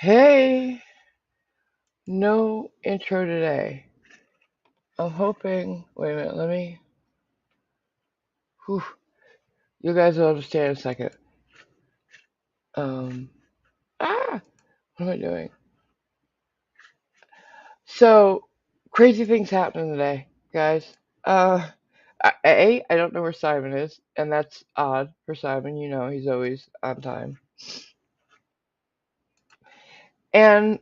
Hey, no intro today. I'm hoping. Wait a minute, let me. Whew, you guys will understand in a second. Um, what am I doing? So, crazy things happening today, guys. Uh, I don't know where Simon is, and that's odd for Simon. You know, he's always on time. And,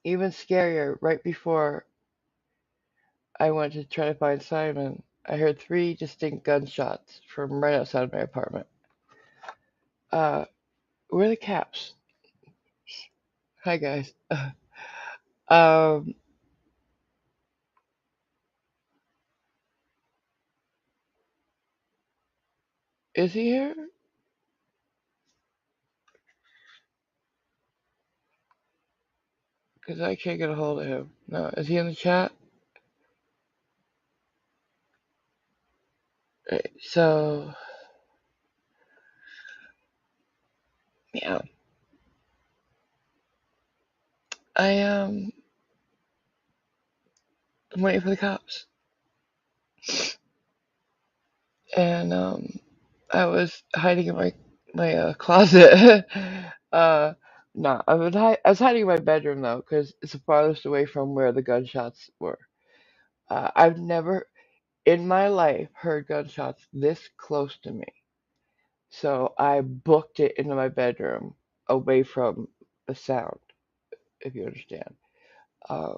even scarier, right before I went to try to find Simon, I heard three distinct gunshots from right outside my apartment. Uh, where are the caps? Hi guys. Um, is he here? Because I can't get a hold of him. No, is he in the chat? So, yeah, I I'm waiting for the cops, and I was hiding in my closet. uh, no, I was hiding in my bedroom though, because it's the farthest away from where the gunshots were. I've never in my life heard gunshots this close to me. So I booked it into my bedroom away from the sound, if you understand. Uh,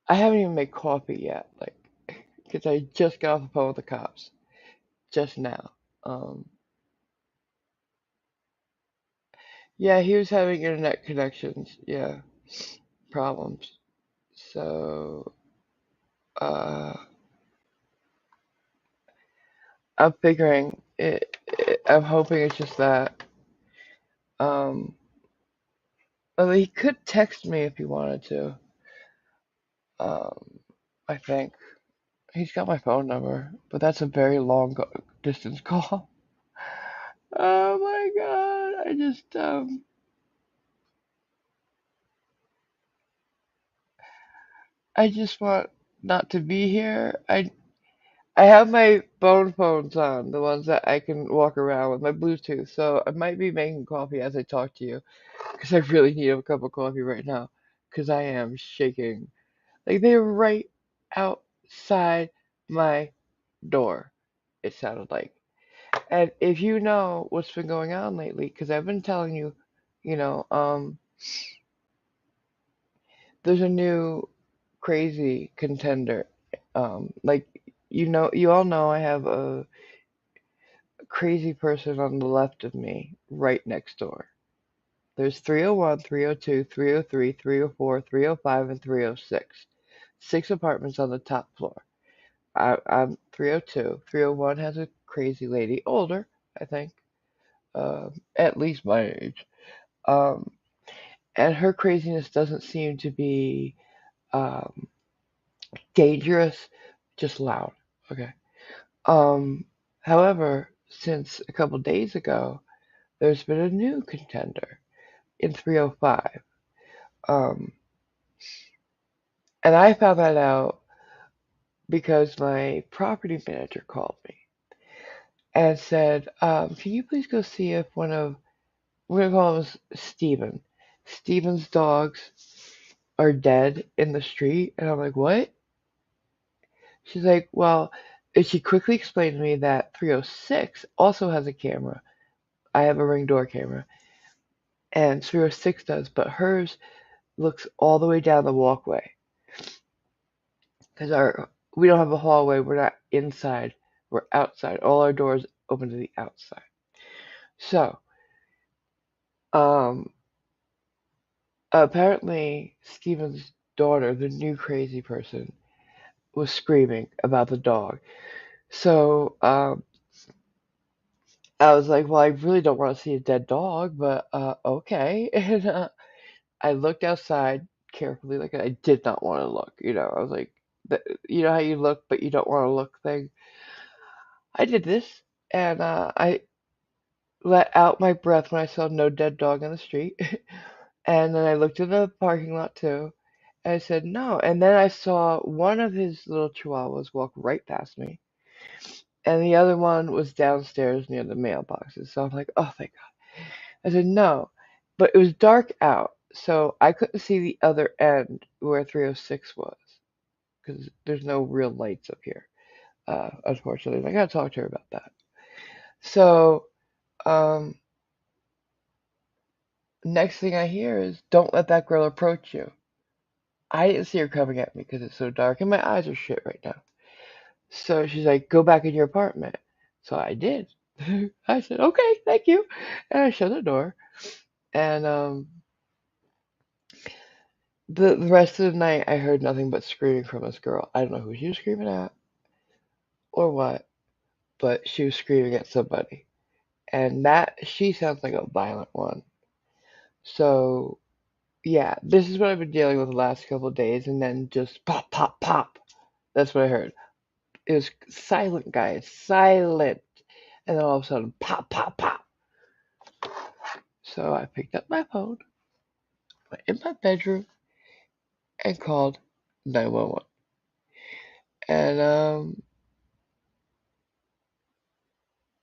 I haven't even made coffee yet, like, because I just got off the phone with the cops just now. Um, yeah, he was having internet connections, yeah, problems. So, uh, I'm figuring I'm hoping it's just that. Um, although he could text me if he wanted to. Um, I think. He's got my phone number, but that's a very long distance call. Oh my god! I just want not to be here. I have my phone phones on, the ones that I can walk around with my Bluetooth. So I might be making coffee as I talk to you, because I really need a cup of coffee right now, because I am shaking. Like they're right outside my door. It sounded like. And if you know what's been going on lately, because I've been telling you, you know, there's a new crazy contender. Like you all know I have a crazy person on the left of me right next door. There's 301, 302, 303, 304, 305, and 306. Six apartments on the top floor. I'm 302. 301 has a crazy lady, older, I think, at least my age. Um, and her craziness doesn't seem to be um, dangerous, just loud. Okay. Um, however, since a couple days ago, there's been a new contender in 305. Um, and I found that out because my property manager called me and said, "Can you please go see if we're gonna call him Steven. Steven's dogs are dead in the street?" And I'm like, "What?" She's like, "Well," and she quickly explained to me that 306 also has a camera. I have a Ring door camera, and 306 does, but hers looks all the way down the walkway. Because we don't have a hallway. We're not inside. We're outside. All our doors open to the outside. So, um, apparently, Steven's daughter, the new crazy person, was screaming about the dog. So, I was like, well, I really don't want to see a dead dog, but okay. And I looked outside carefully, like I did not want to look. I was like, you know how you look, but you don't want to look thing. I did this, and let out my breath when I saw no dead dog on the street. And then I looked in the parking lot too. And I said no. And then I saw one of his little chihuahuas walk right past me. And the other one was downstairs near the mailboxes. So I'm like, oh, thank God. I said no. But it was dark out. So I couldn't see the other end where 306 was. Because there's no real lights up here, unfortunately. And I got to talk to her about that. So, um, next thing I hear is, don't let that girl approach you. I didn't see her coming at me because it's so dark and my eyes are shit right now. So she's like, go back in your apartment. So I did. I said, okay, thank you. And I shut the door. And the rest of the night, I heard nothing but screaming from this girl. I don't know who she was screaming at or what, but she was screaming at somebody. And she sounds like a violent one. So, yeah, this is what I've been dealing with the last couple of days. And then just pop, pop, pop. That's what I heard. It was silent, guys, silent. And then all of a sudden, pop, pop, pop. So I picked up my phone, went in my bedroom, and called 911. And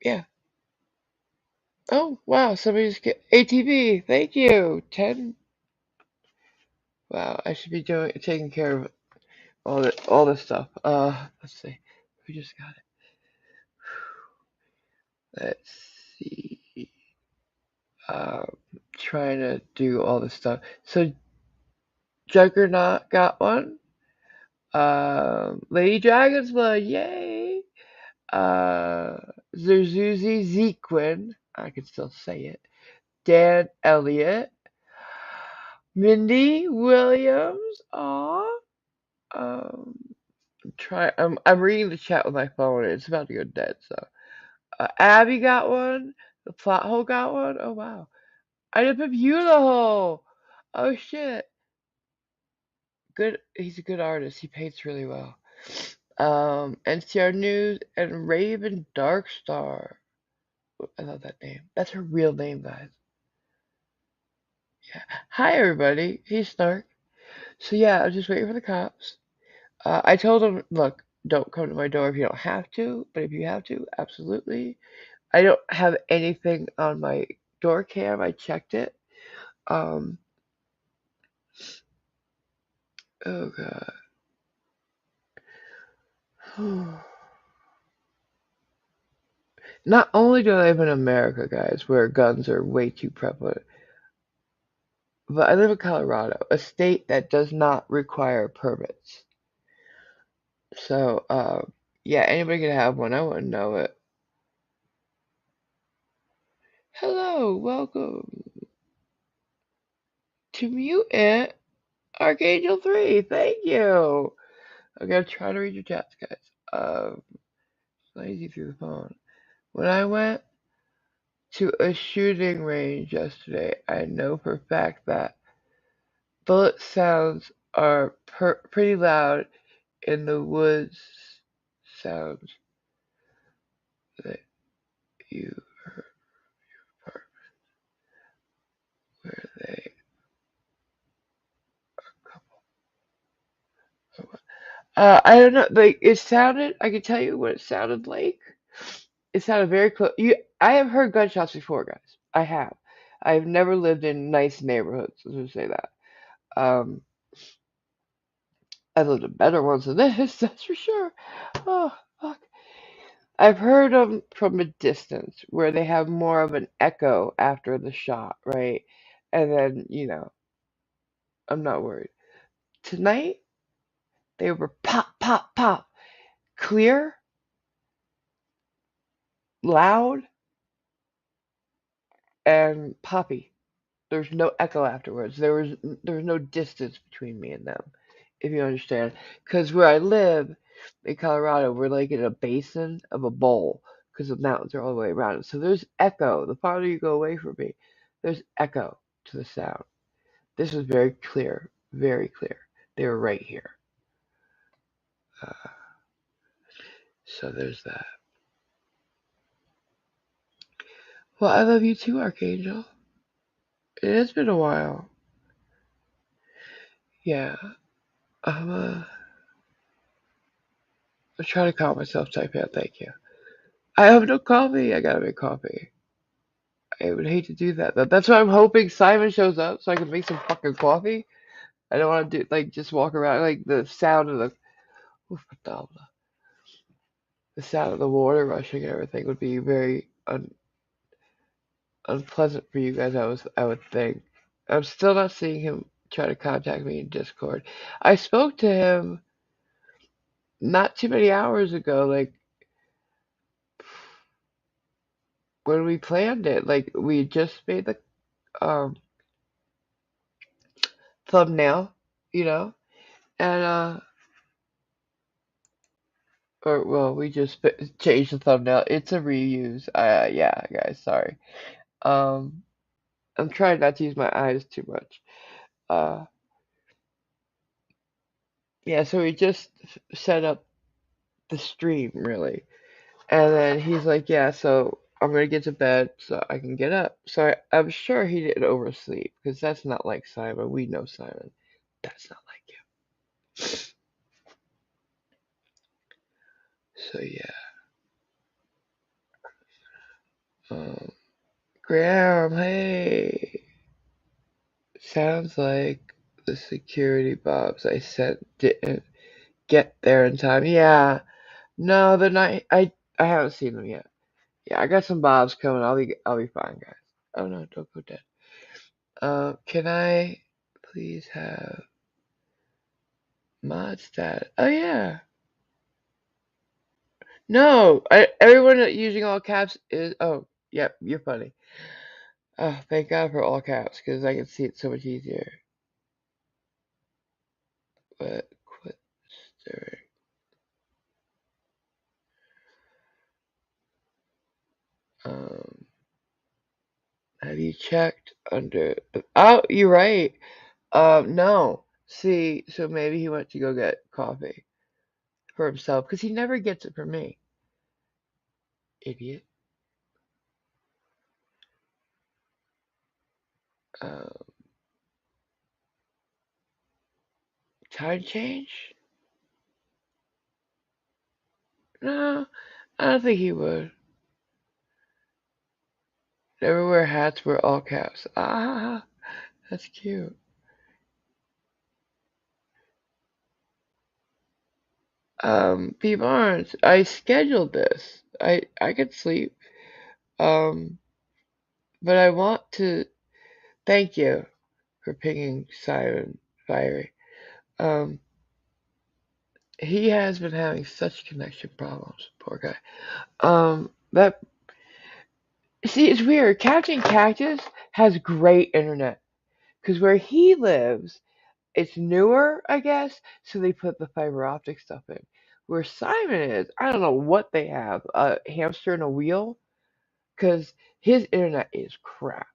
yeah. Oh wow, somebody's get ATV. Thank you. 10. Wow, I should be taking care of all this stuff. Let's see. Who just got it? Let's see. Trying to do all this stuff. So Juggernaut got one. Lady Dragon's Blood, yay! Uh, Zuzuzi Zequin, I can still say it. Dan Elliott, Mindy Williams, aw. I'm reading the chat with my phone. And it's about to go dead. So, Abby got one. The plot hole got one. Oh wow. I didn't put you in the hole. Oh shit. Good. He's a good artist. He paints really well. NCR News and Raven Darkstar. I love that name. That's her real name, guys. Yeah. Hi, everybody. He's Snark. So, yeah, I was just waiting for the cops. I told them, look, don't come to my door if you don't have to, but if you have to, absolutely. I don't have anything on my door cam. I checked it. Um, oh, God. Not only do I live in America, guys, where guns are way too prevalent, but I live in Colorado, a state that does not require permits. So, yeah, anybody can have one. I wouldn't know it. Hello, welcome to Mutant Archangel 3. Thank you. I'm gonna try to read your chats, guys. It's not easy through the phone. When I went to a shooting range yesterday, I know for a fact that bullet sounds are pretty loud in the woods. Sounds that you heard where they I don't know. Like it sounded. I can tell you what it sounded like. It sounded very close. I have heard gunshots before, guys. I have. I've never lived in nice neighborhoods. Let's just say that. Um, I've lived in better ones than this. That's for sure. Oh fuck. I've heard them from a distance where they have more of an echo after the shot, right? And then I'm not worried. Tonight they were pop, pop, pop, clear, loud, and poppy. There's no echo afterwards. There was no distance between me and them, if you understand. Because where I live in Colorado, we're like in a basin of a bowl because the mountains are all the way around us. So there's echo. The farther you go away from me, there's echo to the sound. This was very clear, very clear. They were right here. Uh, so there's that. Well, I love you too, Archangel. It has been a while. Yeah. I'm trying to calm myself type out, thank you. I have no coffee. I gotta make coffee. I would hate to do that though. That's why I'm hoping Simon shows up so I can make some fucking coffee. I don't want to do like just walk around like the sound of oof, the sound of the water rushing and everything would be very unpleasant for you guys. I would think. I'm still not seeing him try to contact me in Discord. I spoke to him not too many hours ago, like when we planned it. Like we just made the um thumbnail, you know, and or well, we just changed the thumbnail. It's a reuse. Yeah, guys, sorry. Um, I'm trying not to use my eyes too much. Uh, yeah, so we just set up the stream really, and then he's like, yeah, so I'm gonna get to bed so I can get up. So I'm sure he didn't oversleep because that's not like Simon. We know Simon. That's not like him. So yeah. Um, Graham, hey. Sounds like the security bobs I sent didn't get there in time. Yeah, no, the night I haven't seen them yet. Yeah, I got some bobs coming. I'll be fine, guys. Oh no, don't go dead. Can I please have mod stat? Oh yeah. No, everyone using all caps is. Oh, yep, you're funny. Oh, thank God for all caps because I can see it so much easier. But quit stirring. Um, have you checked under? Oh, you're right. No. See, so maybe he went to go get coffee for himself because he never gets it from me. Idiot. Um, time change? No, I don't think he would. Never wear hats, wear all caps. Ah, that's cute. P Barnes, I scheduled this. I could sleep. Um, but I want to thank you for pinging Siren Fiery. Um, he has been having such connection problems, poor guy. That see, it's weird. Captain Cactus has great internet because where he lives, it's newer, I guess, so they put the fiber optic stuff in. Where Simon is, I don't know what they have, a hamster and a wheel, because his internet is crap,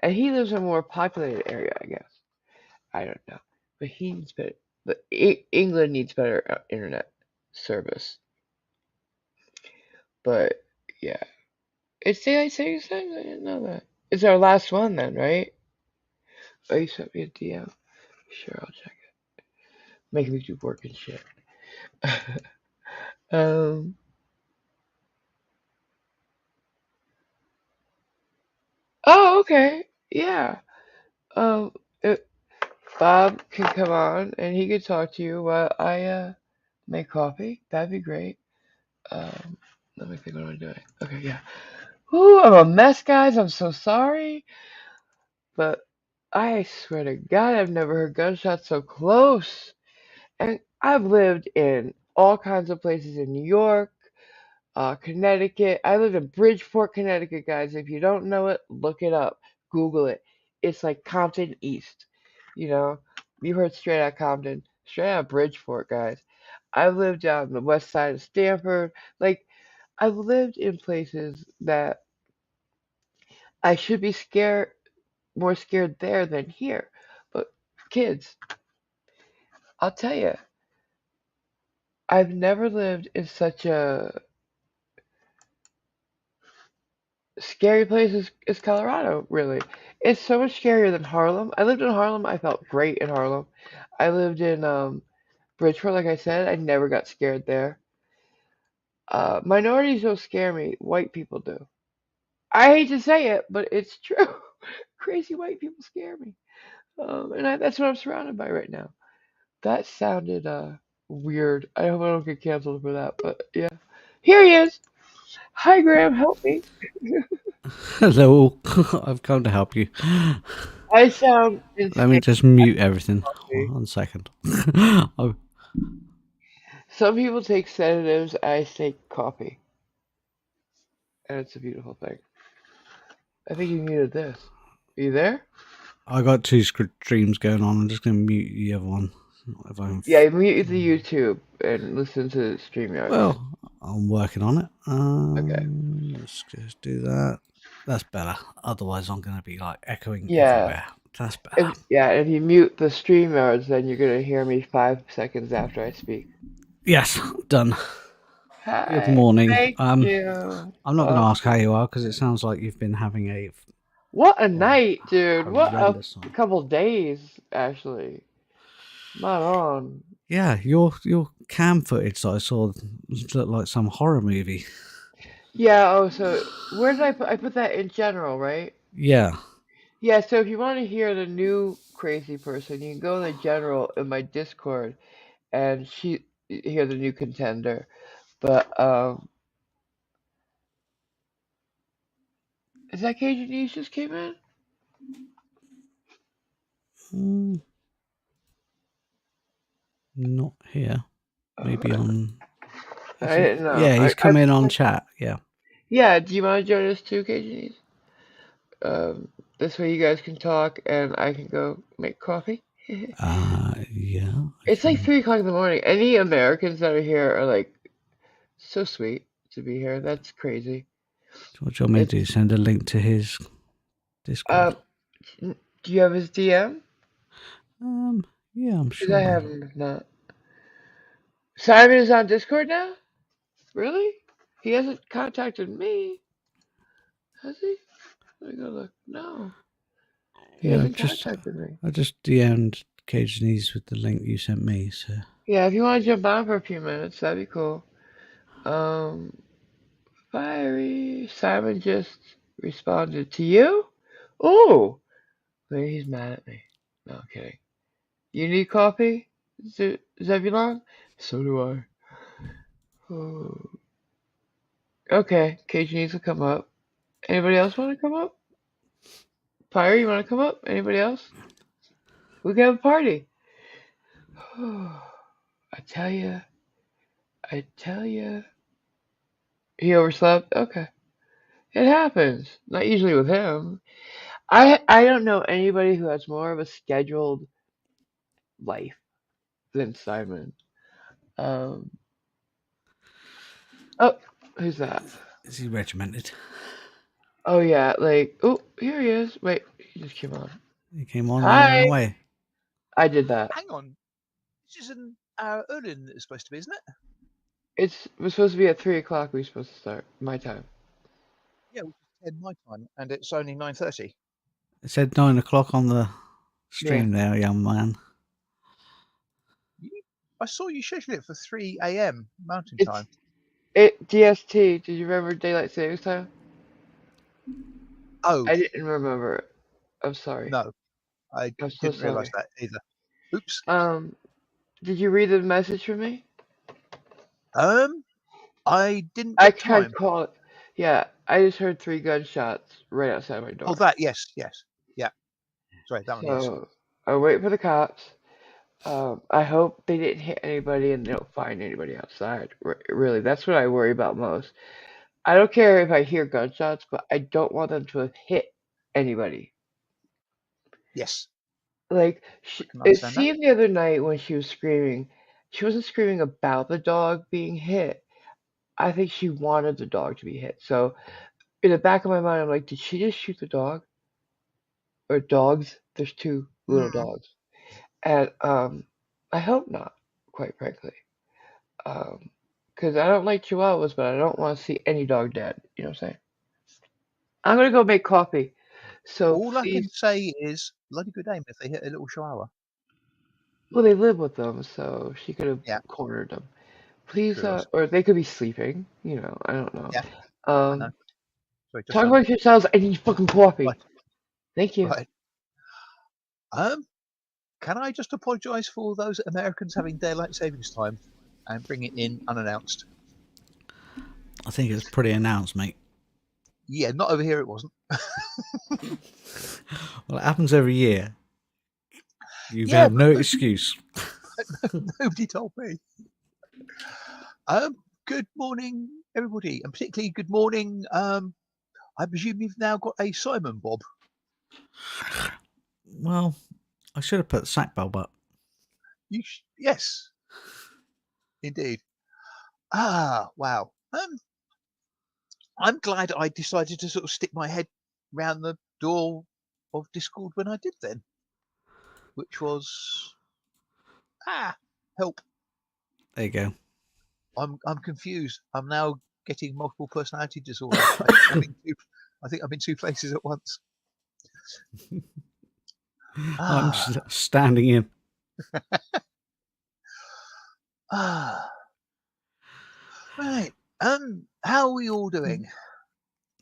and he lives in a more populated area, I guess. I don't know, but he needs better. But England needs better internet service. But yeah, it's daylight savings time. I didn't know that. It's our last one then, right? Oh, you sent me a DM. Sure, I'll check it. Making me do work and shit. um. Oh, okay. Yeah. Um. If Bob can come on and he could talk to you while I make coffee. That'd be great. Um. Let me think. What am I doing? Okay. Yeah. Ooh, I'm a mess, guys. I'm so sorry, but I swear to God, I've never heard gunshots so close. And I've lived in all kinds of places in New York, Connecticut. I lived in Bridgeport, Connecticut, guys. If you don't know it, look it up. Google it. It's like Compton East. You know, you heard straight out Compton, straight out Bridgeport, guys. I've lived down the west side of Stanford. Like, I've lived in places that I should be scared, more scared there than here. But kids, I'll tell you, I've never lived in scary place is Colorado, really. It's so much scarier than Harlem. I lived in Harlem. I felt great in Harlem. I lived in Bridgeport, like I said. I never got scared there. Minorities don't scare me. White people do. I hate to say it, but it's true. Crazy white people scare me. That's what I'm surrounded by right now. That sounded weird. I hope I don't get canceled for that, but yeah. Here he is. Hi, Graham. Help me. Hello, I've come to help you. I sound Let me insane. just mute everything. Okay? 1 second. Oh, Some people take sedatives. I take coffee, and it's a beautiful thing. I think you muted this. Are you there? I got two streams going on. I'm just going to mute the other one. If I can Yeah, mute the YouTube and listen to StreamYards. well, I'm working on it. Okay. Let's just do that. That's better. Otherwise, I'm going to be like echoing Yeah. everywhere. That's better. If you mute the StreamYards, then you're gonna hear me 5 seconds after I speak. Yes, done. Good Hi. morning. Thank you. I'm not going to Oh, ask how you are because it sounds like you've been having a what a well night, dude. What a horrendous time. couple days, actually. Not on. Yeah, your cam footage that I saw looked like some horror movie. Yeah, oh, so where did I put that in general, right? Yeah. Yeah, so if you want to hear the new crazy person, you can go in the general in my Discord and hear the new contender. But is that Cajun News just came in? Mm, not here. Maybe Uh, on. Is I he? didn't know. Yeah, he's come in on chat. Yeah. Yeah, do you want to join us too, Cajun News? Um, this way you guys can talk and I can go make coffee. Yeah. I It's like can. 3 o'clock in the morning. Any Americans that are here are like so sweet to be here. That's crazy. What do you want me to do? It's Send a link to his Discord. um, do you have his DM? Um. Yeah, I'm Because I sure. have him. If not, Simon is on Discord now. Really? He hasn't contacted me, has he? Let me go look. No, he Yeah. hasn't contacted me. I just DM'd Cajunese with the link you sent me. So. Yeah, if you want to jump on for a few minutes, that'd be cool. Um, Fiery Simon just responded to you. Oh, maybe he's mad at me. No, I'm kidding. You need coffee, Zebulon? So do I. Oh. Okay, Cage needs to come up. Anybody else want to come up? Fire, you want to come up? Anybody else? We can have a party. I tell ya, I tell ya. He overslept? Okay. It happens. Not usually with him. I don't know anybody who has more of a scheduled life than Simon. Um. Oh, who's that? Is he regimented? Oh yeah, like oh here he is. Wait, he just came on. He came on and then went Hi. away. I did that. Hang on, this is an hour earlier than it's supposed to be, isn't it? It was supposed to be at 3 o'clock. We were supposed to start my time. Yeah, which is 10 my time, and it's only 9:30. It said 9 o'clock on the Yeah. stream there, young man. I saw you schedule it for 3 a.m. Mountain It's Time. DST. Did you remember daylight savings time? Oh, I didn't remember it. I'm sorry. no, I I'm so didn't realise sorry. that either. Oops. Um, did you read the message from me? I didn't I get tried time. calling. Yeah, I just heard 3 gunshots right outside my Oh, door. that, yes. Yeah. Sorry, that one, yes. So I wait for the cops. I hope they didn't hit anybody and they don't find anybody outside. Really, that's what I worry about most. I don't care if I hear gunshots, but I don't want them to have hit anybody. Yes, Like, I can it understand that. seemed the other night when she was screaming, she wasn't screaming about the dog being hit. I think she wanted the dog to be hit. So, in the back of my mind, I'm like, did she just shoot the dog? Or dogs? There's two little Hmm. dogs. And, I hope not, quite frankly. Because I don't like chihuahuas, but I don't want to see any dog dead. You know what I'm saying? I'm gonna go make coffee. So All I can please, say is bloody good aim if they hit a little chihuahua. well, they live with them, so she could have Yeah, cornered them. Please, true. or they could be sleeping. I don't know. Yeah, I know. Um, Sorry, just talk about yourselves. I need fucking right, coffee. Thank you. right. Um, can I just apologise for those Americans having daylight savings time and bring it in unannounced? I think it's pretty announced, mate. Yeah, not over here. It wasn't. Well, it happens every year. You Yeah, have but no excuse. nobody told me. Good morning, everybody, and particularly good morning. I presume you've now got a Simon Bob. Well, I should have put the sack bulb up. Yes, indeed. Wow. I'm glad I decided to sort of stick my head round the door of Discord when I did then, which was help. There you go. I'm confused. I'm now getting multiple personality disorder. I think I'm in two places at once. I'm Ah, standing in. ah. Right. How are we all doing?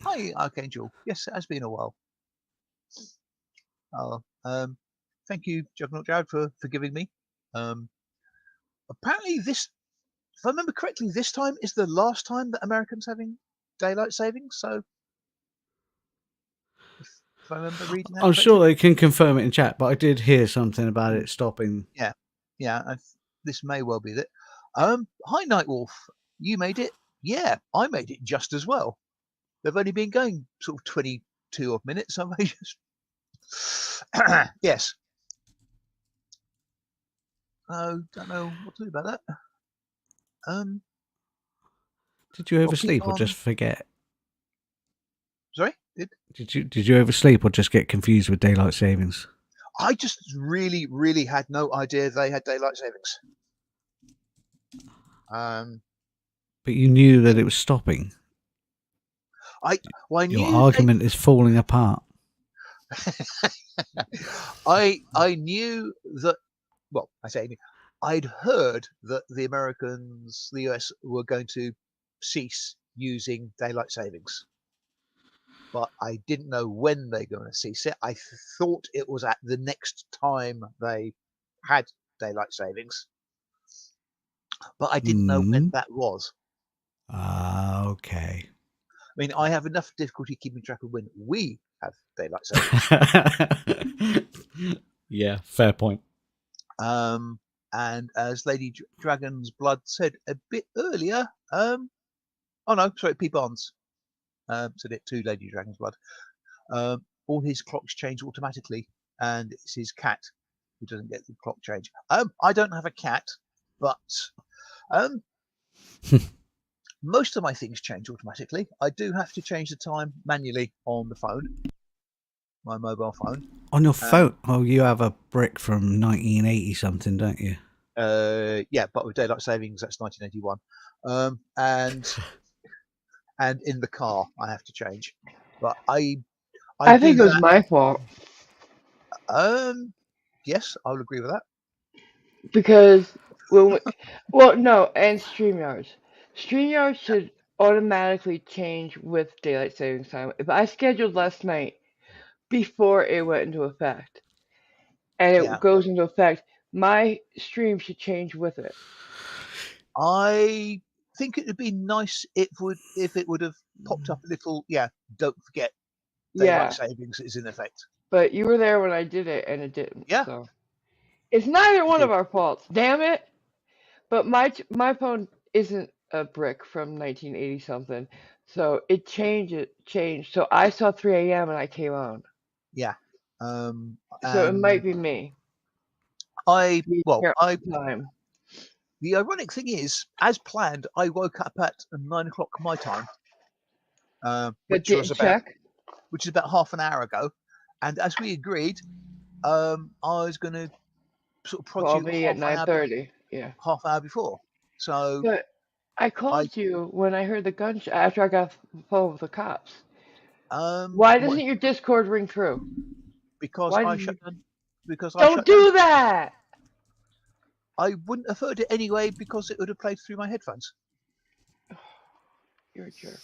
Hi, Archangel. Yes, it has been a while. Oh, thank you, Juggernaut Jared, for forgiving me. Apparently if I remember correctly, this time is the last time that Americans having daylight savings. So, if I remember reading that I'm correctly, sure they can confirm it in chat, but I did hear something about it stopping. yeah, yeah, this may well be that. Hi, Nightwolf. You made it. Yeah, I made it just as well. They've only been going sort of 22 odd minutes. So I just yes. Oh, don't know what to do about that. Did you Well, keep oversleep or on. just forget? Sorry, Did you oversleep or just get confused with daylight savings? I just really had no idea they had daylight savings. But you knew that it was stopping. I Your knew argument is falling apart. I knew that. Well, I say I'd heard that the Americans, the US, were going to cease using daylight savings, but I didn't know when they're going to cease it. I thought it was at the next time they had daylight savings, but I didn't know when that was. Okay. I mean, I have enough difficulty keeping track of when we have daylight savings. Yeah, fair point. And as Lady Dragon's Blood said a bit earlier, oh no, sorry, P. Barnes said it to Lady Dragon's Blood. All his clocks change automatically, and it's his cat who doesn't get the clock change. I don't have a cat, but most of my things change automatically. I do have to change the time manually on the phone, my mobile phone. On your phone? Oh, you have a brick from 1980 something, don't you? Yeah, but with daylight savings, that's 1981. And in the car, I have to change. But I do think it was that. my fault Yes, I will agree with that. because well, no, and StreamYard should automatically change with daylight savings time. If I scheduled last night before it went into effect, and it Yeah, goes into effect, my stream should change with it. I think it would be nice if it would have popped up a little. Yeah, don't forget daylight Yeah, savings is in effect. but you were there when I did it, and it didn't. Yeah, So it's neither one of indeed. our faults. Damn it! But my phone isn't a brick from 1980 something, so it changed. So I saw 3 a.m. and I came on. Yeah. So it And might be me. I well, Yeah, I time. the ironic thing is, as planned, I woke up at 9 o'clock my time, But which didn't was about check. half an hour ago. And as we agreed, I was going to sort of prod Call you me at 9:30. Yeah. half hour before. So But I I called you when I heard the gunshot after I got off the phone with the cops. Why What? doesn't your Discord ring through? Because Why I did shut you? down. Because I Don't shut down. do that! I wouldn't have heard it anyway because it would have played through my headphones. You're a jerk.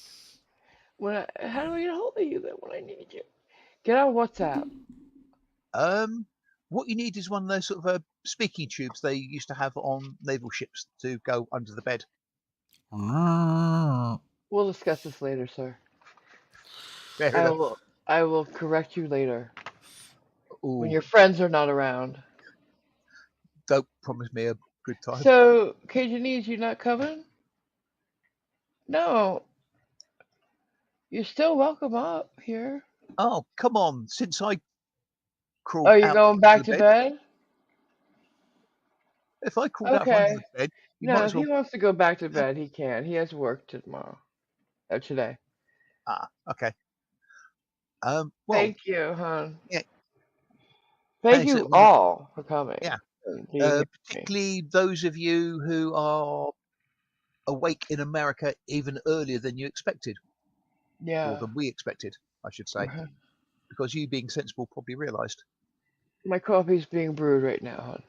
How do I get a hold of you then when I need you? Get on WhatsApp. What you need is one of those sort of speaking tubes they used to have on naval ships to go under the bed. Ah. We'll discuss this later, sir. Fair I enough. will. I will correct you later when Ooh, your friends are not around. don't promise me a good time. So, Cajunese, you not coming? No, you're still welcome up here. Oh, come on. Since I Oh, crawled you're out going under back the to bed, bed? if I crawled out from under Okay. the bed, you might No, if as he well. wants to go back to bed, he can. He has work tomorrow. Or today. Ah, okay. Well, Thank you, hon. yeah. Thank Thanks. you all for coming Yeah. and being here with me. Particularly those of you who are awake in America even earlier than you expected, or Yeah. than we expected, I should say, Uh-huh. because you, being sensible, probably realised. My coffee's being brewed right now,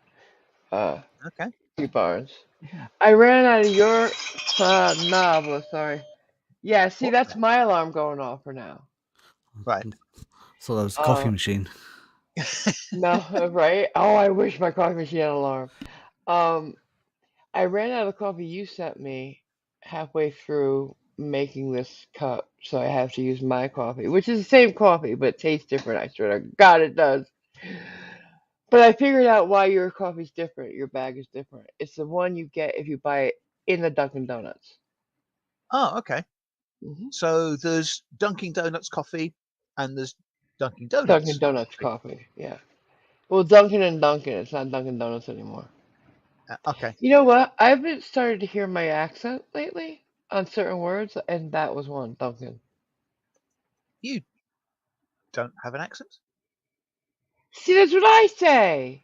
hon. Okay. Steve Barnes. Mhm. I ran out of your novel, sorry. Yeah, see, What? that's my alarm going off for now. Right. So that was the coffee Uh, machine. no, right? Oh, I wish my coffee machine had an alarm. Um, I ran out of the coffee you sent me halfway through making this cup, so I have to use my coffee, which is the same coffee, but it tastes different. I swear to God, it does. But I figured out why your coffee's different. Your bag is different. It's the one you get if you buy it in the Dunkin' Donuts. Oh, okay. Hmm. So there's Dunkin' Donuts coffee, and there's Dunkin' Dunkin' Donuts Donuts coffee. coffee, yeah. Well, Dunkin' and Dunkin', it's not Dunkin' Donuts anymore. Okay. You know what? I've been started to hear my accent lately on certain words, and that was one, Dunkin'. You don't have an accent? See, that's what I say.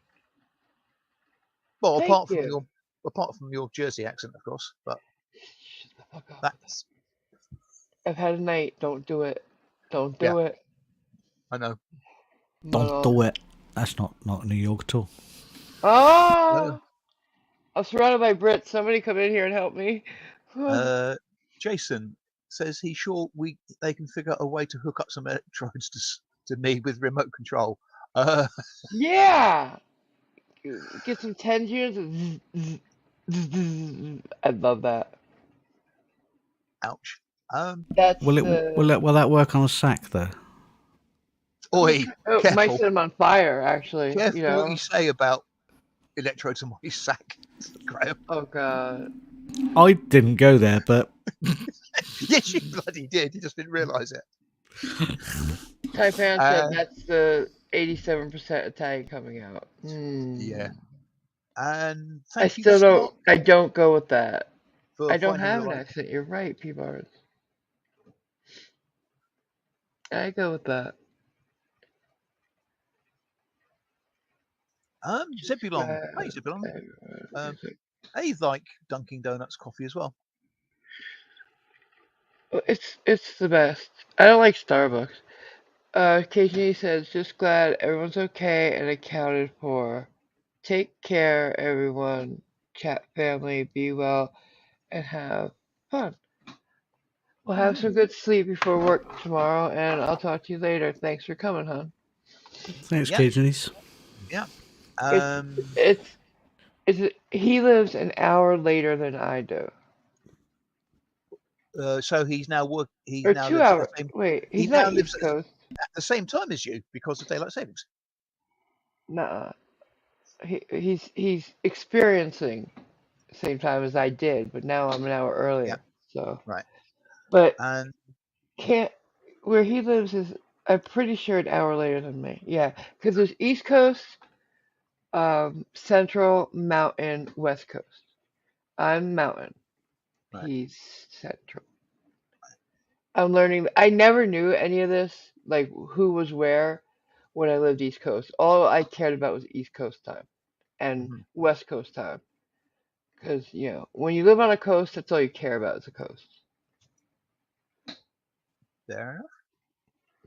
Well, Thank you. apart from your Jersey accent, of course. But Shut the fuck up with that. that's I've had a night. Don't do it. Don't yeah, do it. I know. But Don't do it. That's not New York at all. Uh, oh, I'm surrounded by Brits. Somebody come in here and help me. uh, Jason says he's sure they can figure out a way to hook up some electrodes to me with remote control. Uh, Yeah. Get some 10 years. And I love that. ouch. That's Will that work on a sack though? Oi, oh, might careful, set him on fire. Actually, you careful what you know. say about electrodes on my sack, Graham. Oh God. I didn't go there, but Yes, you bloody did. You just didn't realise it. Taipan said Uh, that's the 87% Italian coming out. yeah. Hmm. And I thank you, still don't. Smart, I don't go with that. for I don't finding the have an right. accent. You're right, P-Bars. I go with that. Zebulon. Hey, Zebulon. They like Dunkin' Donuts coffee as well. It's the best. I don't like Starbucks. KG says, just glad everyone's okay and accounted for. Take care, everyone. Chat family, be well, and have fun. We'll have Mhm. some good sleep before work tomorrow, and I'll talk to you later. Thanks for coming, hon. thanks, Yeah, Cajunis. yeah. It's Um, he lives an hour later than I do. so he Or now two lives at the hours. same. Wait, He he's now not lives East Coast. at the same time as you because of daylight savings. Nuh-uh. He's experiencing the same time as I did, but now I'm an hour Yeah, earlier. So, right. but And can't where he lives is I'm pretty sure an hour later than me. Yeah, because there's East Coast, Central, Mountain, West Coast. I'm Mountain. right. He's Central. I'm learning. I never knew any of this, like who was where when I lived East Coast. All I cared about was East Coast time and Mhm. West Coast time. Because, when you live on a coast, that's all you care about is the coast. There.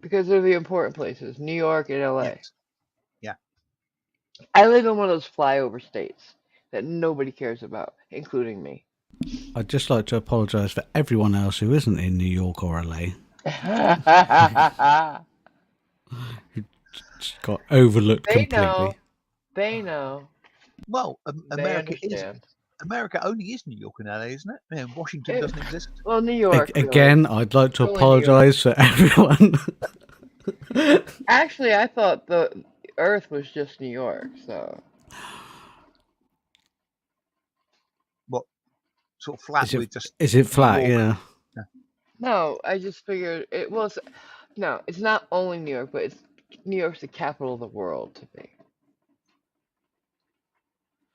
because they're the important places, New York and LA. Yes. Yeah. I live in one of those flyover states that nobody cares about, including me. I'd just like to apologise for everyone else who isn't in New York or LA. Just got overlooked They know. completely. They know. Well, They understand. America only is New York and LA, isn't it? Yeah, Washington doesn't exist. Well, New York, really. Again, I'd like to Only New York. apologise for everyone. Actually, I thought the Earth was just New York, so. What sort of flat with just Is it flat? New York? Yeah. Yeah. No, I just figured it was. No, it's not only New York, but it's New York's the capital of the world to me.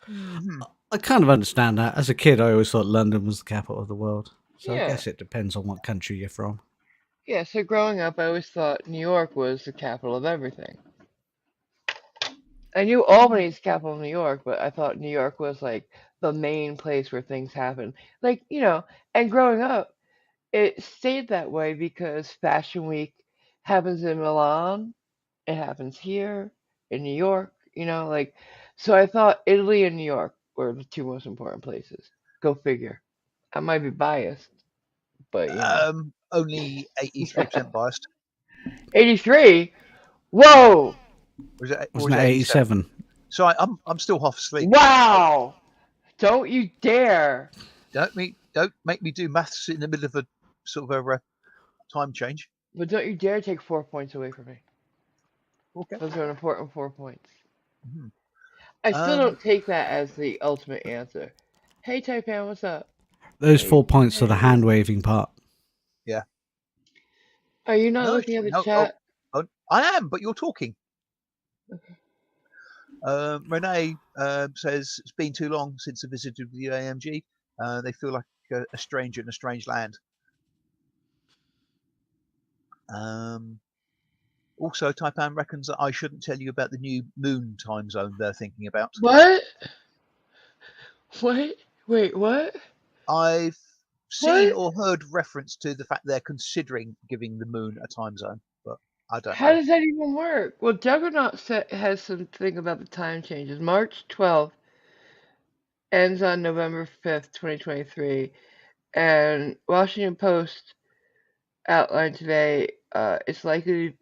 Mm-hmm. I kind of understand that. As a kid, I always thought London was the capital of the world. So Yeah. I guess it depends on what country you're from. Yeah, so growing up, I always thought New York was the capital of everything. I knew Albany's capital of New York, but I thought New York was like the main place where things happen. Like, and growing up, it stayed that way because Fashion Week happens in Milan, it happens here in New York, like, so I thought Italy and New York were the two most important places. Go figure. I might be biased, but Only 83% biased. 83? Whoa! Or Wasn't is it it 87? 87? So I'm still half asleep. Wow! Don't you dare! Don't make me do maths in the middle of a sort of a time change. But don't you dare take 4 points away from me. Okay. Those are an important 4 points. Mm-hmm. I still don't take that as the ultimate answer. Hey, Taipan, what's up? Those 4 points are the hand waving part. Yeah. Are you not No, looking at the no, chat? I am, but you're talking. Okay. Renee says it's been too long since I visited with the AMG. They feel like a stranger in a strange land. Also, Taipan reckons that I shouldn't tell you about the new moon time zone they're thinking about. What? What? Wait, what? I've seen or heard reference to the fact they're considering giving the moon a time zone, but I don't How know. does that even work? Well, Juggernaut has something about the time changes. March 12th ends on November 5th, 2023, and Washington Post outlined today it's likely to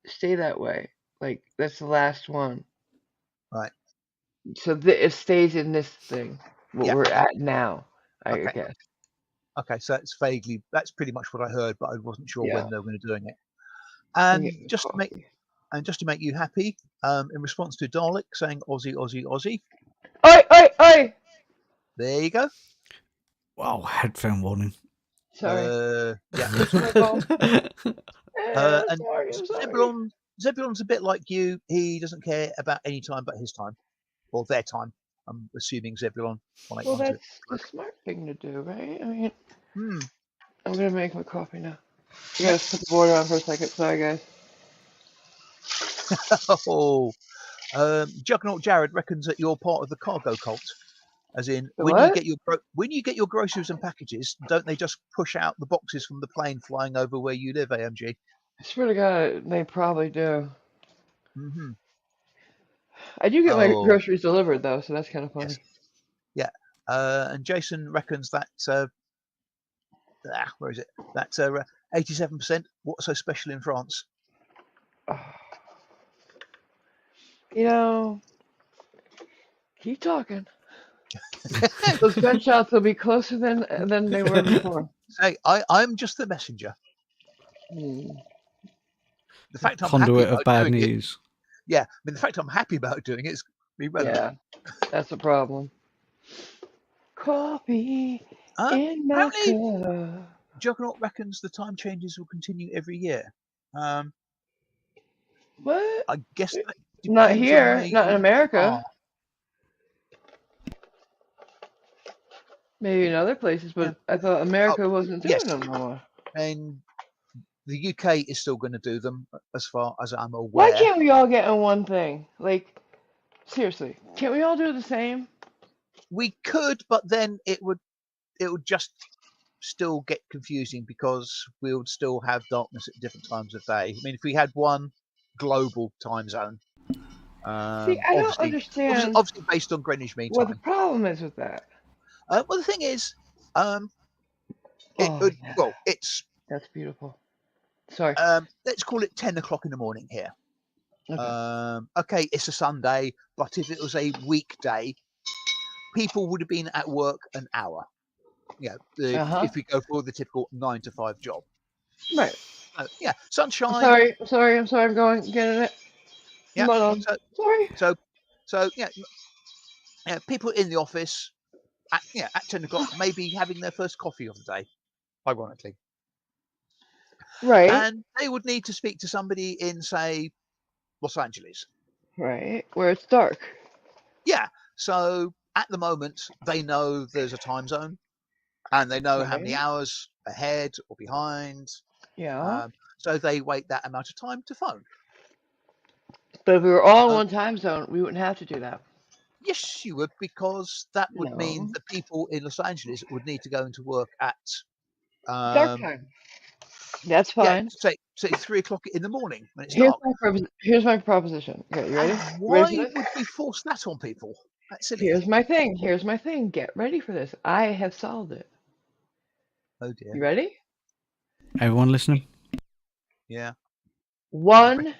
stay that way. Like, that's the last one. Right. So it stays in this thing, what Yeah. we're at now, I Okay. guess. Okay, so that's pretty much what I heard, but I wasn't sure Yeah. when they were going to doing it. I'm And getting just to make you happy, in response to Dalek saying Aussie, Aussie, Aussie, Oi, oi, oi! there you go. Wow, headphone warning. Sorry. Yeah. And sorry. Zebulon's a bit like you. He doesn't care about any time but his time, or their time. I'm assuming Zebulon Well, 1812. that's the smart thing to do, right? I mean, Hmm. I'm gonna make my coffee now. You gotta put the board on for a second. Sorry, guys. Oh, Juggernaut Jared reckons that you're part of the cargo cult. As in, The when you what? get your groceries and packages, don't they just push out the boxes from the plane flying over where you live, AMG? I swear to God, they probably do. Mm-hmm. I do get my Oh, groceries delivered though, so that's kind of yes. funny. Yeah. And Jason reckons that where is it? That's 87%. What's so special in France? You know, keep talking. Those gunshots will be closer than they were before. Say, I'm just the messenger. Hmm. The fact I'm happy Conduit of about bad doing it, news. yeah. I mean, the fact I'm happy about doing it is irrelevant. Yeah, that's a problem. Coffee in my Apparently, cup. Juggernaut reckons the time changes will continue every year. What? I guess that Not depends on where here, not in you are. America. Maybe in other places, Yeah. but I thought Oh, America wasn't yes. doing them no more. And the UK is still going to do them, as far as I'm Why aware. can't we all get in one thing? Like, seriously, can't we all do the same? We could, but then it would just still get confusing because we would still have darkness at different times of day. I mean, if we had one global time zone, See, I don't obviously, understand obviously based on Greenwich Mean what the Time. problem is with that. Well, the thing is, Oh yeah, it's that's beautiful. Sorry. let's call it 10 o'clock in the morning here. Okay. Okay, it's a Sunday, but if it was a weekday, people would have been at work an hour. If we go for the typical 9 to 5 job. Right. Yeah, I'm sunshine. sorry. I'm sorry. I'm sorry. I'm going getting it. Yeah. But sorry. So, so yeah, people in the office at 10 o'clock, maybe having their first coffee of the day, ironically, Right. and they would need to speak to somebody in, say, Los Angeles. Right. Where it's dark. Yeah. So at the moment, they know there's a time zone, and they know how many Right. hours ahead or behind. Yeah. So they wait that amount of time to phone. But if we were all in Uh, one time zone, we wouldn't have to do that. yes, you would, because that would mean No. the people in Los Angeles would need to go into work at Dark time. That's yeah, fine. say 3 o'clock in the morning when it's dark. Here's my proposition. Okay, you ready? And You ready for why this? would we force that on people? That's silly. Here's my thing. Here's my thing. Get ready for this. I have solved it. Oh dear. You ready? Everyone listening? Yeah. One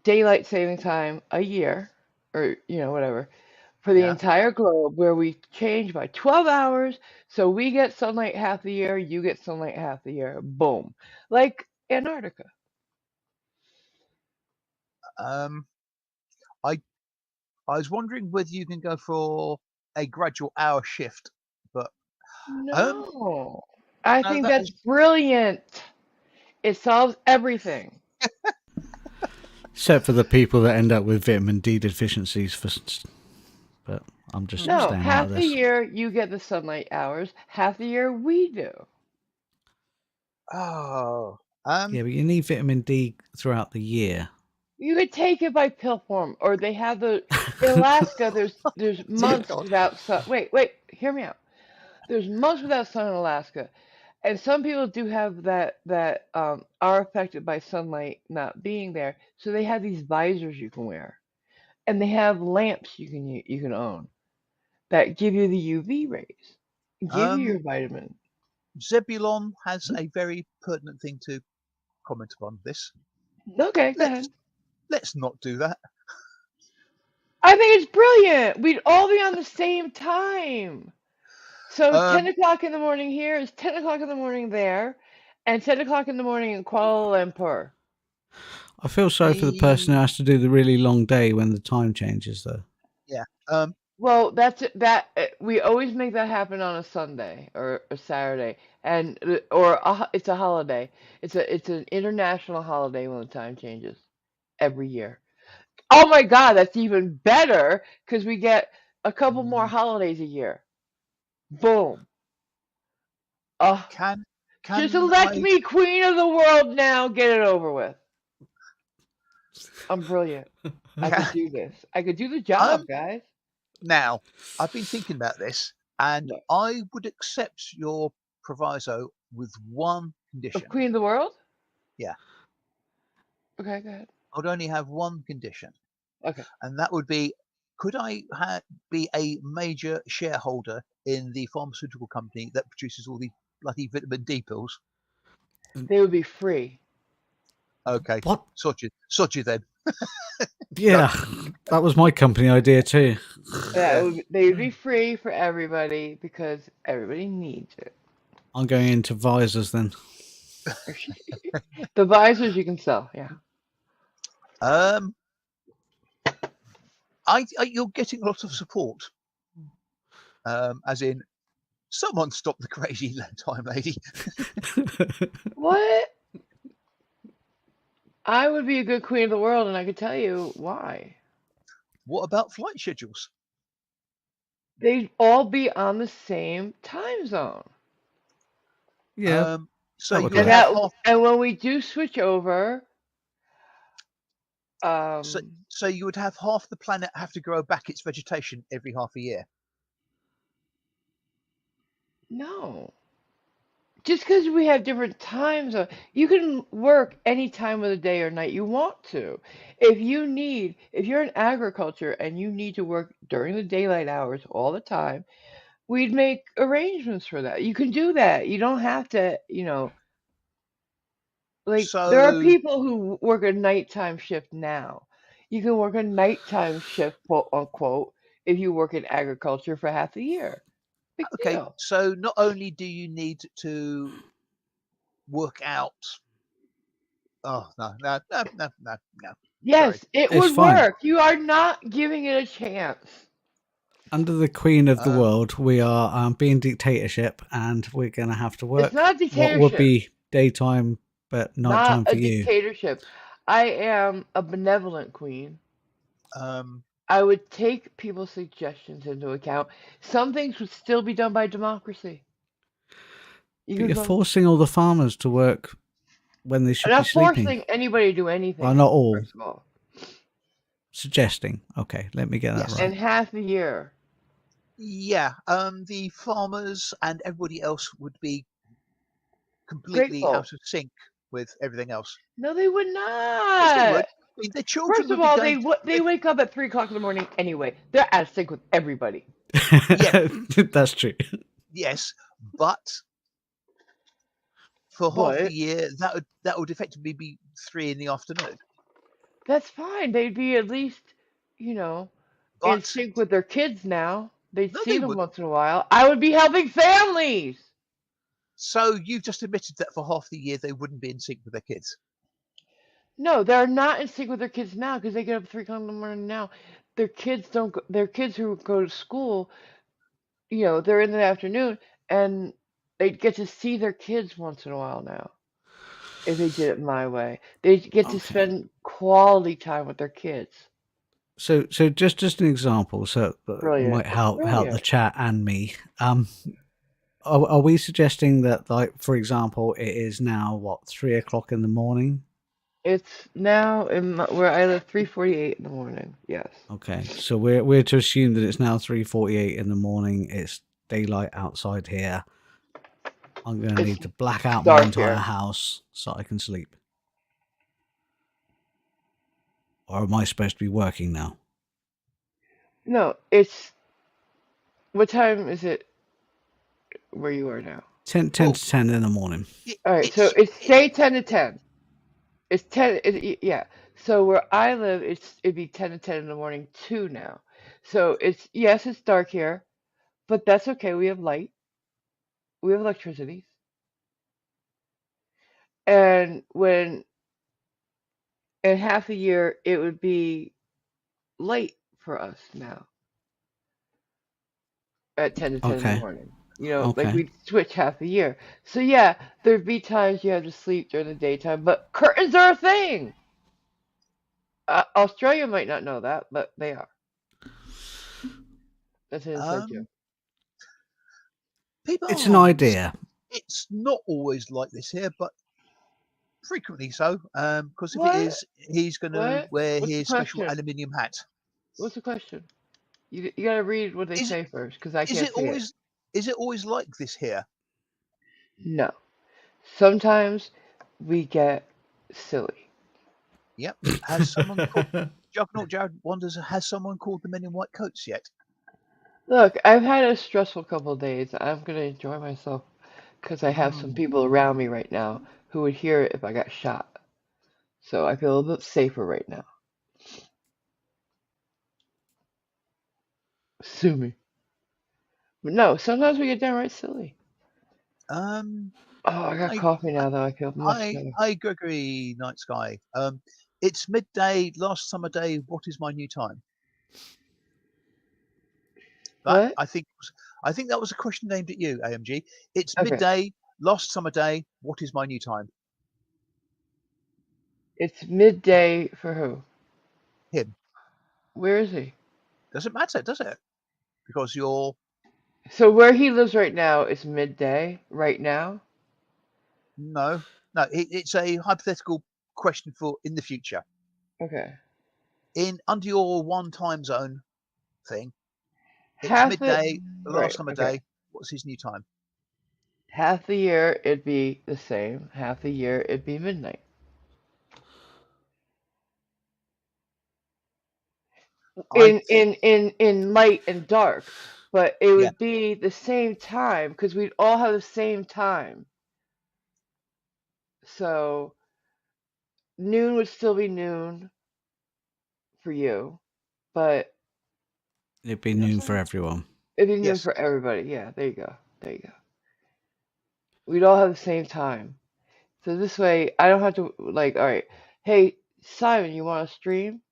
daylight saving time a year, or whatever, for the Yeah. entire globe, where we change by 12 hours, so we get sunlight half the year, you get sunlight half the year. Boom. Like Antarctica. Um, I I was wondering whether you can go for a gradual hour shift, but um, No. I no, think that that's was brilliant. It solves everything. Except for the people that end up with vitamin D deficiencies. But I'm just No, staying out half of the this. year you get the sunlight hours, half the year we do. oh Yeah, but you need vitamin D throughout the year. You could take it by pill form, or they have in Alaska. There's dear months God. without sun. Wait, hear me out. There's months without sun in Alaska, and some people do have that are affected by sunlight not being there. So they have these visors you can wear, and they have lamps you can own that give you the UV rays, give you Um, your vitamin. Zebulon has a very pertinent thing to comment upon this. Okay, go Let's ahead. let's not do that. I think it's brilliant. We'd all be on the same time. So 10 Um, o'clock in the morning here is 10 o'clock in the morning there, and 10 o'clock in the morning in Kuala Lumpur. I feel sorry for the person the who has to do the really long day when the time changes, though. yeah. Well, we always make that happen on a Sunday or a Saturday, and it's a holiday. It's an international holiday when the time changes every year. Oh my God, that's even better because we get a couple more mm, holidays a year. Boom. Oh, Can just can elect I me queen of the world now. Get it over with. I'm brilliant. I can, could do this. I could do the job, um guys. now I've been thinking about this, and What? I would accept your proviso with one Of condition. queen of the world? Yeah, Okay, go ahead. I'd only have one condition, Okay. and that would be, could I be a major shareholder in the pharmaceutical company that produces all the bloody vitamin D pills? They would be free. Okay, What? sod you then. Go. Yeah, that was my company idea too. Yeah. They would be free for everybody because everybody needs it. I'm going into visors then. The visors you can sell, yeah. Um, you're getting a lot of support. As in, someone stop the crazy time lady. What? I would be a good queen of the world, and I could tell you why. What about flight schedules? They'd all be on the same time zone. Yeah, So that would you would And work. have that, half. and when we do switch over, So, um, so you would have half the planet have to grow back its vegetation every half a year. No. Just because we have different times, you can work any time of the day or night you want to. If you're in agriculture and you need to work during the daylight hours all the time, we'd make arrangements for that. You can do that. You don't have to, like, there are So people who work a nighttime shift now. You can work a nighttime shift, quote unquote, if you work in agriculture for half the year. Big okay, deal. so not only do you need to work out. Oh no, no, no, no, no, no. Sorry. Yes, it It's would fine. work. You are not giving it a chance. Under the Queen of the Um, world, we are being dictatorship, and we're going to have to It's work not a what would dictatorship. be daytime but Not nighttime a for you. dictatorship. I am a benevolent queen. um, I would take people's suggestions into account. Some things would still be done by democracy. You But could you're vote. forcing all the farmers to work when they I'm should be not sleeping. forcing anybody to do Well, anything, not all. first of all. Suggesting. Okay, let me get that yes. right. And half the year. Yeah. The farmers and everybody else would be completely Grateful. out of sync with everything else. No, they would Yes, they not. would. I mean, their children First of would be all, going. they wake up at 3 o'clock in the morning anyway. They're out of sync with everybody. Yeah. That's true. Yes, but for half the But year, that would effectively be 3 in the afternoon. that's fine. They'd be at least, you know, in But sync with their kids now. They'd no, see they them wouldn't. once in a while. I would be helping families. So you've just admitted that for half the year they wouldn't be in sync with their kids. No, they're not in sync with their kids now because they get up at 3 o'clock in the morning now. Their kids don't. Their kids who go to school, they're in the afternoon and they get to see their kids once in a while now. If they did it my way, they get to Okay. spend quality time with their kids. So just an example, so that Brilliant. might It's help the brilliant. chat and me. Are we suggesting that, like, for example, it is now what 3 o'clock in the morning? It's now where I live 3:48 in the morning. Yes. Okay, so we're to assume that it's now 3:48 in the morning. It's daylight outside here. I'm going to It's need to black out my dark entire here. house so I can sleep. Or am I supposed to be working now? No, it's what time is it where you are now? 10 Well, to 10 in the morning. All right, so it's say 10 to 10. It's 10 yeah. So where I live it'd be 10 to 10 in the morning too now. So yes, it's dark here, but that's okay. We have light. We have electricity. And when in half a year it would be light for us now at 10 to 10 in the Okay. morning. Like Okay. we'd switch half a year. So yeah, there'd be times you have to sleep during the daytime, but curtains are a thing. Australia might not know that, but they are. That's an inside joke. um, people. It's an idea. It's not always like this here, but frequently so. Because if it What? is, he's going to What? wear What's the his special question? aluminium hat. What's the question? You gotta read what they Is it? say first, because I Is can't it see it. always? Is it always like this here? No. Sometimes we get silly. Yep. Has someone called Juggernaut Jared wonders, has someone called the men in white coats yet? Look, I've had a stressful couple of days. I'm gonna enjoy myself because I have some Hmm. people around me right now who would hear it if I got shot. So I feel a little bit safer right now. Sue me. But no, sometimes we get downright silly. Um. Oh, I got I coffee now though. I feel much I better. I Gregory Night Sky. It's midday last summer day. What is my new time? That What? I think that was a question aimed at you, AMG. It's Okay. midday last summer day. What is my new time? It's midday for who? Him. Where is he? Doesn't matter, does it? Because you're So where he lives right now is midday right now. no, no. It's a hypothetical question for in the future. Okay. In under your one time zone thing, it's Half it. midday last Right. summer Okay. day. What's his new time? Half the year it'd be the same. Half the year it'd be midnight. I In light and dark, but it yeah. would be the same time because we'd all have the same time. So noon would still be noon for you, but It'd be you know what I'm noon for saying? everyone. It'd be noon Yes. for everybody. Yeah, there you go. There you go. We'd all have the same time. So this way, I don't have to like. All right, hey Simon, you want to stream?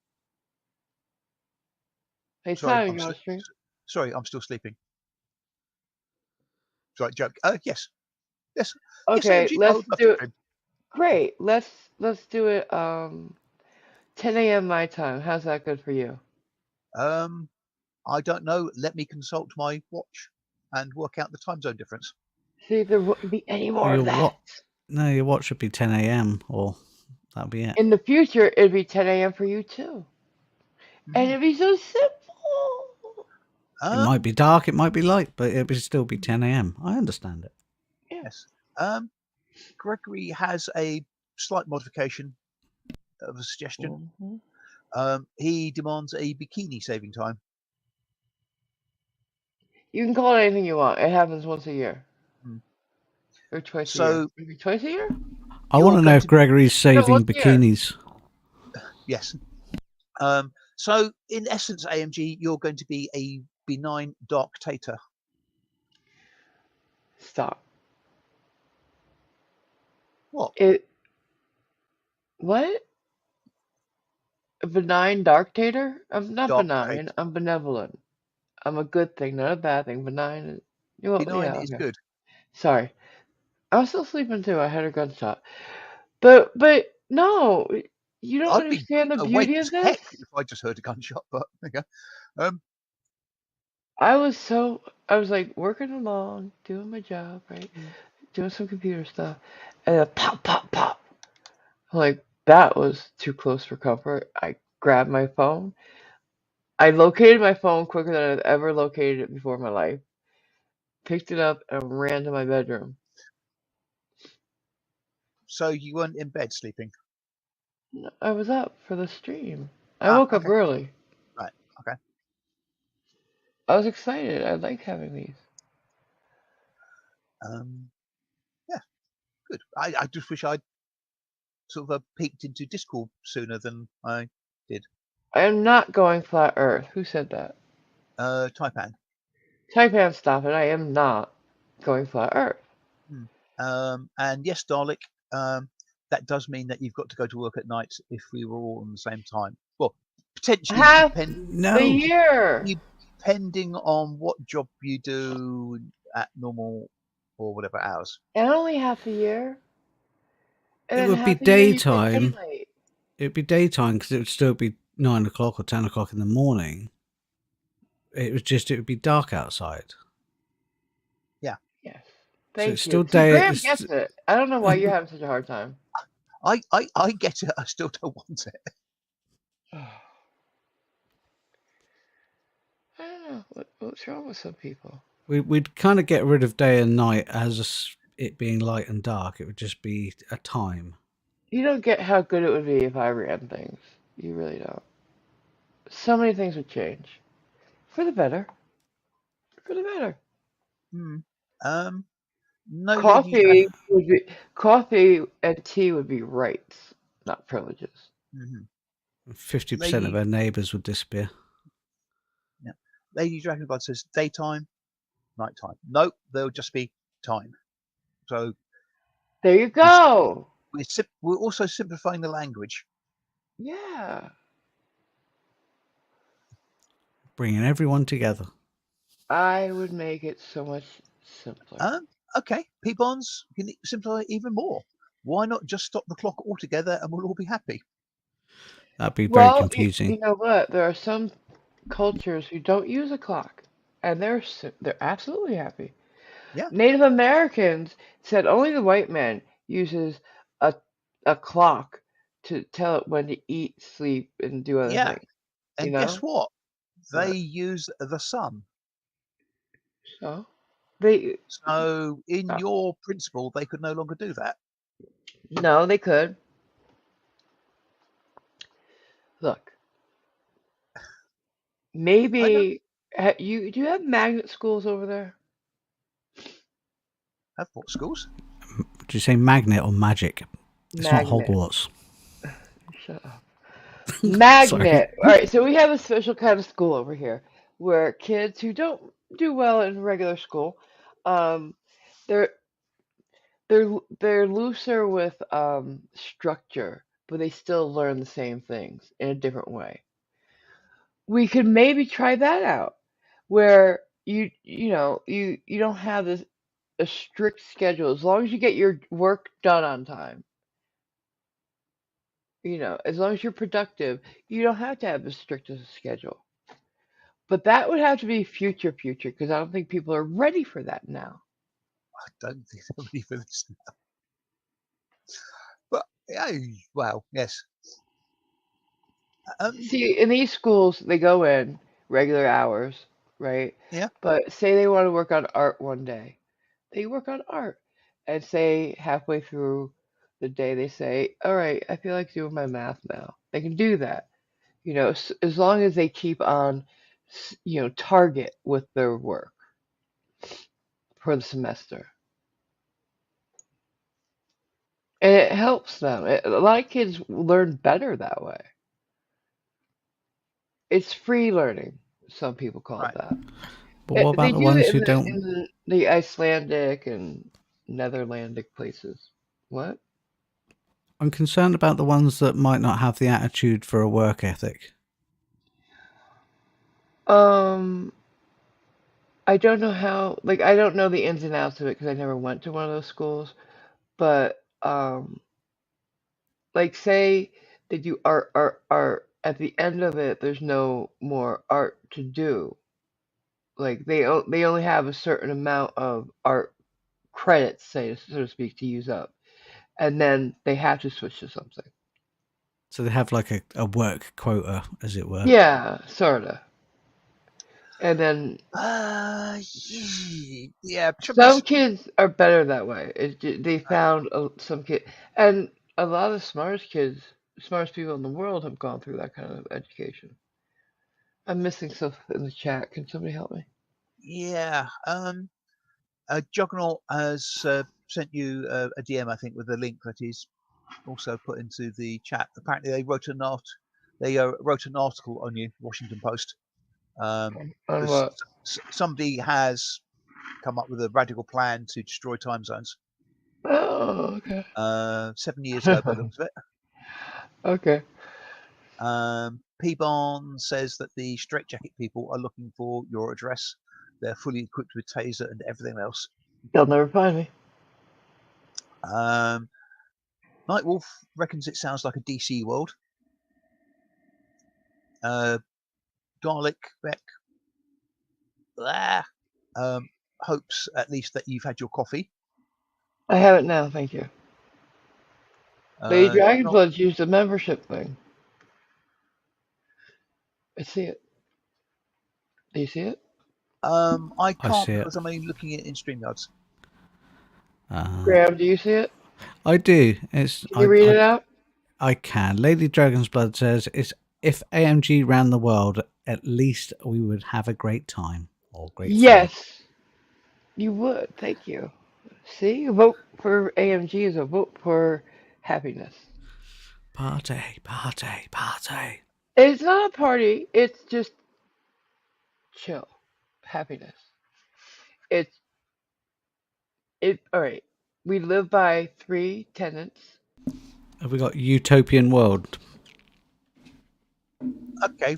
Hey Sorry, Simon, you want to stream? sorry, I'm still sleeping. Sorry, joke. Yes, yes, yes, Okay, AMG. I let's would love to do it. stream. Great. Let's do it. 10 a.m. my time. How's that good for you? Um, I don't know. Let me consult my watch and work out the time zone difference. See if there wouldn't be any Or more of your that. what? No, your watch should be 10 a.m. or that'll be it. In the future, it'd be 10 a.m. for you too, and Mhm. it'd be so simple. It might Um, be dark, it might be light, but it would still be 10 a.m. I understand it. Yeah. yes. Gregory has a slight modification of a suggestion. hmm He demands a bikini saving time. You can call it anything you want. It happens once a year Mm. or twice a year. So Maybe twice a year? I want you're to know going if to be Gregory's No, once saving a year. bikinis. yes. So in essence, AMG, you're going to be a benign dark-tater. Stop. What? It what? A benign dictator? I'm not benign. Dark-tater. I'm benevolent. I'm a good thing, not a bad thing. Benign is. Well, Benign yeah, is okay. good. Sorry. I was still sleeping too. I had a gunshot. But no, you don't I'd be understand the awake beauty as of this. heck if I just heard a gunshot, but there you go. I was like working along, doing my job, right? Mm. Doing some computer stuff, and then pop, pop, pop. I'm like, that was too close for comfort. I grabbed my phone. I located my phone quicker than I've ever located it before in my life. Picked it up and ran to my bedroom. So you weren't in bed sleeping? I was up for the stream. I woke up Okay. early. Right. Okay. I was excited. I like having these. Um, yeah, good. I just wish I'd sort of peeked into Discord sooner than I did. I am not going flat Earth. Who said that? Taipan. Taipan, stop it. I am not going flat Earth. Hmm. And yes, Dalek, that does mean that you've got to go to work at night if we were all on the same time. Well, potentially Half the No, year. depending on what job you do at normal or whatever hours. And only half the year. And it then would be half the year you get daytime. daylight. It'd be daytime because it would still be 9 o'clock or 10 o'clock in the morning. It would be dark outside. Yeah. Yes. So it's Thank you. still See, day. Graham gets it. I don't know why you're having such a hard time. I get it. I still don't want it. I don't know. What's wrong with some people? We'd kind of get rid of day and night as it being light and dark. It would just be a time. You don't get how good it would be if I ran things. You really don't. So many things would change. For the better. For the better. Hmm. No lady dragon. Coffee and tea would be rights, not privileges. 50% of Lady, our neighbours would disappear. yeah. Lady Dragonblood says daytime, nighttime. Nope, there'll just be time. So There you we, go. we're also simplifying the language. Yeah. Bringing everyone together. I would make it so much simpler. Okay, P-bonds can simplify even more. Why not just stop the clock altogether and we'll all be happy? That'd be very Well, you confusing. know what? There are some cultures who don't use a clock, and they're absolutely happy. Yeah, Native Americans said only the white man uses a a clock to tell it when to eat, sleep, and do other yeah. things. You And guess know what? They what? use the sun. So. They So, in your principle, they could no longer do that. no, they could. Look, I don't maybe you do you have magnet schools over there? have what schools. Did you say magnet or magic? It's not Magnet. Hogwarts. Shut up. Sorry. Magnet. All right, so we have a special kind of school over here where kids who don't do well in regular school, um, they're they're looser with structure, but they still learn the same things in a different way. We could maybe try that out, where you don't have this a strict schedule as long as you get your work done on time. As long as you're productive, you don't have to have as strict as a schedule. But that would have to be future, because I don't think people are ready for that now. I don't think they're ready for this. But yeah, well, yes. See, in these schools, they go in regular hours, right? Yeah. But say they want to work on art one day, they work on art. And say halfway through the day, they say, "All right, I feel like doing my math now." They can do that, as long as they keep on, target with their work for the semester. And it helps them. A lot of kids learn better that way. It's free learning. Some people call it Right. that. But what They about the do ones it in who the don't? in the Icelandic and Netherlandic places. What? I'm concerned about the ones that might not have the attitude for a work ethic. Um, I don't know how. Like, I don't know the ins and outs of it because I never went to one of those schools. But like, say they do art. At the end of it, there's no more art to do. Like, they only have a certain amount of art credits, say so to speak, to use up, and then they have to switch to something. So they have like a work quota, as it were. Yeah, sorta. And then Yeah. Trouble some is, kids are better that way. They right. found some kid, and a lot of the smartest kids, smartest people in the world have gone through that kind of education. I'm missing stuff in the chat. Can somebody help me? Yeah. Juggernaut has sent you a DM, I think, with a link that is also put into the chat. Apparently, they wrote an article on you, Washington Post, On because what? somebody has come up with a radical plan to destroy time zones. Oh, okay. 7 years ago, by the looks of it. Okay. P-Barn says that the straitjacket people are looking for your address. They're fully equipped with taser and everything else. They'll never find me. Um, Nightwolf reckons it sounds like a DC world. Garlic Beck hopes at least that you've had your coffee. I have it now, thank you. Lady Juggernaut, Dragonblood's used a membership thing. I see it. Do you see it? I I can't see it. because I'm only looking at it in StreamYards. Graham, do you see it? I do. It's Can you read it out? I can. Lady Dragon's Blood says, "It's if AMG ran the world, at least we would have a great time or great fun." Yes, you would. Thank you. See, a vote for AMG is a vote for happiness. Party, party, party. It's not a party. It's just chill, happiness. It's it. All right. We live by three tenets. Have we got utopian world? Okay.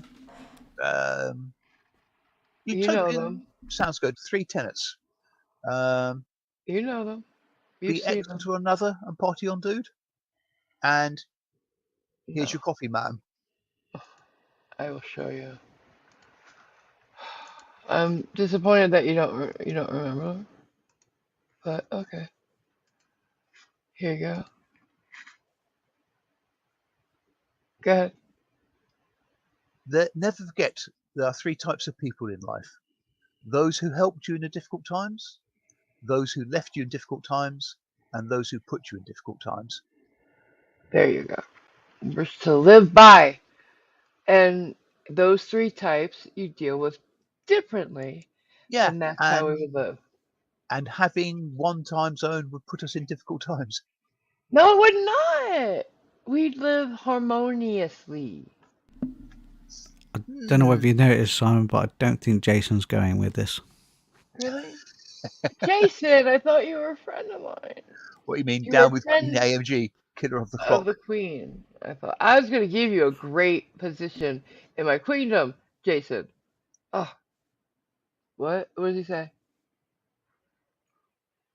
Um, You know Utopian them. sounds good. 3 tenets. Um, You know them. You've be seen excellent them. to another and party on, dude. And here's No, your coffee, madam. I will show you. I'm disappointed that you don't remember, but okay. Here you go. Go ahead. Never forget there are 3 types of people in life: those who helped you in the difficult times, those who left you in difficult times, and those who put you in difficult times. There you go. We're to live by. And those three types you deal with differently. Yeah, And that's how we would live. and having one time zone would put us in difficult times. No, it would not. We'd live harmoniously. I don't know whether you noticed, Simon, but I don't think Jason's going with this. Really? Jason, I thought you were a friend of mine. What do you mean? You were Down a with Queen friend AMG, killer of the of clock. the queen. I thought I was going to give you a great position in my queendom, Jason. Oh, what? What did he say?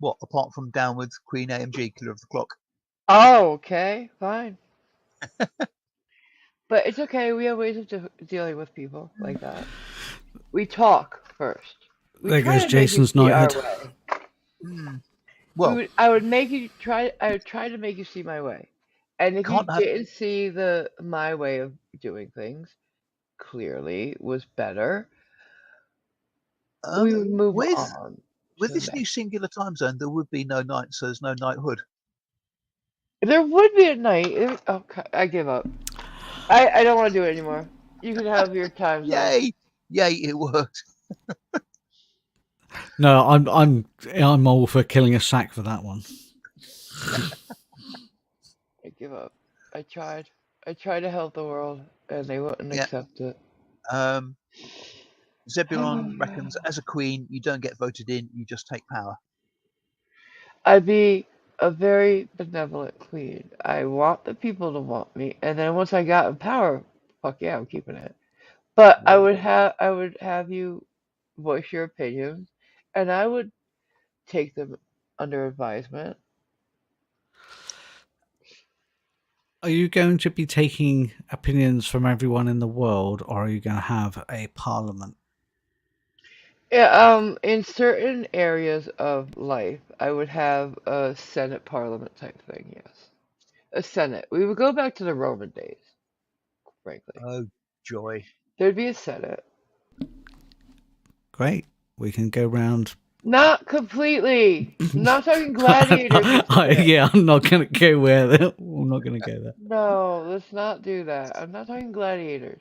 What, apart from down with Queen AMG, killer of the clock? Oh, okay, fine. But it's okay. We have ways of dealing with people like that. We talk first. We There try goes to make you Jason's see our knighthood. way. Well, I would make you try. I would try to make you see my way, and if you can't have. didn't see my way of doing things clearly was better, we would move With on to the this new next. singular time zone, there would be no night, so there's no knighthood. There would be a night. Oh, I give up. I don't want to do it anymore. You can have your time zone. Yay, it worked. No, I'm all for killing a sack for that one. I give up. I tried. I tried to help the world, and they wouldn't accept it. Zebulon reckons, as a queen, you don't get voted in, you just take power. I'd be a very benevolent queen. I want the people to want me, and then once I got in power, fuck yeah, I'm keeping it. But I would have you voice your opinions, and I would take them under advisement. Are you going to be taking opinions from everyone in the world, or are you going to have a parliament? Yeah, in certain areas of life, I would have a Senate Parliament type thing, yes. A Senate. We would go back to the Roman days, frankly. Oh, joy. There'd be a Senate. Great. We can go round. Not completely. I'm not talking gladiators and shit. Yeah, I'm not going to go where. I'm not going to go there. No, let's not do that. I'm not talking gladiators.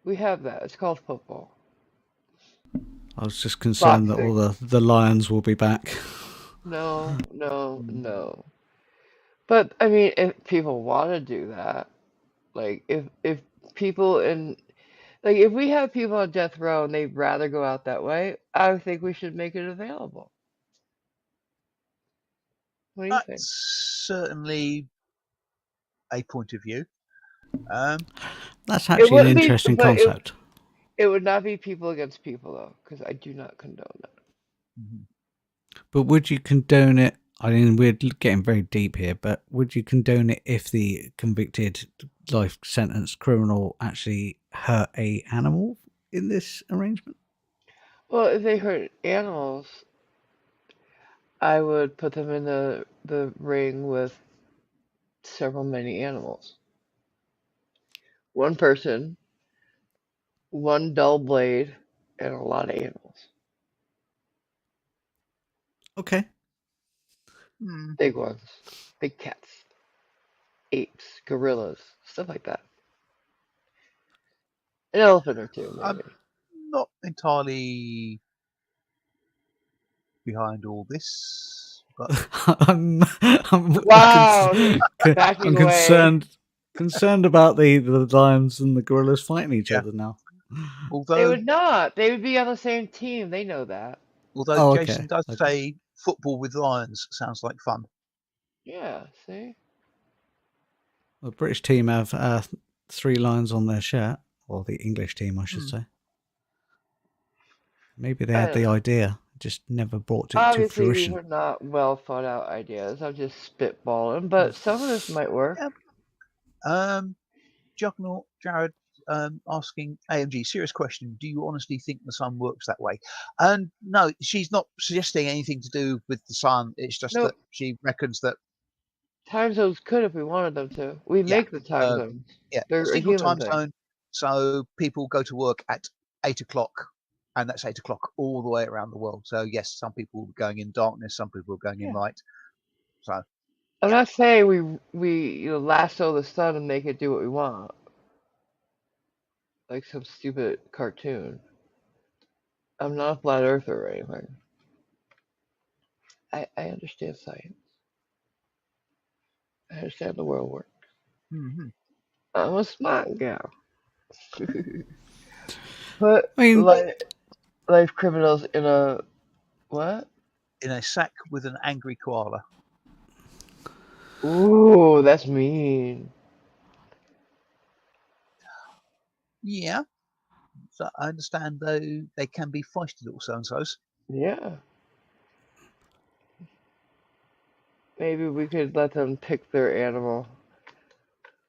We have that. It's called football. I was just concerned that Boxing. all the lions will be back. No, no, no. But I mean, if people want to do that, like if people in like if we have people on death row and they'd rather go out that way, I think we should make it available. What do you think? That's certainly a point of view. That's actually an interesting but concept. it would not be people against people though, because I do not condone that. But would you condone it? I mean, we're getting very deep here, but would you condone it if the convicted life sentence criminal actually hurt a animal in this arrangement? Well, if they hurt animals, I would put them in the ring with several many animals. One person, one dull blade, and a lot of animals. Okay. Big ones, big cats, apes, gorillas, stuff like that. An elephant or two, maybe. I'm not entirely behind all this, but I'm Wow, he's backing away. concerned about the lions and the gorillas fighting each Yeah. other now. They although would not. They would be on the same team. They know that. although Oh, Jason does okay. say football with lions sounds like fun. Yeah, see? The British team have 3 lions on their shirt, or the English team, I should say. Maybe they had the idea, just never brought it to Obviously, these fruition. are not well thought out ideas. I'm just spitballing, but some of this might work. Juggernaut Jared asking AMG, serious question, do you honestly think the sun works that way? And no, she's not suggesting anything to do with the sun. It's just that she reckons that time zones could if we wanted them to. We make the time zones. Yeah, They're a single human time thing. zone. So people go to work at 8 o'clock and that's 8 o'clock all the way around the world. So yes, some people will be going in darkness, some people are going in Yeah. light. So I'm yeah. not saying we lasso the sun and make it do what we want, like some stupid cartoon. I'm not a flat earther or anything. I understand science. I understand the world works. Mm-hmm. I'm a smart girl. Put I mean, life criminals in a what? In a sack with an angry koala. Ooh, that's mean. Yeah. So I understand though they can be feisty little so-and-sos. Yeah. Maybe we could let them pick their animal.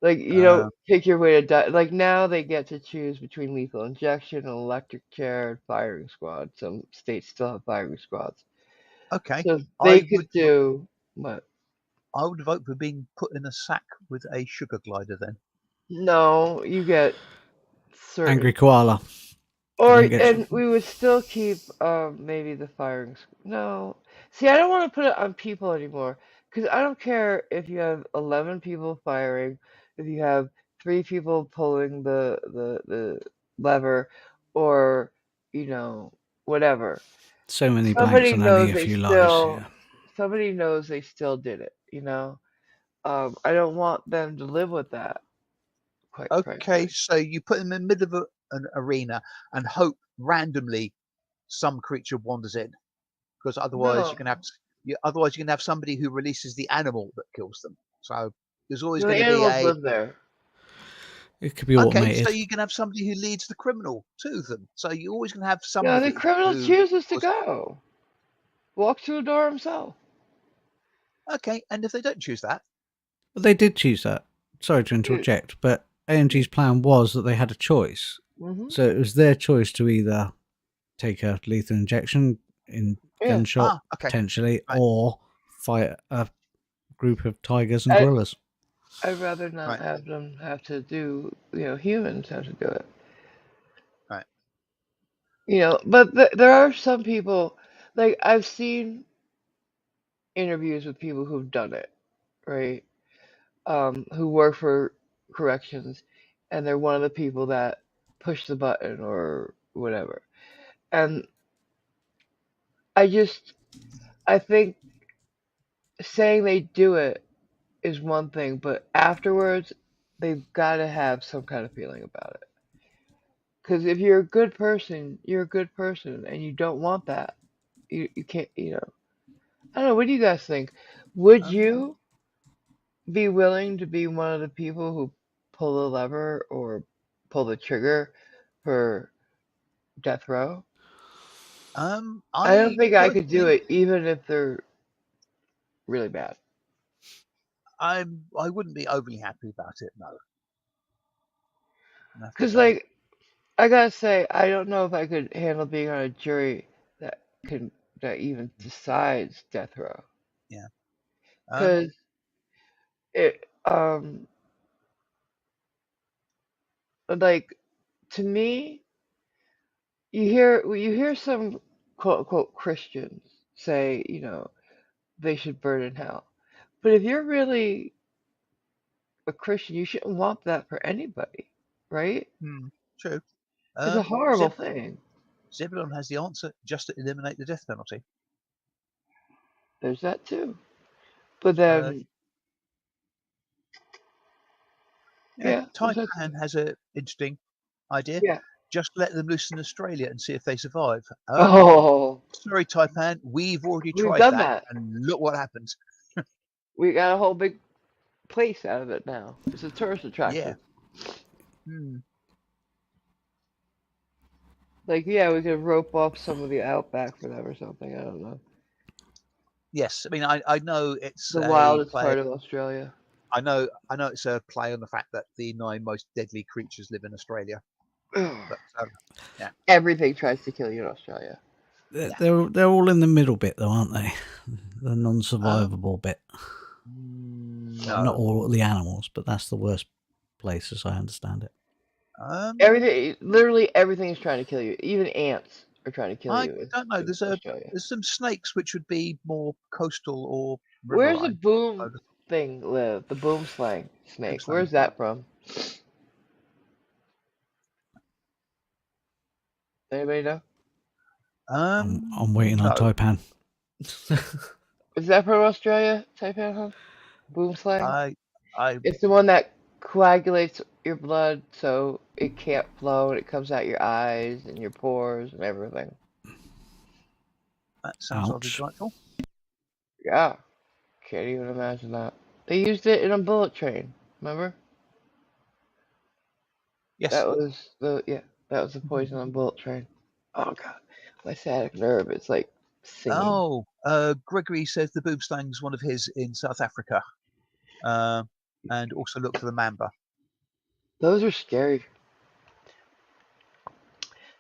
Like, Uh, pick your way to die. Like, now they get to choose between lethal injection, an electric chair, and firing squad. Some states still have firing squads. okay. So they I could would do what? I would vote for being put in a sack with a sugar glider then. No, you get angry certain. koala. You Or don't get. and we would still keep maybe the firing. No, see, I don't want to put it on people anymore because I don't care if you have 11 people firing, if you have 3 people pulling the lever, or you know whatever. So many blanks Somebody and only knows a they few lies. still. Yeah. Somebody knows they still did it. I don't want them to live with that. Quite Okay, frankly. so you put them in the middle of an arena and hope randomly some creature wanders in, because otherwise No, otherwise you can have somebody who releases the animal that kills them. So there's always the going to be animals a live there. It could be okay. So automated. you can have somebody who leads the criminal to them. So you always going to have No, the somebody criminal who chooses to was go. Walks through the door himself. okay. And if they don't choose that, But they did choose that. Sorry to Dude. interject, but AMG's plan was that they had a choice. Hmm. So it was their choice to either take a lethal injection in Yeah. gunshot, okay, potentially, right, or fight a group of tigers and I, gorillas. I'd rather not right, have them have to do, humans have to do it. right. But there are some people, like, I've seen interviews with people who've done it, right? Who work for corrections, and they're one of the people that push the button or whatever. And I just, I think saying they do it is one thing, but afterwards, they've got to have some kind of feeling about it. Because if you're a good person, you're a good person, and you don't want that. You can't, I don't know. What do you guys think? Would Um, you be willing to be one of the people who pull the lever or pull the trigger for death row? I don't I think I could do personally, it, even if they're really bad. I wouldn't be overly happy about it. No, I have to Because, say, like, I gotta say, I don't know if I could handle being on a jury that can that even decides death row. yeah. Um, Because it, like, to me, you hear some quote unquote Christians say, they should burn in hell. But if you're really a Christian, you shouldn't want that for anybody, right? hmm, true. It's a Um, horrible Zeb- thing. Zebulon has the answer: just to eliminate the death penalty. There's that too. But Uh, then, yeah, yeah, there's that too. Taipan has an interesting idea. Yeah. Just let them loose in Australia and see if they survive. Oh, Sorry, Taipan, we've already we've tried done that, that. and look what happens. We got a whole big place out of it now. It's a tourist Yeah. attraction. Hmm. Like, yeah, we could rope off some of the outback for them or something. I don't know. Yes, I mean I know it's The a wildest play. part of Australia. I know it's a play on the fact that the 9 most deadly creatures live in Australia. But yeah, Everything tries to kill you in Australia. They're, yeah. they're they're all in the middle bit, though, aren't they? The Um, non-survivable bit. Well, not no. all the animals, but that's the worst place, as I understand it. Um, Everything, literally everything is trying to kill you. Even ants or trying to kill I you don't know. in Australia. There's some snakes which would be more coastal or Where does the riverine. boom thing live? The boom slang snake. Boomslang. Where's that from? Anybody know? I'm waiting on No. Taipan. Is that from Australia? Taipan, huh? Boom slang? I It's the one that coagulates your blood so it can't flow and it comes out your eyes and your pores and everything. that sounds rather Ouch. delightful. Yeah, can't even imagine that. They used it in a bullet train. Remember? Yes. That was the poison on bullet train. Oh god, my sciatic nerve is like singing. Oh, Gregory says the boomslang's one of his in South Africa, and also look for the mamba. Those are scary.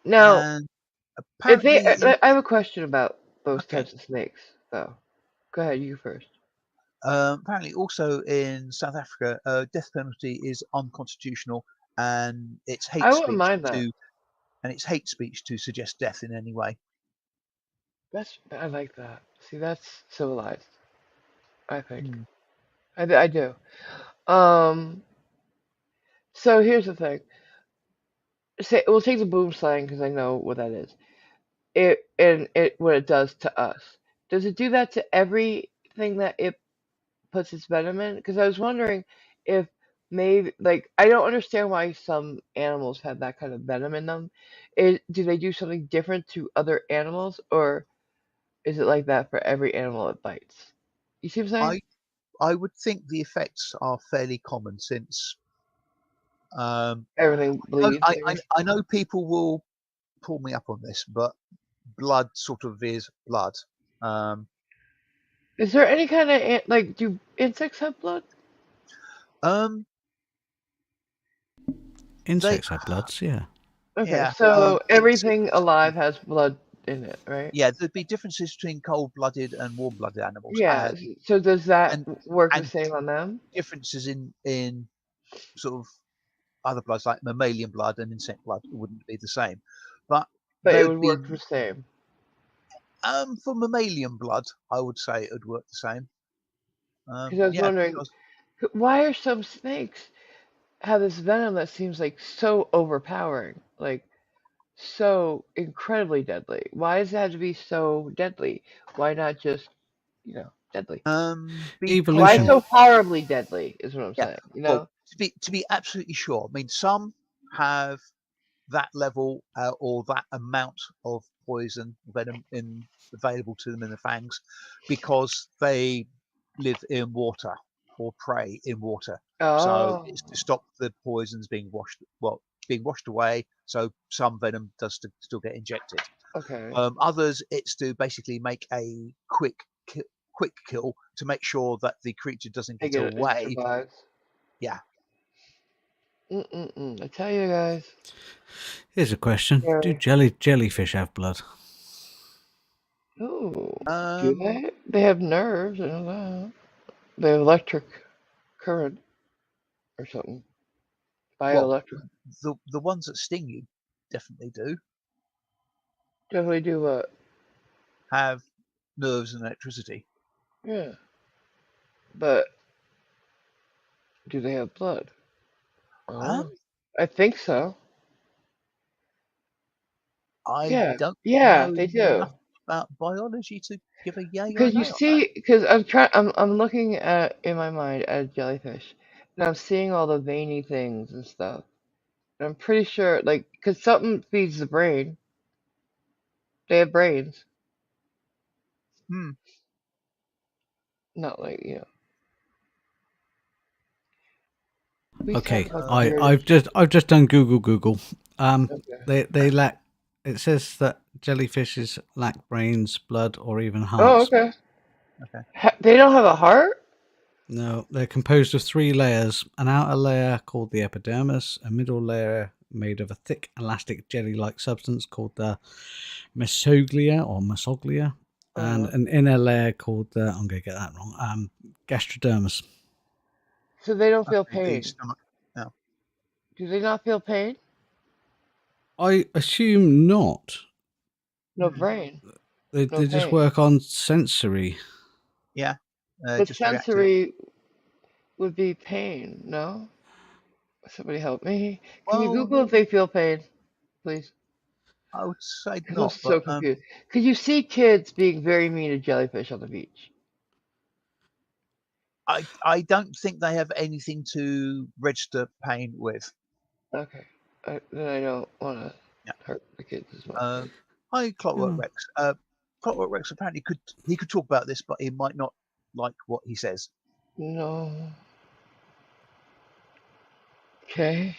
Now, And if they, apparently, I have a question about those okay, types of snakes, though. Go ahead, you first. apparently also in South Africa, death penalty is unconstitutional, and it's I hate wouldn't speech mind that. to suggest death in any way. I like that. See, that's civilized. I think. Hmm. I do. Um. So here's the thing. Say we'll take the boom slang because I know what that is. It what it does to us. Does it do that to everything that it puts its venom in? Because I was wondering if maybe like I don't understand why some animals have that kind of venom in them. Do they do something different to other animals, or is it like that for every animal it bites? You see what I'm saying? I I would think the effects are fairly common since Everything bleeds, I guess. I know people will pull me up on this, but blood sort of is blood. Um, Is there any kind of like do insects have blood? um, they Insects have bloods, yeah. Okay, yeah, so it's everything alive has blood in it, right? yeah. There'd be differences between cold-blooded and warm-blooded animals, Yeah. So does that and work the and same on them? differences in sort of other bloods like mammalian blood and insect blood wouldn't be the same, but But it there'd would be work the same. for mammalian blood, I would say it would work the same. Because I was Yeah, wondering, because why are some snakes have this venom that seems like so overpowering, like so incredibly deadly? Why does it have to be so deadly? Why not just, deadly? Why Evolution. because so horribly deadly is what I'm yeah, saying, you well, know? to be absolutely sure, I mean, some have that level or that amount of poison venom available to them in the fangs because they live in water or prey in water. So Oh, it's to stop the poisons being washed away. So some venom does still get injected. okay. Others, it's to basically make a quick kill to make sure that the creature doesn't get It away. survives. Yeah. Mm-mm-mm. I tell you guys. Here's a question. Do Scary. jellyfish have blood? Oh, do Um, they? They have nerves, I know that. They have electric current or something. well, Bioelectric. the ones that sting you definitely do Definitely do what? have nerves and electricity. Yeah. But do they have blood? Um, Oh, I think so. I Yeah. don't Yeah, know they do. enough about biology to give a yay or a Because you nay on that. see, because I'm looking at in my mind at a jellyfish, and I'm seeing all the veiny things and stuff. And I'm pretty sure, like, because something feeds the brain. They have brains, Hmm. not like We talk Okay, about I, weird I've just I've just done Google. Okay. They lack. It says that jellyfishes lack brains, blood, or even Oh, hearts. okay. Okay. They don't have a heart? No, they're composed of three layers: an outer layer called the epidermis, a middle layer made of a thick, elastic, jelly-like substance called the mesoglia, and Uh, an inner layer called the I'm going to get that wrong. Gastrodermis. so they don't feel Okay. The pain. stomach. No. Do they not feel pain? I assume not. No brain, no They just pain. work on sensory. Yeah, But just reactive. sensory would be pain, no? Somebody help me. Can you Well, Google if they feel pain, please? I would say Because I'm not, but so confused. Because you see kids being very mean to jellyfish on the beach. I don't think they have anything to register pain with. Okay. Then I don't want to Yeah. hurt the kids as much. Uh, Hi, Clockwork Oh, Rex. Clockwork Rex apparently could talk about this, but he might not like what he says. No. Okay.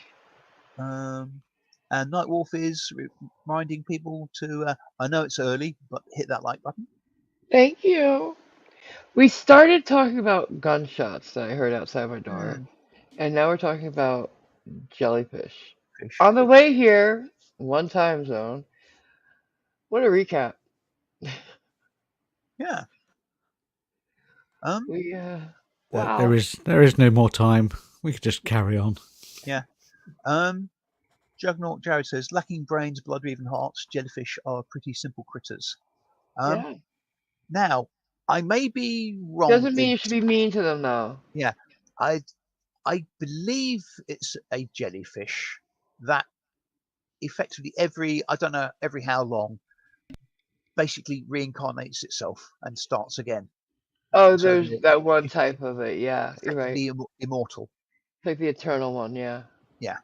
Um, and Nightwolf is reminding people to. I know it's early, but hit that like button. Thank you. We started talking about gunshots that I heard outside my door, Hmm, and now we're talking about jellyfish. fish. On the way here, one time zone. What a recap. Yeah. Um. We there wow. is no more time. We could just carry on. Yeah. Um. Juggernaut Jared says, lacking brains, blood, or even hearts, jellyfish are pretty simple critters. Um. Yeah. Now, I may be wrong Doesn't mean in. you should be mean to them though. Yeah. I I believe it's a jellyfish that effectively I don't know every how long, basically reincarnates itself and starts again. Oh, So there's they're that one type of it. Yeah, you're right. effectively immortal. It's like the eternal one. Yeah. Yeah.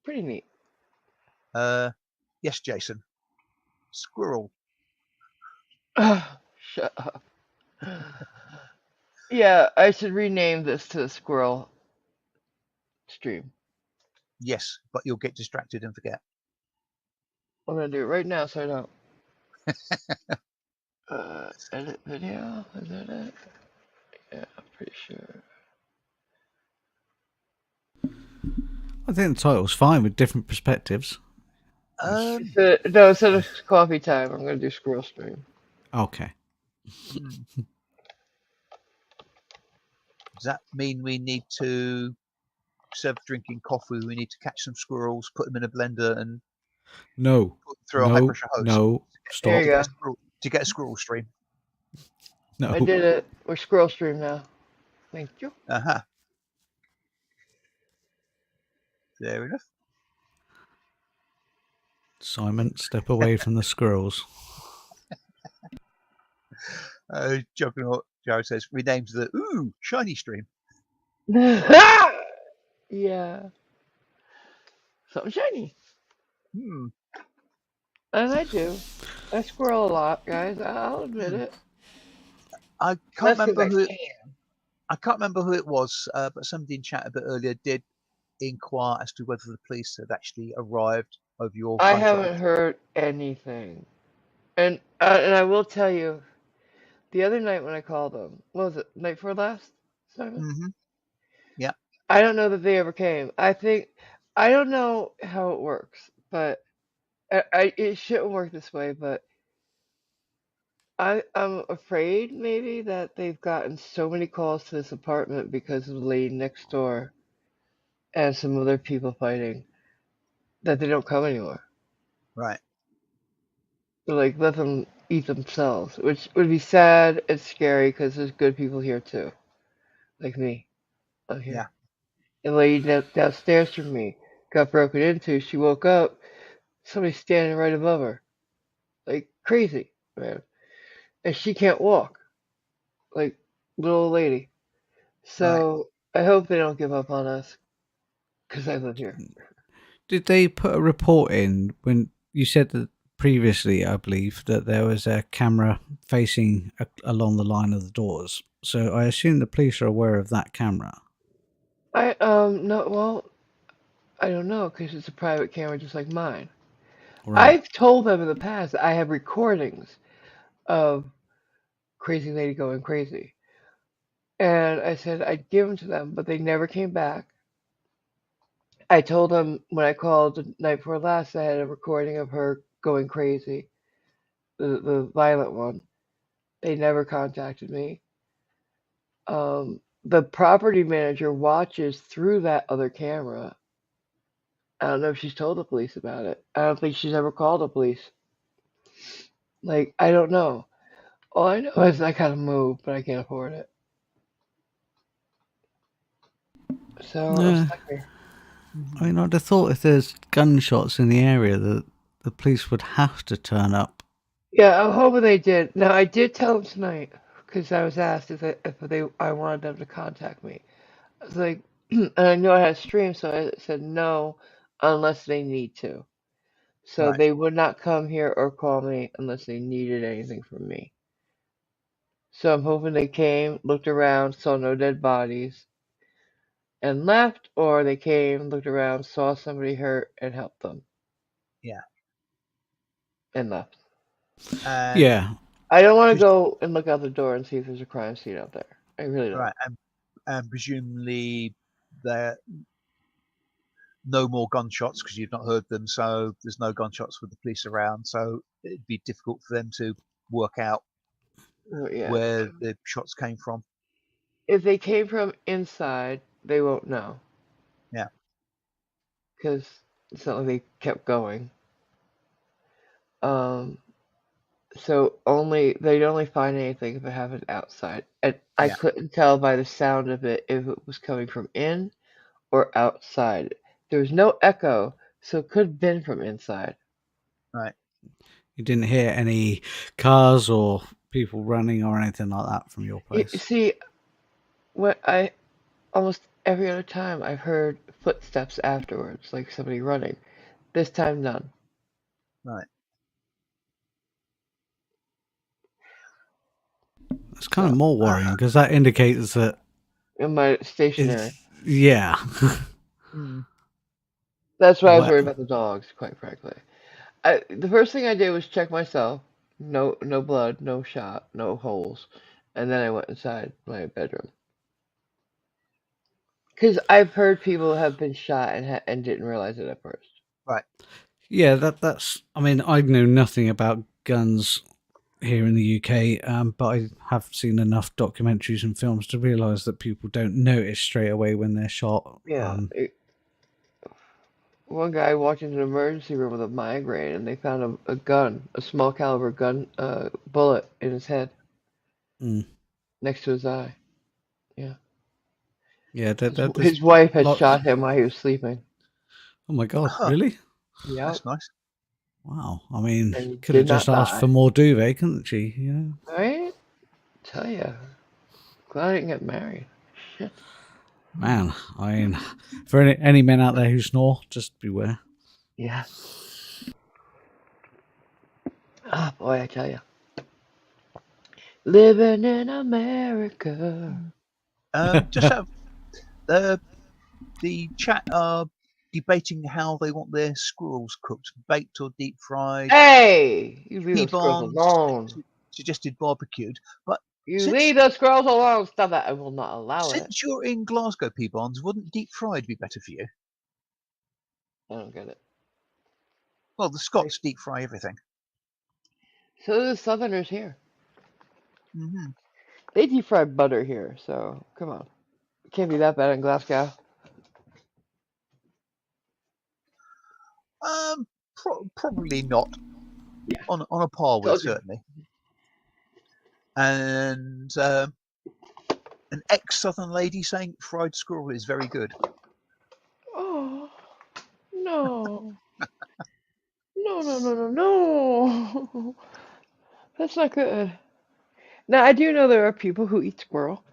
Pretty neat. Uh, yes, Jason. Squirrel. Shut up. Yeah, I should rename this to the squirrel stream. Yes, but you'll get distracted and forget. I'm gonna do it right now so I don't. Edit video. Is that it? Yeah, I'm pretty sure. I think the title's fine with different perspectives. Um, No, instead of coffee time, I'm gonna do squirrel stream. Okay. hmm, does that mean we need to, instead of drinking coffee, we need to catch some squirrels, put them in a blender, and No. put them through a high No. pressure hose No. There to you Stop. get a go. squirrel to get a squirrel stream? I No. did it. We're squirrel stream now. Thank you. Uh-huh. Fair enough. Simon, step away from the squirrels. Juggernaut Jared says renamed the shiny stream. Yeah, something shiny. Hmm. And I do. I squirrel a lot, guys. I'll admit Hmm. it. I can't That's because remember I who it, can. I can't remember who it was, but somebody in chat a bit earlier did inquire as to whether the police had actually arrived over your I gunshot. haven't heard anything. And I will tell you, the other night when I called them, what was it, night before last, Simon? Mm-hmm. Yeah. I don't know that they ever came. I don't know how it works, but it shouldn't work this way, but I'm afraid maybe that they've gotten so many calls to this apartment because of the lady next door and some other people fighting that they don't come anymore. Right. They're like, let them eat themselves, which would be sad and scary because there's good people here too, like me. I'm Yeah. here. The lady downstairs from me got broken into. She woke up, somebody standing right above her, like crazy, man. And she can't walk, like little old lady. Right. So I hope they don't give up on us, because I live here. Did they put a report in when you said that previously, I believe, that there was a camera facing along the line of the doors? So I assume the police are aware of that camera. No, well, I don't know, because it's a private camera just like mine. Right. I've told them in the past that I have recordings of crazy lady going crazy. And I said I'd give them to them, but they never came back. I told them when I called the night before last, I had a recording of her going crazy, the violent one. They never contacted me. The property manager watches through that other camera. I don't know if she's told the police about it. I don't think she's ever called the police. Like, I don't know. All I know is I gotta move, but I can't afford it. So I'm No, stuck here. I Mhm. mean, I'd have thought if there's gunshots in the area that the police would have to turn up. Yeah, I'm hoping they did. Now, I did tell them tonight because I was asked I wanted them to contact me. I was like, and I knew I had a stream, so I said no unless they need to. So Right. they would not come here or call me unless they needed anything from me. So I'm hoping they came, looked around, saw no dead bodies, and left, or they came, looked around, saw somebody hurt, and helped them, Yeah. and left. And Yeah, I don't want to pres- go and look out the door and see if there's a crime scene out there. I really don't. right, and presumably there no more gunshots because you've not heard them, so there's no gunshots with the police around, so it'd be difficult for them to work out Yeah. where the shots came from. If they came from inside, they won't know Yeah. because it's not like they kept going. Um, so they'd only find anything if it happened outside, and I Yeah. couldn't tell by the sound of it if it was coming from in or outside. There was no echo, so it could have been from inside. Right. you didn't hear any cars or people running or anything like that from your You place. see, what I almost every other time I've heard footsteps afterwards, like somebody running. This time, none. Right. It's kind of So, more worrying because that indicates that in my it's, stationary. yeah. Mm. That's why I was Well, worried about the dogs, quite frankly. The first thing I did was check myself. No, no blood, no shot, no holes, and then I went inside my bedroom. Because I've heard people have been shot and didn't realize it at first. Right. yeah, that's. I mean, I know nothing about guns here in the UK, but I have seen enough documentaries and films to realise that people don't notice straight away when they're shot. Yeah, one guy walked into an emergency room with a migraine, and they found a gun, a small caliber gun, bullet in his head Mm, next to his eye. Yeah, yeah, there's his wife had lots. shot him while he was sleeping. Oh my god, Huh. really? Yep, That's nice. Wow. I mean, and he could have did just not asked for die. more duvet, couldn't she? You know, Right? Tell ya, glad I didn't get married. Shit. man. I mean, for any men out there who snore, just beware. Yeah. Ah, boy, I tell ya. Living in America. Just have the chat are debating how they want their squirrels cooked, baked or deep fried. Hey, you leave those squirrels T-bones alone. suggested barbecued, but You since leave those squirrels alone. Stop that. I will not allow it. since you're in Glasgow, P-bones, wouldn't deep fried be better for you? I don't get it. Well, the Like, Scots deep fry everything. so do the Southerners here. Hmm. They deep fry butter here, so come on. It can't be that bad in Glasgow. Probably not Yeah, on a par with told you. certainly. And an ex-Southern lady saying fried squirrel is very good. Oh, no. No, no, no, no, no. That's not good. Now, I do know there are people who eat squirrel,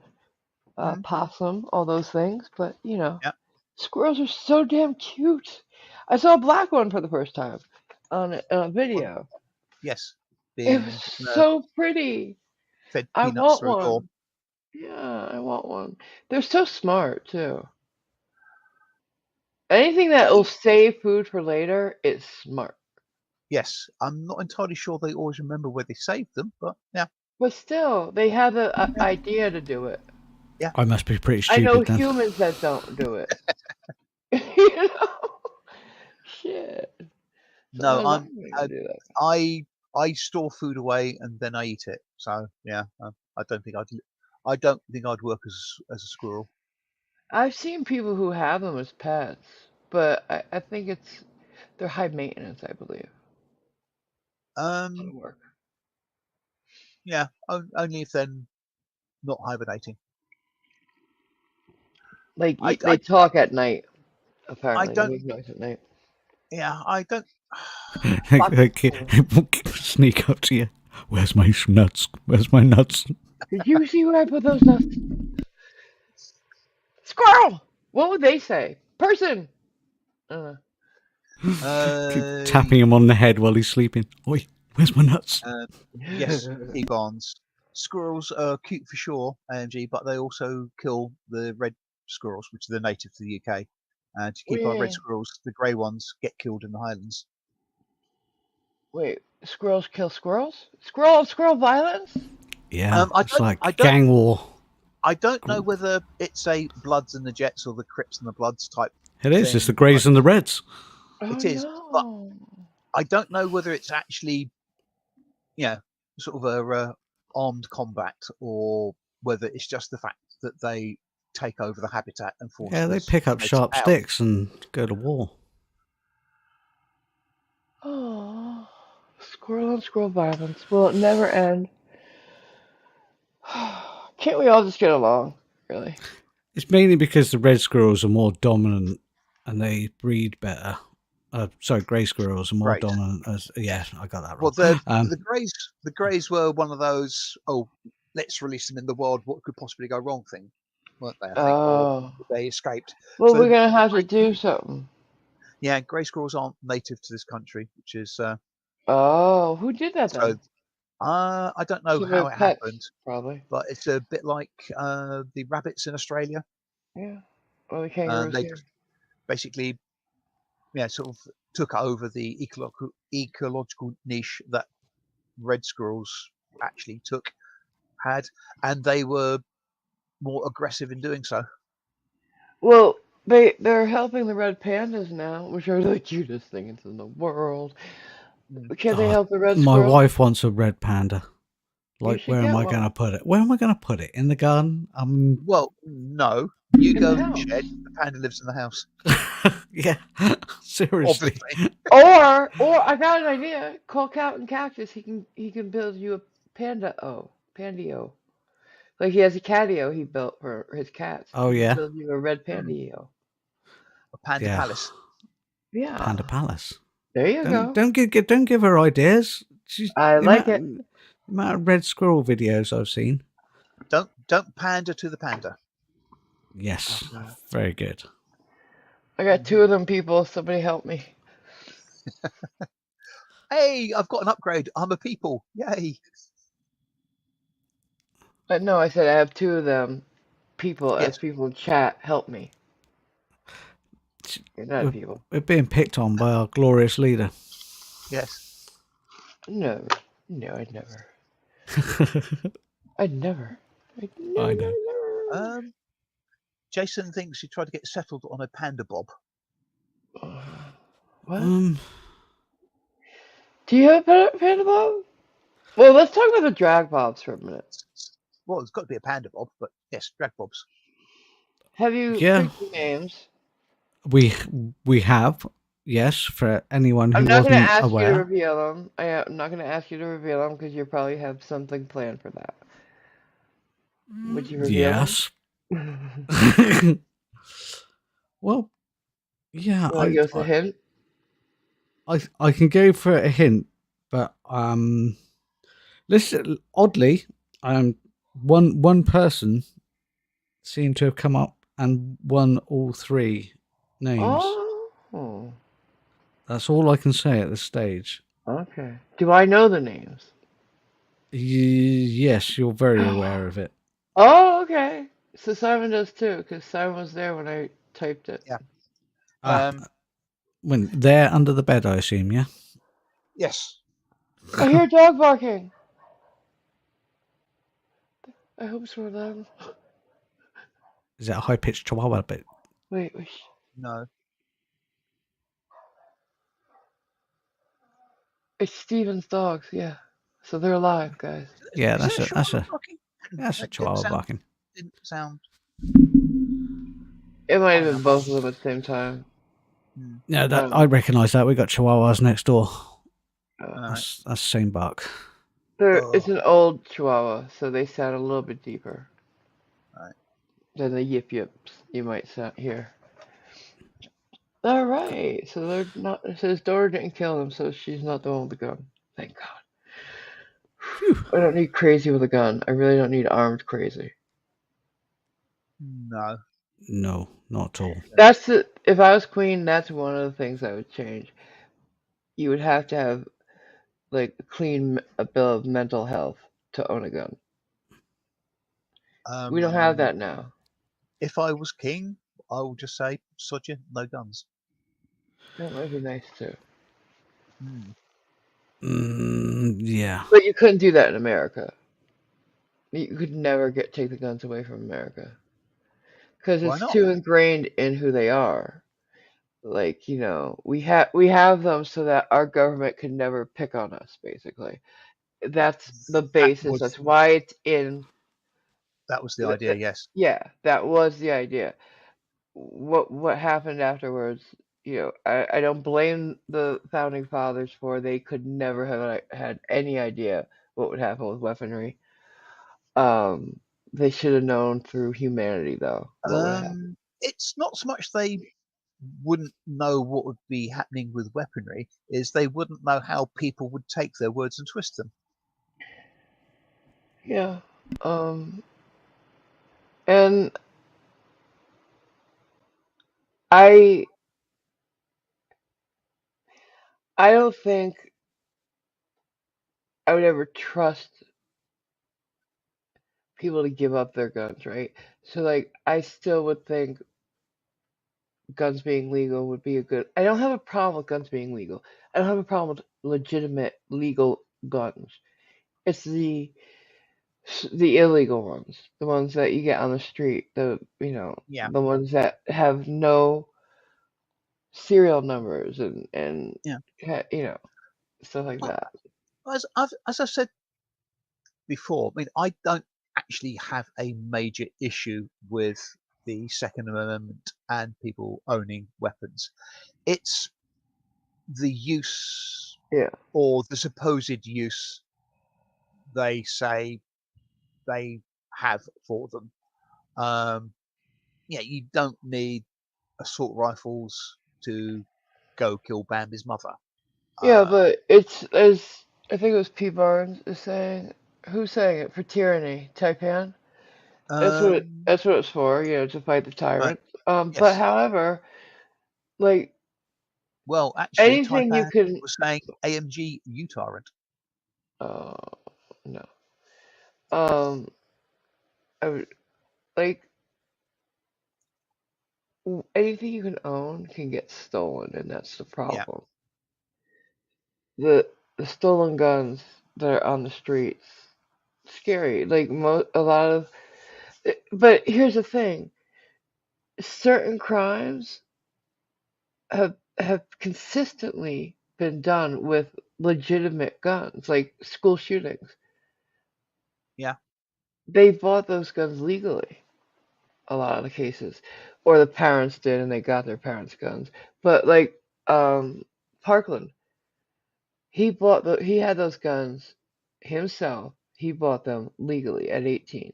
Mm, possum, all those things, but yeah. squirrels are so damn cute. I saw a black one for the first time on a Well, video. yes, It was being so pretty. fed I peanuts want through a door. one. Yeah, I want one. They're so smart too. Anything that will save food for later is smart. Yes, I'm not entirely sure they always remember where they saved them, but yeah, But still, they have the yeah, idea to do it. yeah. I must be pretty I know stupid then. humans that don't do it. You know? Shit. No, Sometimes I'm I, gonna do that. I store food away and then I eat it. So yeah, I don't think I'd work as a squirrel. I've seen people who have them as pets, but I think they're high maintenance, I believe. A lot Um, of work. Yeah, only if they're not hibernating. Like I, they I, talk at night. I Apparently, they don't. make noise at night. Yeah, I don't. Sneak up to you. Where's my nuts? Where's my nuts? Did you see where I put those nuts? Squirrel! What would they say? Person! Uh, Keep Uh, tapping him on the head while he's sleeping. Oi, where's my nuts? yes, T-bonds. Squirrels are cute for sure, AMG, but they also kill the red squirrels, which are the native to the UK. And to keep our red Wait, squirrels, the grey ones, get killed in the Highlands. wait, squirrels kill squirrels? Squirrel on squirrel violence? Yeah, I it's don't, I like don't, gang war. I don't know whether it's a Bloods and the Jets or the Crips and the Bloods type It is. It's the thing. Greys and the Reds. Oh It is, but no. I don't know whether it's actually, sort of a armed combat or whether it's just the fact that they take over the habitat and force Yeah, the they pick up natives sharp out. sticks and go to war. Oh, squirrel on squirrel violence. Will it never end? Can't we all just get along? Really? It's mainly because the red squirrels are more dominant and they breed better. Sorry, grey squirrels are more Great. dominant. Yeah, I got that Well, wrong. the greys were one of those. Oh, let's release them in the wild. What could possibly go wrong? Thing, weren't they? I think, or Oh. they escaped. Well, So, we're gonna have to do something. yeah, grey squirrels aren't native to this country, which is Oh, who did that so. then? I don't know Somebody how with it pets, happened, probably. but it's a bit like the rabbits in Australia. Yeah. Or the kangaroos They here. basically, sort of took over the ecological niche that red squirrels actually had, and they were more aggressive in doing so. Well, they're helping the red pandas now, which are the cutest things in the world. Mm. Can they Oh, help the red my squirrel? wife wants a red panda. You Like, should where am get I going to one put it? Where am I going to put it? In the garden? Well, no, you in the go in the house. shed. The panda lives in the house, yeah, seriously. obviously. Or I got an idea. Call Captain Cactus. He can build you a pandio. Like he has a catio he built for his cats. Oh, He can yeah. build you a red pandio. A panda Yeah. palace. Yeah. Panda Palace. There you go. Don't give her ideas. I like it. The amount of red squirrel videos I've seen. Don't pander to the panda. Yes, Okay. very good. I got two of them people. Somebody help me. Hey, I've got an upgrade. I'm a people. Yay! No, I said I have two of them people as Yes, people in chat. Help me. You're not We're, people. we're being picked on by our glorious leader. yes. No, I'd never. I'd never. I'd never, I never, know. never. Jason thinks he tried to get settled on a panda bob. What? Do you have a panda bob? Well, let's talk about the drag bobs for a minute. Well, it's got to be a panda bob, but yes, drag bobs. Have you Yeah, picked the names? we have, yes, for anyone I'm who not going to wasn't ask you to aware. reveal them. I'm not going to ask you to reveal them because you probably have something planned for that. Would you reveal Yes. them? Well, yeah, You want to give us a hint? I can go for a hint, but listen, oddly, one person seemed to have come up and won all three names. Oh, That's all I can say at this stage. okay. Do I know the names? Yes, you're very aware of it. Oh, okay. So Simon does too, because Simon was there when I typed it. Yeah. When they're under the bed, I assume, yeah? Yes. I hear dog barking. I hope it's one of them. Is that a high-pitched chihuahua bit? Wait. No. It's Steven's dogs, yeah. So they're alive, guys. Yeah, Is that's it a barking? that's a That chihuahua barking. didn't sound. It might have Fine been enough. both of them at the same time. No, I recognise that. We got chihuahuas next door. Uh, Alright. That's the same bark. It's Oh, an old Chihuahua, so they sound a little bit deeper right. than the yip yips you might hear. All right, so they're not. So his daughter didn't kill him, so she's not the one with the gun. Thank God. Phew. I don't need crazy with a gun. I really don't need armed crazy. No. No, not at all. That's the. If I was queen, that's one of the things I would change. You would have to have like a clean a bill of mental health to own a gun. We don't have Um, that now. if I was king, I would just say, sod you, no guns. That might be nice too. Hmm. Yeah. But you couldn't do that in America. You could never take the guns away from America because Why it's not? too ingrained in who they are. Like, we have them so that our government could never pick on us, basically. That's the That basis. was That's why it's in. that was the idea. Yes. Yeah, that was the idea. What happened afterwards, I don't blame the founding fathers for they could never have had any idea what would happen with weaponry. Um, they should have known through humanity though what would happen. It's not so much they wouldn't know what would be happening with weaponry, is they wouldn't know how people would take their words and twist them. Yeah. Um, and I I don't think I would ever trust people to give up their guns, right? So like I still would think guns being legal would be a good. I don't have a problem with guns being legal. I don't have a problem with legitimate legal guns. It's the illegal ones, the ones that you get on the street, Yeah, the ones that have no serial numbers and yeah. stuff like Well, that. as I said before, I mean, I don't actually have a major issue with the Second Amendment and people owning weapons. It's the use Yeah. or the supposed use they say they have for them. Um, yeah, you don't need assault rifles to go kill Bambi's mother. Yeah, Uh, but it's as I think it was P. Barnes is saying. Who's saying it for tyranny? Taipan. um, That's what it's for. To fight the right, tyrant. But yes. however, like Well, actually, anything you Taipan can. was saying AMG U-Tyrant. Oh no. Um, I would like anything you can own can get stolen, and that's the Yeah, problem. The stolen guns that are on the streets, scary. Like a lot of. But here's the thing: certain crimes have consistently been done with legitimate guns, like school shootings. yeah. They bought those guns legally, a lot of the cases, or the parents did, and they got their parents' guns. But like Parkland, he had those guns himself. He bought them legally at 18,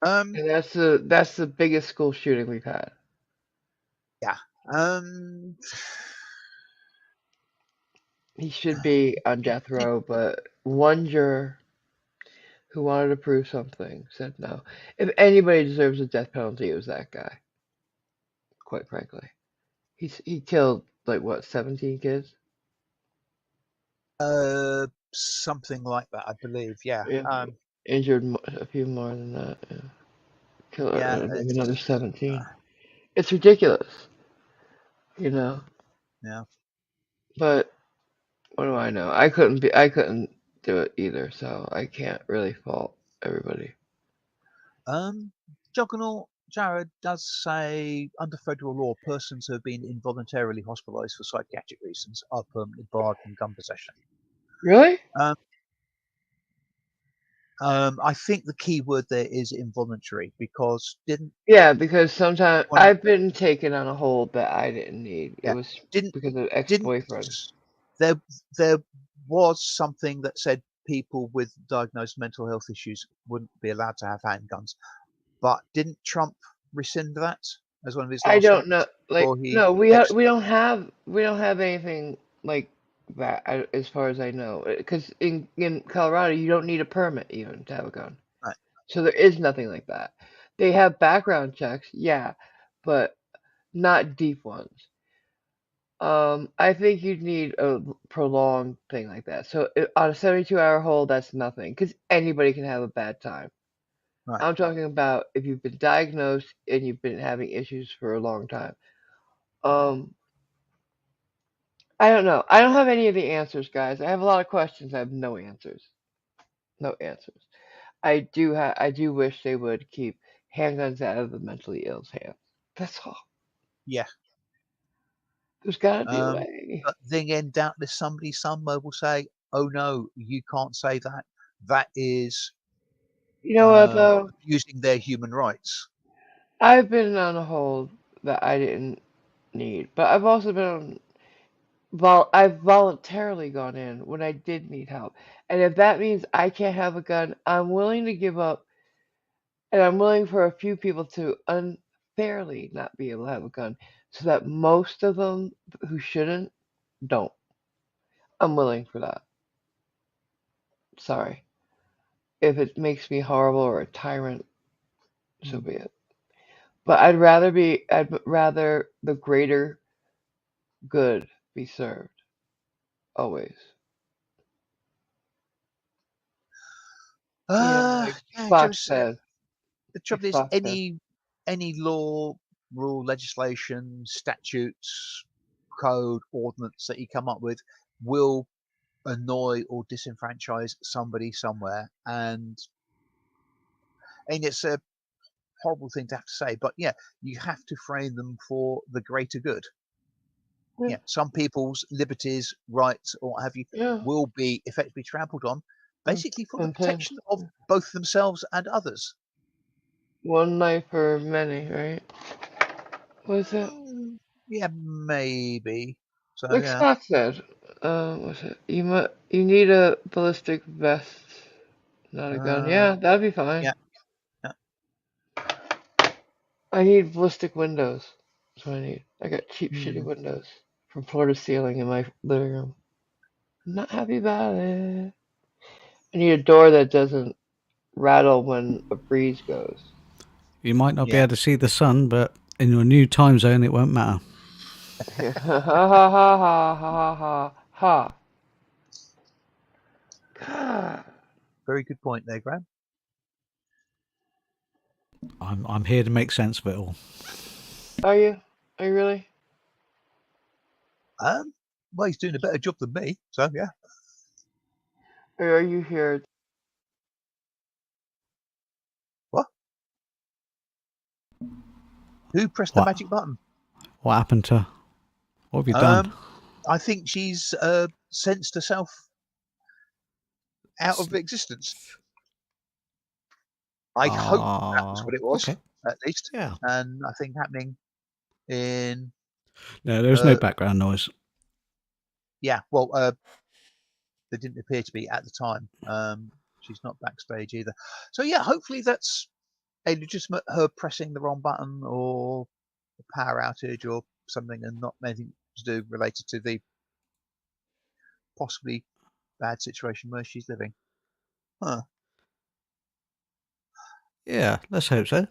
Um, and that's the biggest school shooting we've had. yeah. Um, He should be on death row, but one juror who wanted to prove something said no. If anybody deserves a death penalty, it was that guy. Quite frankly, he killed like what 17 kids. something like that, I believe. Yeah. Yeah, injured a few more than that. Yeah. Killed Yeah. maybe another It's 17. It's ridiculous, you know. yeah. But what do I know? I couldn't do it either, so I can't really fault everybody. Um, Juggernaut Jared does say under federal law, persons who have been involuntarily hospitalised for psychiatric reasons are permanently barred from gun possession. Really? Um, I think the key word there is involuntary because didn't Yeah, because sometimes one, I've been taken on a hold that I didn't need. It yeah, was didn't because of didn't ex-boyfriend. there was something that said people with diagnosed mental health issues wouldn't be allowed to have handguns, but didn't Trump rescind that as one of his I last don't know. steps Like, before he no, ex- we don't have anything like that as far as I know. Because in Colorado, you don't need a permit even to have a gun. right, So there is nothing like that. They have background checks, yeah, but not deep ones. I think you'd need a prolonged thing like that. So on a 72-hour hold, that's nothing, because anybody can have a bad time. right, I'm talking about if you've been diagnosed and you've been having issues for a long time. Um, I don't know. I don't have any of the answers, guys. I have a lot of questions. I have no answers. No answers. I do wish they would keep handguns out of the mentally ill's hands. That's all. yeah. There's gotta be a Um, way. but then again, doubtless somebody somewhere will say, "Oh no, you can't say that. That is You know what though? abusing their human rights." I've been on a hold that I didn't need, but I've also been on I've voluntarily gone in when I did need help. And if that means I can't have a gun, I'm willing to give up, and I'm willing for a few people to unfairly not be able to have a gun so that most of them who shouldn't don't. I'm willing for that. Sorry. If it makes me horrible or a tyrant, so Hmm. be it. But I'd rather the greater good be served. Always. Like Yeah, Spock just said. the Like trouble is, Spock said. any law, rule, legislation, statutes, code, ordinance that you come up with will annoy or disenfranchise somebody somewhere, and it's a horrible thing to have to say, but yeah, you have to frame them for the greater good. Yeah, Yeah, some people's liberties, rights, or what have you, yeah. will be effectively trampled on, basically for the Intense. protection of both themselves and others. One life for many, right? What is it? Yeah, maybe. So Like yeah. Spock said. What's it? You need a ballistic vest, not a gun. Uh, Yeah, that'd be fine. yeah, yeah. I need ballistic windows. That's what I need. I got cheap, shitty Mm. windows from floor to ceiling in my living room. I'm not happy about it. I need a door that doesn't rattle when a breeze goes. You might not be Yeah. able to see the sun, but in your new time zone, it won't matter. Ha ha ha ha ha ha ha ha. God. Very good point there, Graham. I'm here to make sense of it all. Are you? Are you really? Um, well, he's doing a better job than me, so yeah. Or are you here? What? Who pressed the What? magic button? What happened to her? What have you done? I think she's sensed herself out of existence. I hope that was what it was, Okay. at least. Yeah. And I think happening in No, there's no background noise. yeah, well, there didn't appear to be at the time. She's not backstage either. So yeah, hopefully that's a legitimate her pressing the wrong button or a power outage or something, and not anything to do related to the possibly bad situation where she's living. Huh. Yeah, let's hope so.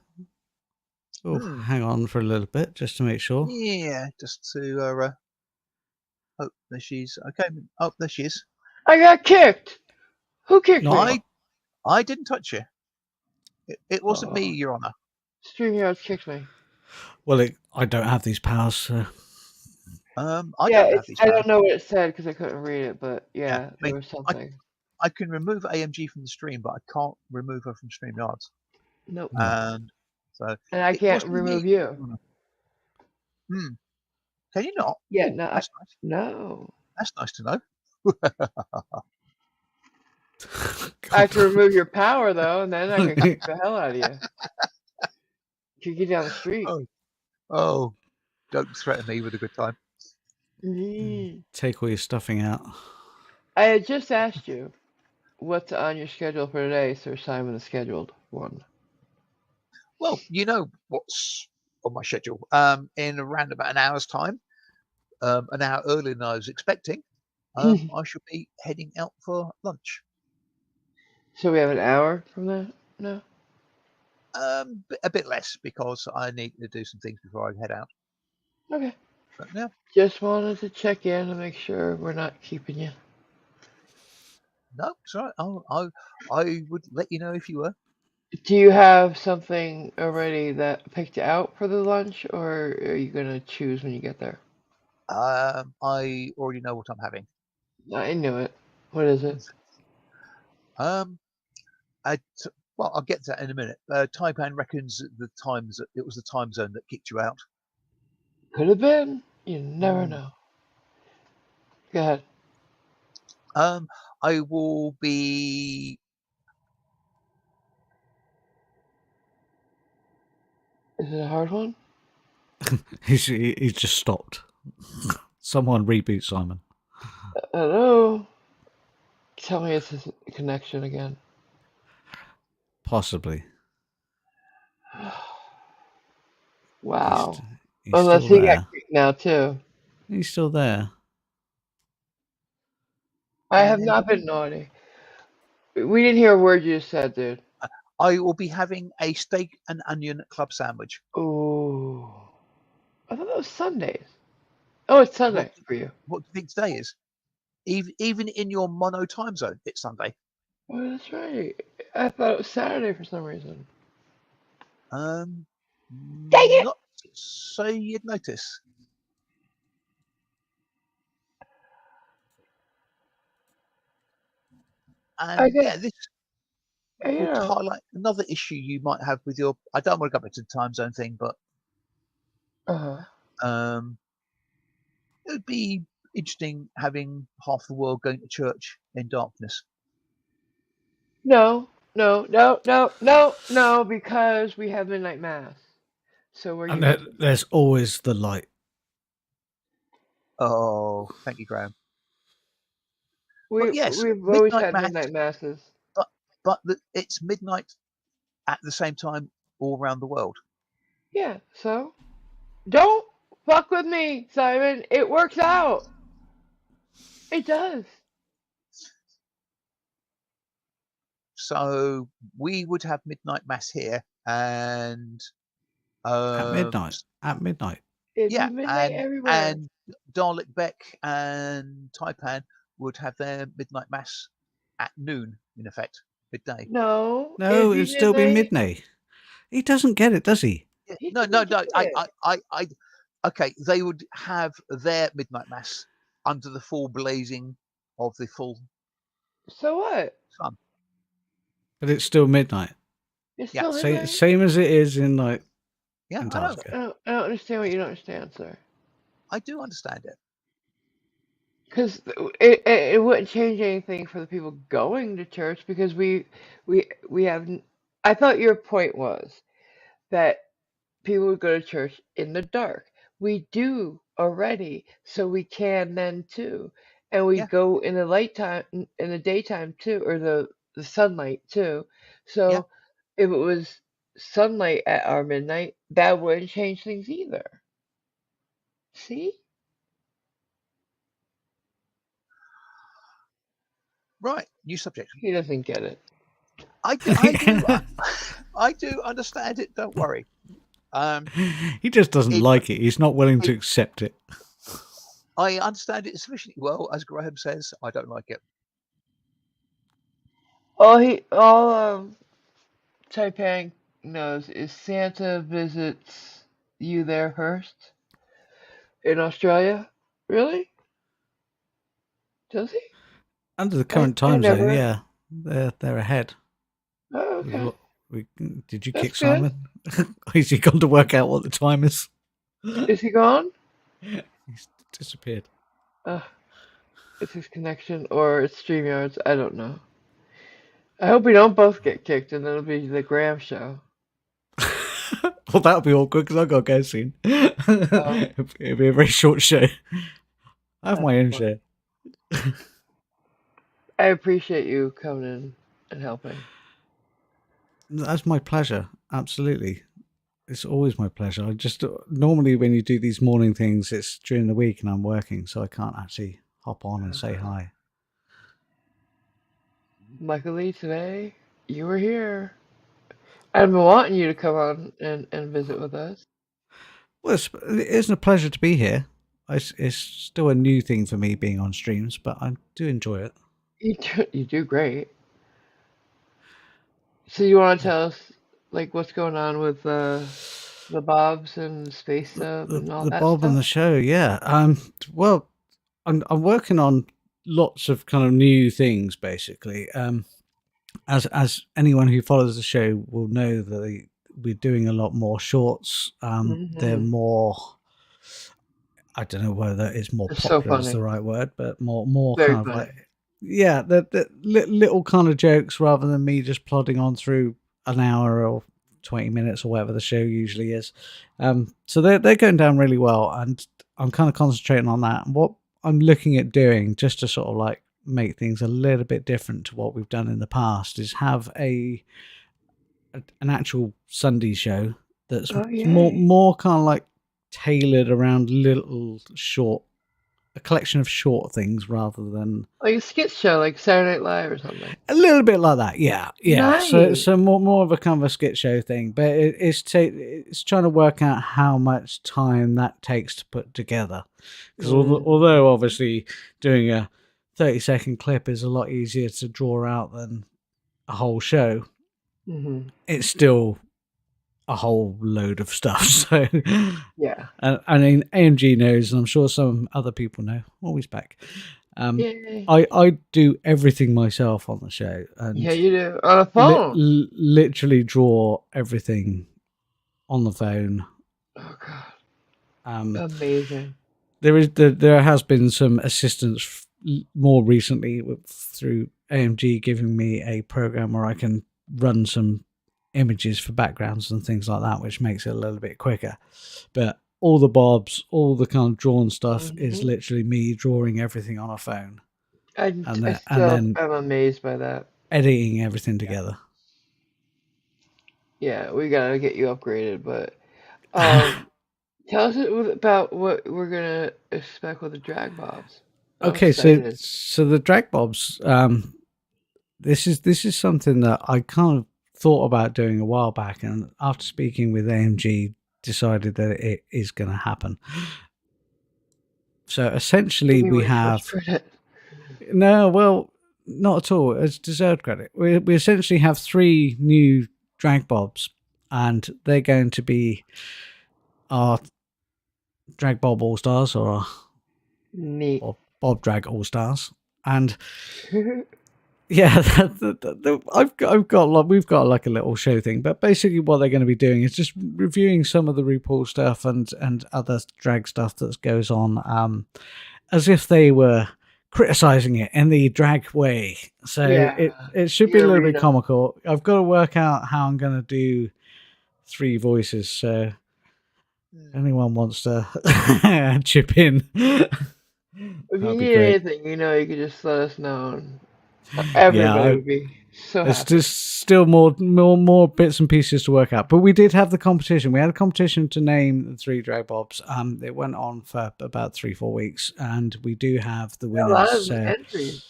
We'll hang on for a little bit just to make sure. Yeah, just to hope that she's okay. Oh, there she is. I got kicked. Who kicked Not. me? I didn't touch you. It wasn't me, Oh, Your Honour. StreamYard kicked me. Well, I don't have these powers, so. I Yeah, don't have these I powers. don't know what it said because I couldn't read it, but Yeah, yeah, I there mean, was I something. I can remove AMG from the stream, but I can't remove her from StreamYards. Nope. No. And so And I it can't wasn't me. remove you. Hmm. Can you not? Yeah, Oh, no, that's nice. no. That's nice to know. I can remove your power though, and then I can kick the hell out of you. Kick you down the street. Oh, oh, don't threaten me with a good time. Take all your stuffing out. I had just asked you what's on your schedule for today, so Simon the scheduled one. Well, you know what's on my schedule. In around about an hour's time, an hour earlier than I was expecting, I should be heading out for lunch. So we have an hour from that? No? A bit less because I need to do some things before I head out. Okay. But yeah, Just wanted to check in and make sure we're not keeping you. no, it's all right. I would let you know if you were. Do you have something already that picked out for the lunch, or are you gonna choose when you get there? I already know what I'm having. I knew it. What is it? Um, well, I'll get to that in a minute. Taipan reckons it was the time zone that kicked you out. Could have been. You never Mm. know. Go ahead. I will be. Is it a hard one? He's just stopped. Someone reboot Simon. Hello. Tell me it's his connection again. Possibly. Wow. He's Unless still he got there. kicked now too. He's still there. I have not been naughty. We didn't hear a word you just said, dude. I will be having a steak and onion club sandwich. Ooh. I thought that was Sundays. Oh, it's What Sunday for you. What do you think today is? Even in your mono time zone, it's Sunday. Oh, that's right. I thought it was Saturday for some reason. Um, Dang it! Not so you'd notice. I And guess, yeah, this you would know, highlight another issue you might have with your. I don't want to go back to the time zone thing, but uh-huh. um, it would be interesting having half the world going to church in darkness. No, no, no, no, no, no, because we have midnight mass. So we're And used to it. there's always the light. Oh, thank you, Graham. But We yes, we've always midnight had mass, midnight masses. but it's midnight at the same time all around the world. Yeah, so don't fuck with me, Simon. It works out. It does. So we would have midnight mass here, and At um, midnight. At midnight. It'd be yeah, midnight everywhere. and Dalek Beck and Taipan would have their midnight mass at noon, in effect, midday. No, it'd No, be it'd still be midnight. midnight. He doesn't get it, does he? Yeah, He no, doesn't no, get no. it. Okay, they would have their midnight mass under the full blazing of the full So what? sun. But it's still midnight. It's Yeah, still midnight. Same as it is in like yeah, I know. Antarctica. I don't understand what you don't understand, sir. I do understand it. Because it wouldn't change anything for the people going to church because we have. I thought your point was that people would go to church in the dark. We do already, so we can then too, and we Yeah, go in the light time in the daytime too, or the sunlight too. yeah. So if it was sunlight at our midnight, that wouldn't change things either. See? Right. New subject. He doesn't get it. I do understand it. Don't worry. Um, He just doesn't it, like it. He's not willing to it, accept it. I understand it sufficiently well, as Graham says. I don't like it. All Taipang knows is Santa visits you there first in Australia. Really? Does he? Under the I current I time zone, never. yeah, they're ahead. Oh, With okay. what did you That's kick good. Simon? Is he gone to work out what the time is? Is he gone? He's disappeared. Uh, it's his connection or it's StreamYards. I don't know. I hope we don't both get kicked and it'll be the Graham show. Well, that'll be awkward because I got to go soon. Oh, It'll be a very short show. I have That's my own funny. show. I appreciate you coming in and helping. That's my pleasure. Absolutely. It's always my pleasure. I just normally when you do these morning things, it's during the week and I'm working, so I can't actually hop on and say Uh, hi. Luckily today you were here. I've been wanting you to come on and visit with us. Well, it isn't a pleasure to be here. It's still a new thing for me being on streams, but I do enjoy it. You do great. So you want to Yeah. tell us like what's going on with the Bobs and Space Sub and all The that Bob and stuff? the show, yeah. Well, I'm working on lots of kind of new things, basically. As anyone who follows the show will know, we're doing a lot more shorts. They're Hmm. more. I don't know whether it's more It's so popular is the funny. right word, but more Very kind of funny. like, yeah, the little kind of jokes rather than me just plodding on through an hour or 20 minutes or whatever the show usually is. So they're going down really well, and I'm kind of concentrating on that. And what I'm looking at doing, just to sort of like make things a little bit different to what we've done in the past, is have an actual Sunday show that's Oh more yay! more kind of like tailored around little short, a collection of short things rather than Like a skit show, like Saturday Night Live or something. a little bit like that. Yeah. Nice. So more of a kind of a skit show thing, but it's trying to work out how much time that takes to put together. Because Mm-hmm. although obviously doing a 30-second clip is a lot easier to draw out than a whole show, Mm-hmm. it's still a whole load of stuff. So, Yeah. I mean, AMG knows, and I'm sure some other people know. Always back. Um, Yay. I do everything myself on the show, Yeah, and you do on a phone. literally draw everything on the phone. Oh God, Um, amazing. there has been some assistance more recently through AMG giving me a program where I can run some images for backgrounds and things like that, which makes it a little bit quicker. But all the bobs, all the kind of drawn stuff is Hmm. literally me drawing everything on a phone I and still then am amazed by that. editing everything Yeah. together. Yeah, we gotta get you upgraded, but tell us about what we're gonna expect with the drag bobs. I'm Okay, so excited. the drag bobs, this is something that I kind of thought about doing a while back, and after speaking with AMG, decided that it is going to happen. So Give essentially, me we way too much have credit. no, well, not at all. It's deserved credit. We essentially have 3 new drag bobs, and they're going to be our drag bob all stars Neat. or bob drag all stars, and yeah, I've got like we've got like a little show thing, but basically what they're going to be doing is just reviewing some of the RuPaul stuff and other drag stuff that goes on, as if they were criticizing it in the drag way. So Yeah, it should be the a little bit arena. comical. I've got to work out how I'm going to do 3 voices. So Mm. anyone wants to chip in, If you that'd be need great. anything, you can just let us know. And Yeah, everybody would be so there's happy. just still more bits and pieces to work out. But we did have the competition. We had a competition to name the 3 drag bobs. It went on for about 3-4 weeks, and we do have the A winners. lot of So entries.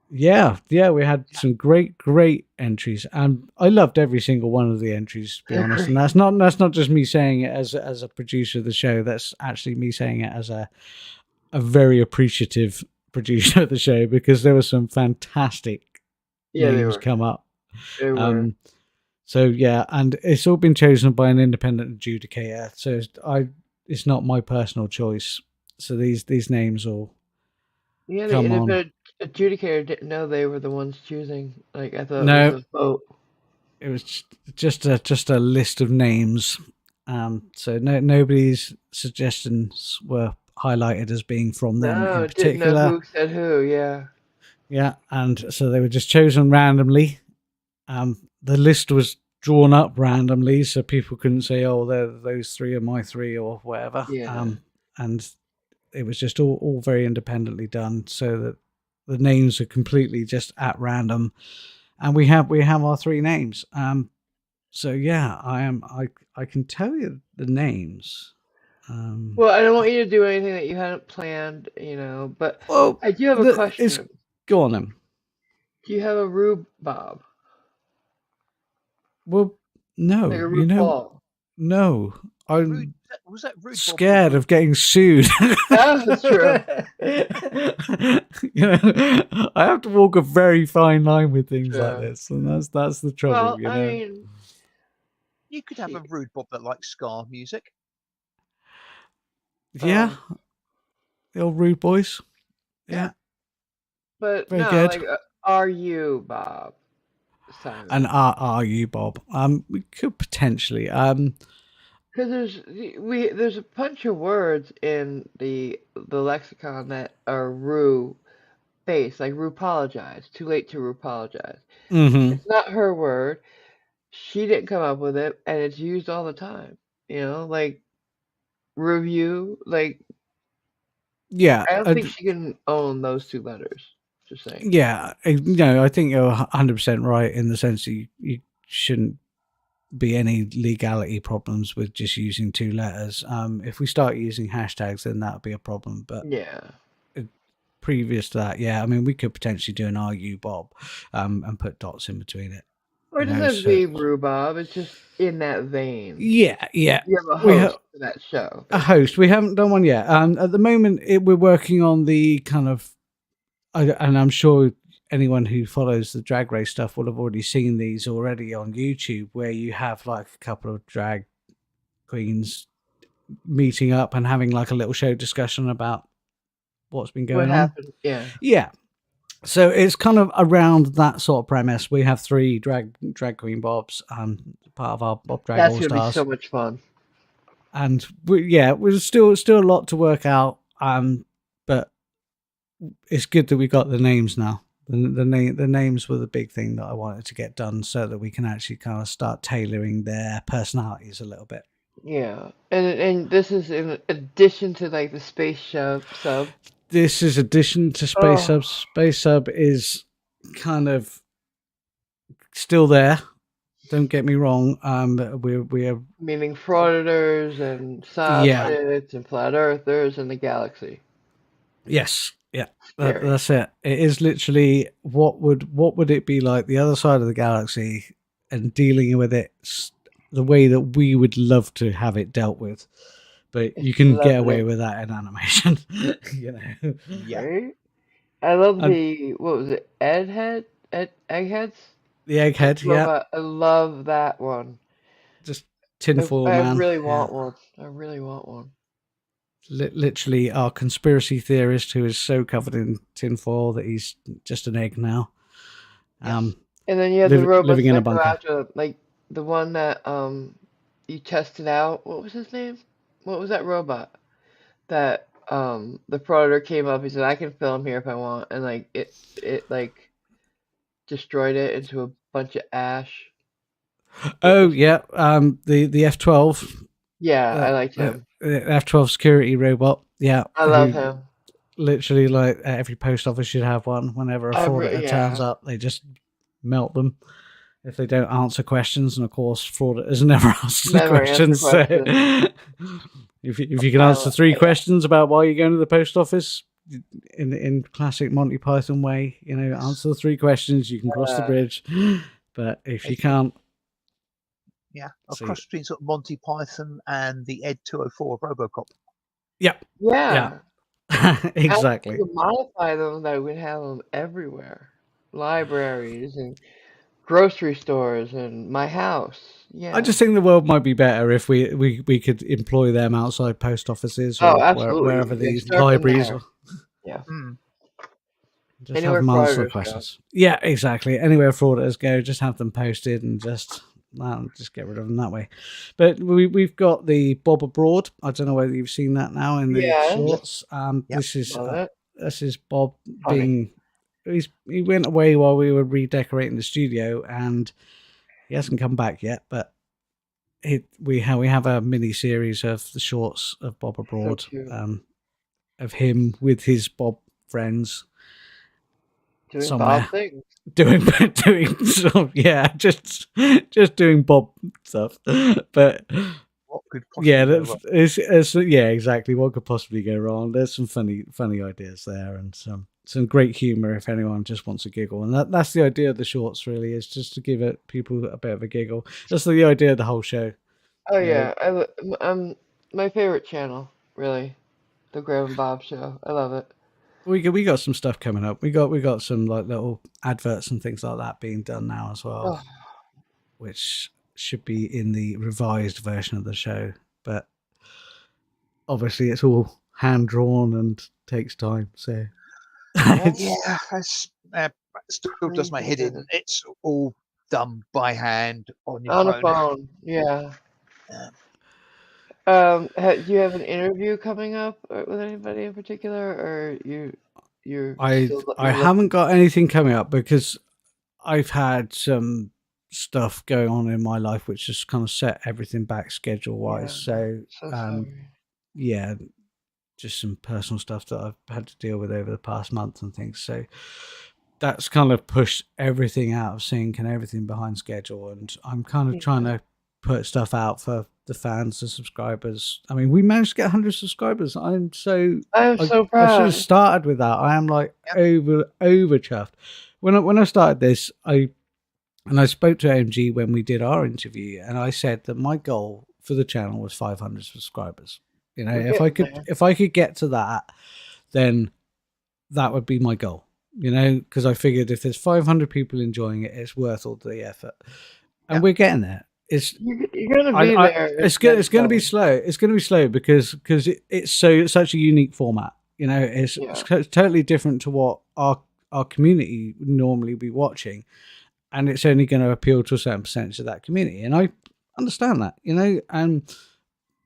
yeah, we had Yeah. some great entries, and I loved every single one of the entries, to be They're honest. And great. that's not just me saying it as a producer of the show. That's actually me saying it as a very appreciative producer of the show, because there were some fantastic Yeah, they names were. come up. They were. Um, so yeah, and it's all been chosen by an independent adjudicator. So it's not my personal choice. So these names all Yeah, the come on. independent adjudicator didn't know they were the ones choosing. Like I thought it was No, a vote. it was just a list of names. So nobody's suggestions were highlighted as being from them in No, didn't know particular. who said who. Yeah. Yeah, and so they were just chosen randomly. The list was drawn up randomly, so people couldn't say, "Oh, those 3 are my 3" or whatever. Yeah. And it was just all very independently done, so that the names are completely just at random, and we have our three names. So yeah, I can tell you the names. Well, I don't want you to do anything that you hadn't planned, but Well, I do have a it's question. go on then. Do you have a rhubarb? Well, Like no, a rhubarb ball? no. Rude. I'm Was that rude Bob or scared rude? of getting sued. That's true. I have to walk a very fine line with things like True. this, and that's the trouble, Well, I mean, You could have a she, rude Bob that likes ska music. Yeah, um, the old rude boys. Yeah. Yeah, but very no, good. like, are you Bob And Simon? are you Bob? We could potentially. Because there's a bunch of words in the lexicon that are rue based, like rupologize. Too late to rupologize. Hmm. It's not her word. She didn't come up with it, and it's used all the time. Like review. Like Yeah, I don't think she can own those two letters. Just saying. yeah. I think you're 100% right in the sense that you shouldn't be any legality problems with just using two letters. If we start using hashtags, then that would be a problem. But Yeah. uh, previous to that, yeah, I mean, we could potentially do an "Are you Bob," and put dots in between it. Or it doesn't have to So be rhubarb. It's just in that vein. yeah, yeah, You have a we have host for that show, a basically. host. We haven't done one yet. At the moment, we're working on the kind of, and I'm sure anyone who follows the drag race stuff will have already seen these already on YouTube, where you have like a couple of drag queens meeting up and having like a little show discussion about what's been What going on. happened? Yeah. Yeah. So it's kind of around that sort of premise. We have three drag queen bobs, part of our Bob Drag That's All gonna be Stars, so much fun. and we're still a lot to work out. But it's good that we got the names now. The names were the big thing that I wanted to get done, so that we can actually kind of start tailoring their personalities a little bit. Yeah. And this is in addition to like the space sub. This is addition to Space Oh, Sub. Space Sub is kind of still there. Don't get me wrong. We're meaning frauditors and yeah, sobbits and flat earthers and the galaxy. yes, yeah. Scary. That's it. It is literally what would it be like the other side of the galaxy and dealing with it the way that we would love to have it dealt with, but It's you can get away lovely. with that in animation. you know, Yeah. Right? I love and the what was it? Eggheads? the egghead, yeah, Robot. I love that one. just I, tinfoil I man, really yeah. want one. I really want one. Literally our conspiracy theorist who is so covered in tinfoil that he's just an egg now. Yes. And then you have the Living robots in a that go bunker. after, like the one that you tested out. What was his name? What was that robot that the predator came up? He said, "I can film here if I want," and like it like destroyed it into a bunch of ash. What Oh was? yeah, the F-12, Yeah, I liked him. F-12 security robot. Yeah, I love who him. literally like every post office should have one. Whenever a frauditor turns Yeah, up, they just melt them if they don't answer questions. And of course, frauditors never answer the never answer questions. So questions. if you can answer three Yeah, questions about why you're going to the post office, in classic Monty Python way, Yes. answer the three questions, you can cross the bridge. But if you It's, can't, yeah. A see, cross between sort of Monty Python and the Ed 204 of RoboCop. yep, yeah, yeah. And we exactly. could modify them that we'd have them everywhere. Libraries and grocery stores and my house. I Yeah. just think the world might be better if we could employ them outside post offices Oh, or wherever absolutely. Yeah, these start them libraries there. are. Yeah. Mm. Just have Anywhere them answer the frauditors go. questions. Yeah, exactly. Anywhere frauditors go, just have them posted and just get rid of them that way. But we've got the Bob Abroad. I don't know whether you've seen that now in the Yes. Yep. shorts. Yep. Love it. This is Bob Funny. being. He went away while we were redecorating the studio, and he hasn't come back yet. But we have a mini series of the shorts of Bob So Abroad. cute. of him with his Bob friends Doing somewhere Bob things. doing doing stuff. Yeah, just doing Bob stuff. But What could yeah, possibly go wrong? it's yeah, exactly. What could possibly go wrong? There's some funny ideas there, and some great humor if anyone just wants a giggle. And that's the idea of the shorts, really, is just to give it people a bit of a giggle. That's the idea of the whole show. Oh You know, yeah, my favorite channel, really, the Graham and Bob Show. I love it. we got some stuff coming up. We got some like little adverts and things like that being done now as well, Oh, which should be in the revised version of the show. But obviously, it's all hand drawn and takes time. So it's Yeah, that's, still does my crazy head in. good. It's all done by hand on your On a phone. phone, yeah. Yeah. Do you have an interview coming up with anybody in particular, or you're still I you're haven't looking? got anything coming up because I've had some stuff going on in my life which just kind of set everything back schedule wise. Yeah, So so sorry. yeah, just some personal stuff that I've had to deal with over the past month and things. So that's kind of pushed everything out of sync and everything behind schedule. And I'm kind of trying Yeah. to put stuff out for the fans, the subscribers. I mean, we managed to get 100 subscribers. I'm so I'm so I should have proud. started with that. I am like Yep. over chuffed. When I started this, I spoke to AMG when we did our interview, and I said that my goal for the channel was 500 subscribers. You know, We're getting there. if I could get to that, then that would be my goal. You know, because I figured if there's 500 people enjoying it, it's worth all the effort, and Yeah. we're getting there. You're gonna be there It's going to be eventually. slow. It's going to be slow because it's such a unique format. You know, it's Yeah. totally different to what our community would normally be watching, and it's only going to appeal to a certain percentage of that community. And I understand that, you know,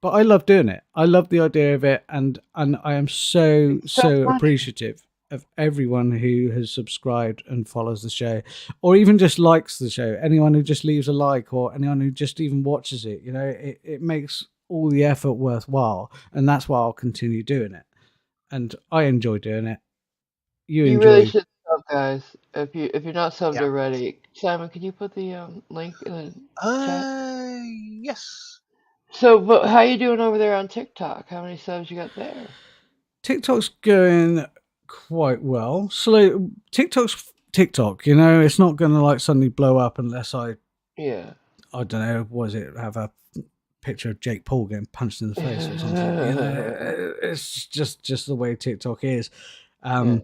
but I love doing it. I love the idea of it, and I am It's so so funny. appreciative of everyone who has subscribed and follows the show, or even just likes the show. Anyone who just leaves a like, or anyone who just even watches it. You know, it makes all the effort worthwhile, and that's why I'll continue doing it. And I enjoy doing it. You You really enjoy. should sub, guys. If you're not subbed Yeah. already, Simon, can you put the link in the chat? Yes. So, but how you doing over there on TikTok? How many subs you got there? TikTok's going quite well. Slow. TikTok's TikTok. You know, it's not going to like suddenly blow up unless Yeah. I don't know. Was it have a picture of Jake Paul getting punched in the face or something? You know, it's just the way TikTok is. Yeah.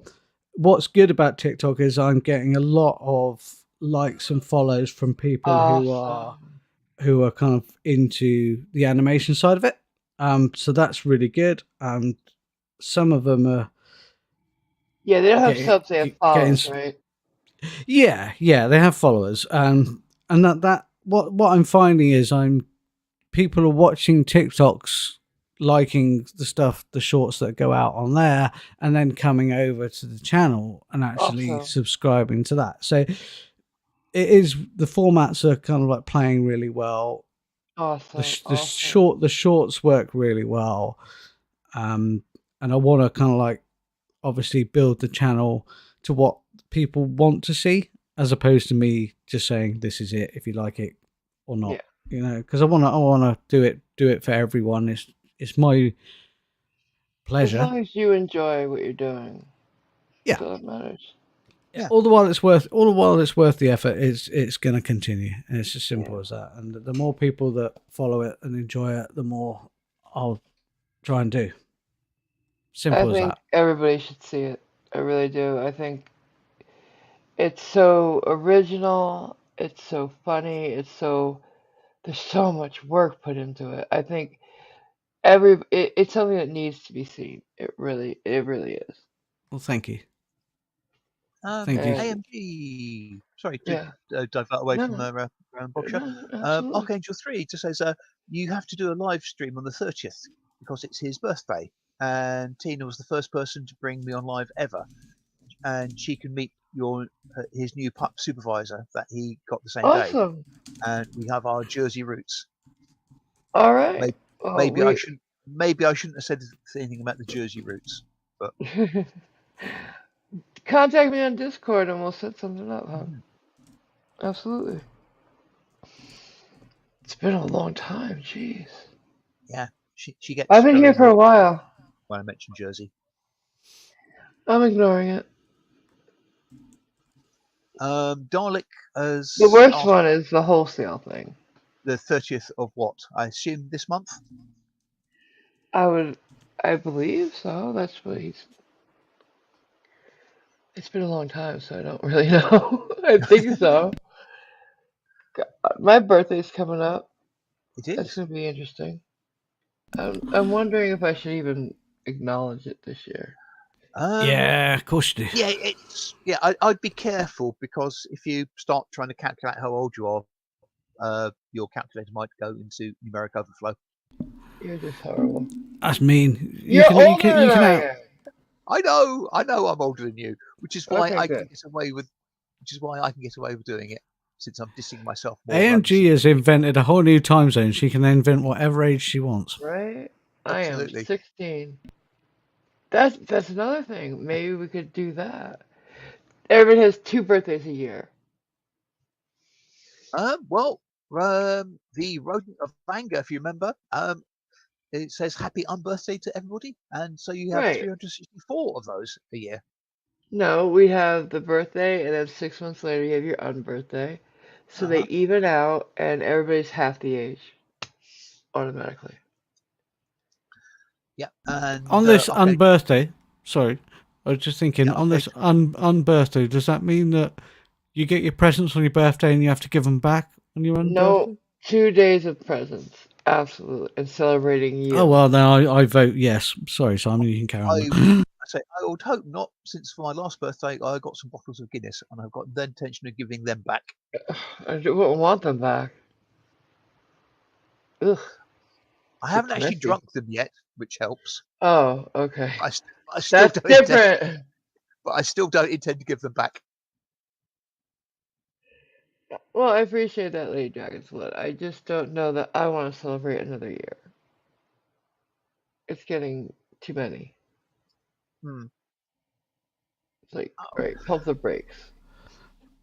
What's good about TikTok is I'm getting a lot of likes and follows from people Awesome. who are kind of into the animation side of it. So that's really good. Some of them are Yeah, they don't have getting, subs, they have getting followers, right? yeah, they have followers. And that what I'm finding is people are watching TikToks, liking the shorts that go out on there, and then coming over to the channel and actually Awesome. subscribing to that. So the formats are kind of like playing really well. Awesome. Awesome. The shorts work really well. And I want to kind of like obviously build the channel to what people want to see, as opposed to me just saying this is it if you like it or not. Yeah. You know, because I want to do it for everyone. It's my As pleasure. long as you enjoy what you're doing, Yeah. that's all that matters. Yeah. All the while it's worth the effort. It's going to continue, and it's as simple Yeah. as that. And the more people that follow it and enjoy it, the more I'll try and do. I Simple as think that. everybody should see it. I really do. I think it's so original. It's so funny. There's so much work put into it. I think it's something that needs to be seen. It really is. Well, thank you. Thank you. And AMG. Sorry to yeah, divert away no, from no, Bob Show. no, absolutely. Archangel 3 just says you have to do a live stream on the 30th because it's his birthday. And Tina was the first person to bring me on live ever. And she can meet his new pup supervisor that he got the same day. Awesome. And we have our Jersey roots. All right. Well, Maybe I shouldn't have said anything about the Jersey roots. But Contact me on Discord and we'll set something up, huh? mhm, Absolutely. It's been a long time, jeez. yeah, she I've gets been very here for annoyed a while. when I mention Jersey. I'm ignoring it. Dalek The has worst asked one is the wholesale thing. the 30th of what? I assume this month. I believe so. That's what he's. It's been a long time, so I don't really know. I think so. My birthday's coming up. It That's is. gonna be interesting. I'm wondering if I should even acknowledge it this year. Um, Yeah, of course you do. yeah, I'd be careful because if you start trying to calculate how old you are, your calculator might go into numeric overflow. You're just horrible. That's mean. You're older than You can I out. am. I know I'm older than you, which is why Okay, I can good. get away with, doing it since I'm dissing myself more than I'm dissing AMG has you. invented a whole new time zone. She can invent whatever age she wants. Right? I am Absolutely. 16. That's another thing. Maybe we could do that. Everyone has 2 birthdays a year. Well, the rodent of anger, if you remember, it says happy unbirthday to everybody, and so you have Right. 364 of those a year. No, we have the birthday, and then 6 months later you have your unbirthday. So Uh they huh. even out, and everybody's half the age automatically. Yeah, and On this okay, unbirthday, sorry, I was just thinking, yeah, on okay. this unbirthday, does that mean that you get your presents on your birthday and you have to give them back on your No, unbirthday? 2 days of presents. Absolutely. And celebrating Oh, you. well, then I vote yes. Sorry, Simon, you can carry I on. say I would hope not, since for my last birthday I got some bottles of Guinness, and I've got the intention of giving them back. I wouldn't want them back. Ugh, I it's haven't actually messy. drunk them yet, which helps. Oh, okay. I still That's don't intend, different. but I still don't intend to give them back. Well, I appreciate that, Lady Dragon's Blood. I just don't know that I want to celebrate another year. It's getting too many. Hmm. It's like, Oh, right, pump the brakes.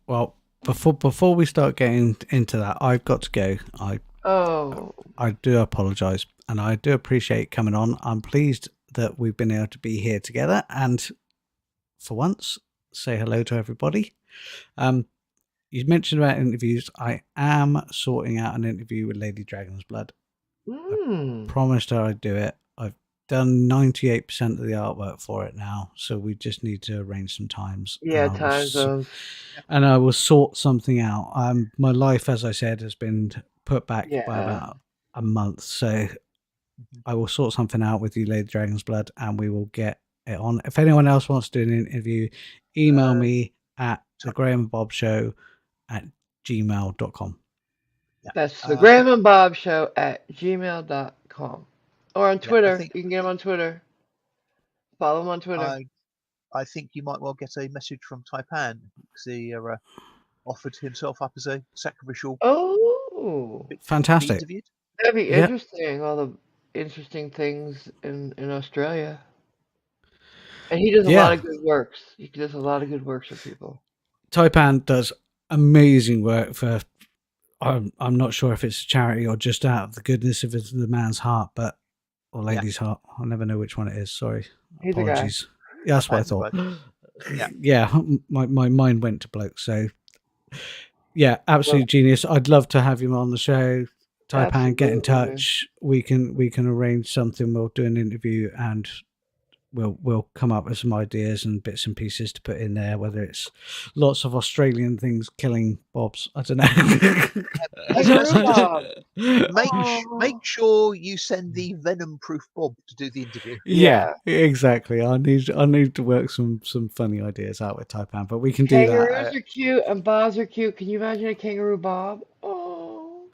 Well, before we start getting into that, I've got to go. Oh, I do apologise, and I do appreciate coming on. I'm pleased that we've been able to be here together, and for once, say hello to everybody. You mentioned about interviews. I am sorting out an interview with Lady Dragon's Blood. I mm. promised her I'd do it. I've done 98% of the artwork for it now, so we just need to arrange some times, Yeah, time zones. and I will sort something out. My life, as I said, has been put back by Yeah. about a month, so mhm. I will sort something out with you, Lady Dragon's Blood, and we will get it on. If anyone else wants to do an interview, email me at the Graham and Bob Show at gmail.com. Yeah. That's the I Graham think and Bob Show at gmail.com. Or on yeah, I Twitter. think You can get him on Twitter. Follow him on Twitter. I think you might well get a message from Taipan because he offered himself up as a sacrificial Oh, victim to be Fantastic. interviewed. that'd be Yeah. interesting. All the interesting things in Australia. And he does a lot Yeah. of good works. He does a lot of good works for people. Taipan does amazing work for. I'm not sure if it's a charity or just out of the goodness of the man's heart, but or Yeah, lady's heart. I never know which one it is. Sorry, He's a guy. apologies. Yeah, that's what I Taipan's a thought. bloke. Yeah. Yeah, my mind went to bloke. So yeah, Well, absolute genius. I'd love to have him on the show. Taipan, get in absolutely. touch. We can arrange something. We'll do an interview and we'll come up with some ideas and bits and pieces to put in there. Whether it's lots of Australian things killing bobs, I don't As a Kangaroo message, Bob. make Oh, sure you send the venom-proof Bob to do the interview. Yeah, yeah. exactly. I need to work some funny ideas out with Taipan, but we can do that. Kangaroos are cute and Bobs are cute. Can you imagine a kangaroo Bob? Oh.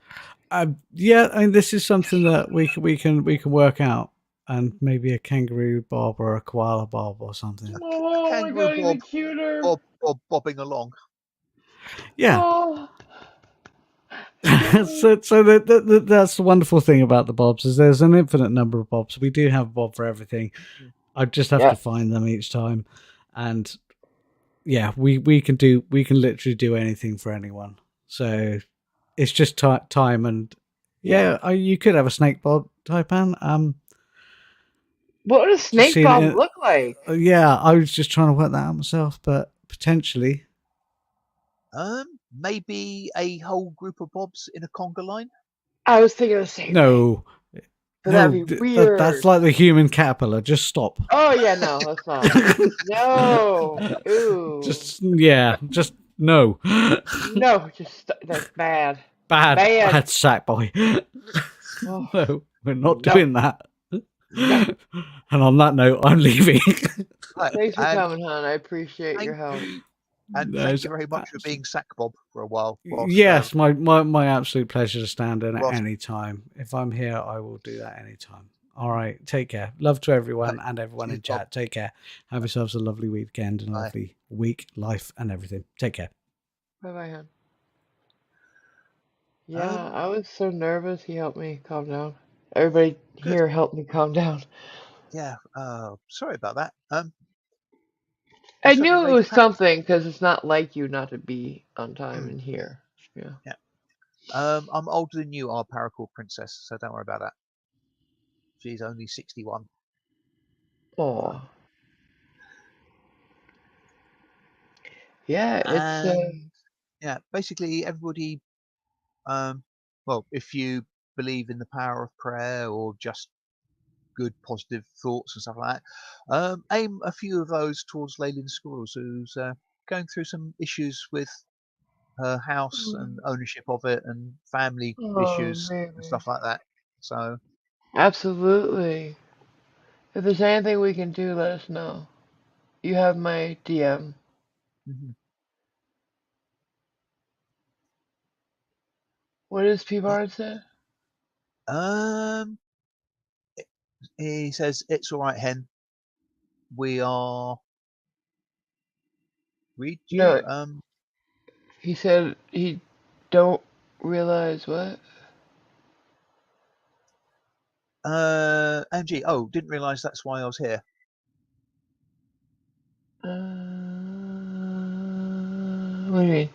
Yeah, I mean, this is something that we can work out, and maybe a kangaroo bob or a koala bob or something. A Oh my kangaroo god, Bob, even cuter. bobbing along. Yeah. Oh, I can't wait. So that's the wonderful thing about the bobs is there's an infinite number of bobs. We do have a bob for everything. I just have to Yeah. find them each time, and yeah, we can literally do anything for anyone. So it's just time and Yeah. yeah, you could have a snake bob Taipan. What would a Just snake seeing bomb it. look like? Yeah, I was just trying to work that out myself, but potentially Maybe a whole group of bobs in a conga line. I was thinking the same thing. no, But that'd no. be That's weird. like the human caterpillar. Just stop. Oh yeah, no, that's not. No. Ooh. Yeah, just no. No, that's bad. Bad Bad. sack boy. Oh, No, we're not no. doing that. No. And on that note, I'm leaving. Right, Thanks for and coming, hon. I appreciate your thank help. you, and thank There's you very much for being sack bob for a while yes, my absolute pleasure to stand in at whilst any time. If I'm here, I will do that anytime. All right, take care. Love to everyone right, and everyone cheers, in Bob. chat. Take care. Have yourselves a lovely weekend and a Bye. lovely week, life, and everything. Take care. Bye bye, hon. Yeah, Um, I was so nervous. He helped me calm down. Everybody good. here helped me calm down. Yeah. Sorry about that. I Also knew it raised was panic. something because it's not like you not to be on time Hmm, in here. Yeah. yeah. I'm older than you are, Paracord Princess, so don't worry about that. She's only 61. So, Oh. Yeah, it's and yeah, basically everybody. Um, well, if you believe in the power of prayer or just good positive thoughts and stuff like that, aim a few of those towards Leyland Squirrels, who's going through some issues with her house and ownership of it and family oh, issues and baby. stuff like that. So, Absolutely. If there's anything we can do, let us know. You have my DM. mhm. What does P Yeah. Bard say? Um, he says it's all right, Hen. We are read you. No, he said he don't realize what? MG. Oh, didn't realise that's why I was here. What do you mean?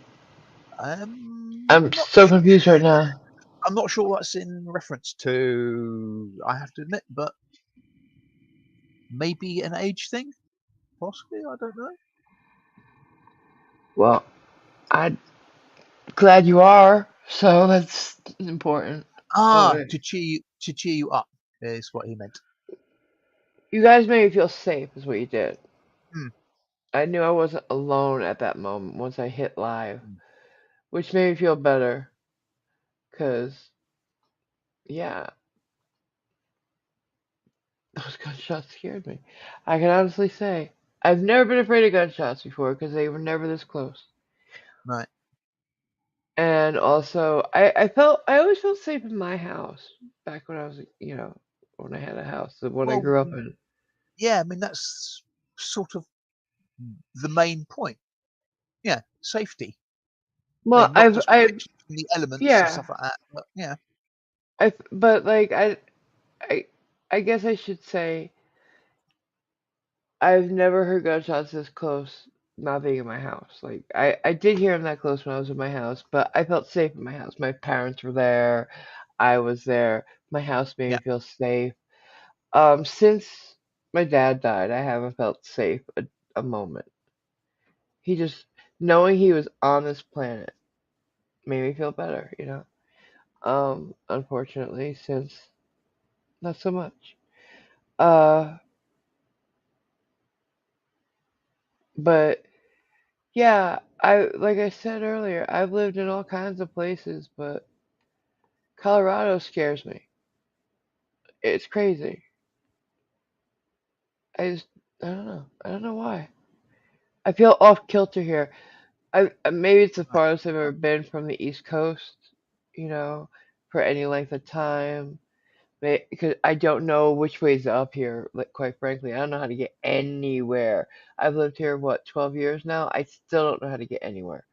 I'm Not so confused right now. I'm not sure what that's in reference to, I have to admit, but maybe an age thing? Possibly, I don't know. Well, I'm glad you are, so that's important. Ah, Okay. to cheer you up is what he meant. You guys made me feel safe, is what you did. Hmm, I knew I wasn't alone at that moment once I hit live, hmm, which made me feel better. Cause yeah, those gunshots scared me. I can honestly say I've never been afraid of gunshots before because they were never this close. right. And also, I always felt safe in my house back when I was, when I had a house, the one I Well, grew up in. yeah, I mean, that's sort of the main point. Yeah, safety. I Well, mean, not just I've, protection from the elements and yeah, stuff like that, but yeah, but like I, I guess I should say I've never heard gunshots this close, not being in my house. Like I did hear them that close when I was in my house, but I felt safe in my house. My parents were there, I was there. My house made me yeah, feel safe. Since my dad died, I haven't felt safe a moment. He just knowing he was on this planet made me feel better. Unfortunately, since not so much. Uh, but yeah, I like I said earlier, I've lived in all kinds of places, but Colorado scares me. It's crazy. I just I don't know. I don't know why. I feel off kilter here. Maybe it's the right, farthest I've ever been from the East Coast, you know, for any length of time. Because I don't know which way's up here. Like, quite frankly, I don't know how to get anywhere. I've lived here what 12 years now. I still don't know how to get anywhere.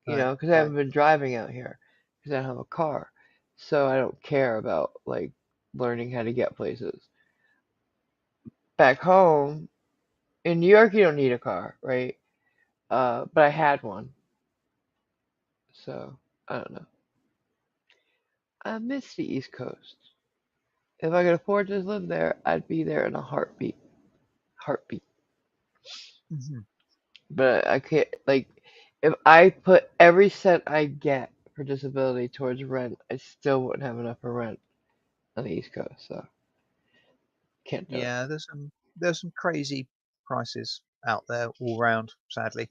right. Because I haven't been driving out here because I don't have a car, so I don't care about like learning how to get places. back home in New York, you don't need a car, right? But I had one, so I don't know. I miss the East Coast. If I could afford to live there, I'd be there in a heartbeat. Heartbeat. Mhm. But I can't, like, if I put every cent I get for disability towards rent, I still wouldn't have enough for rent on the East Coast, so can't do it. Yeah, there's some crazy prices out there all round, sadly.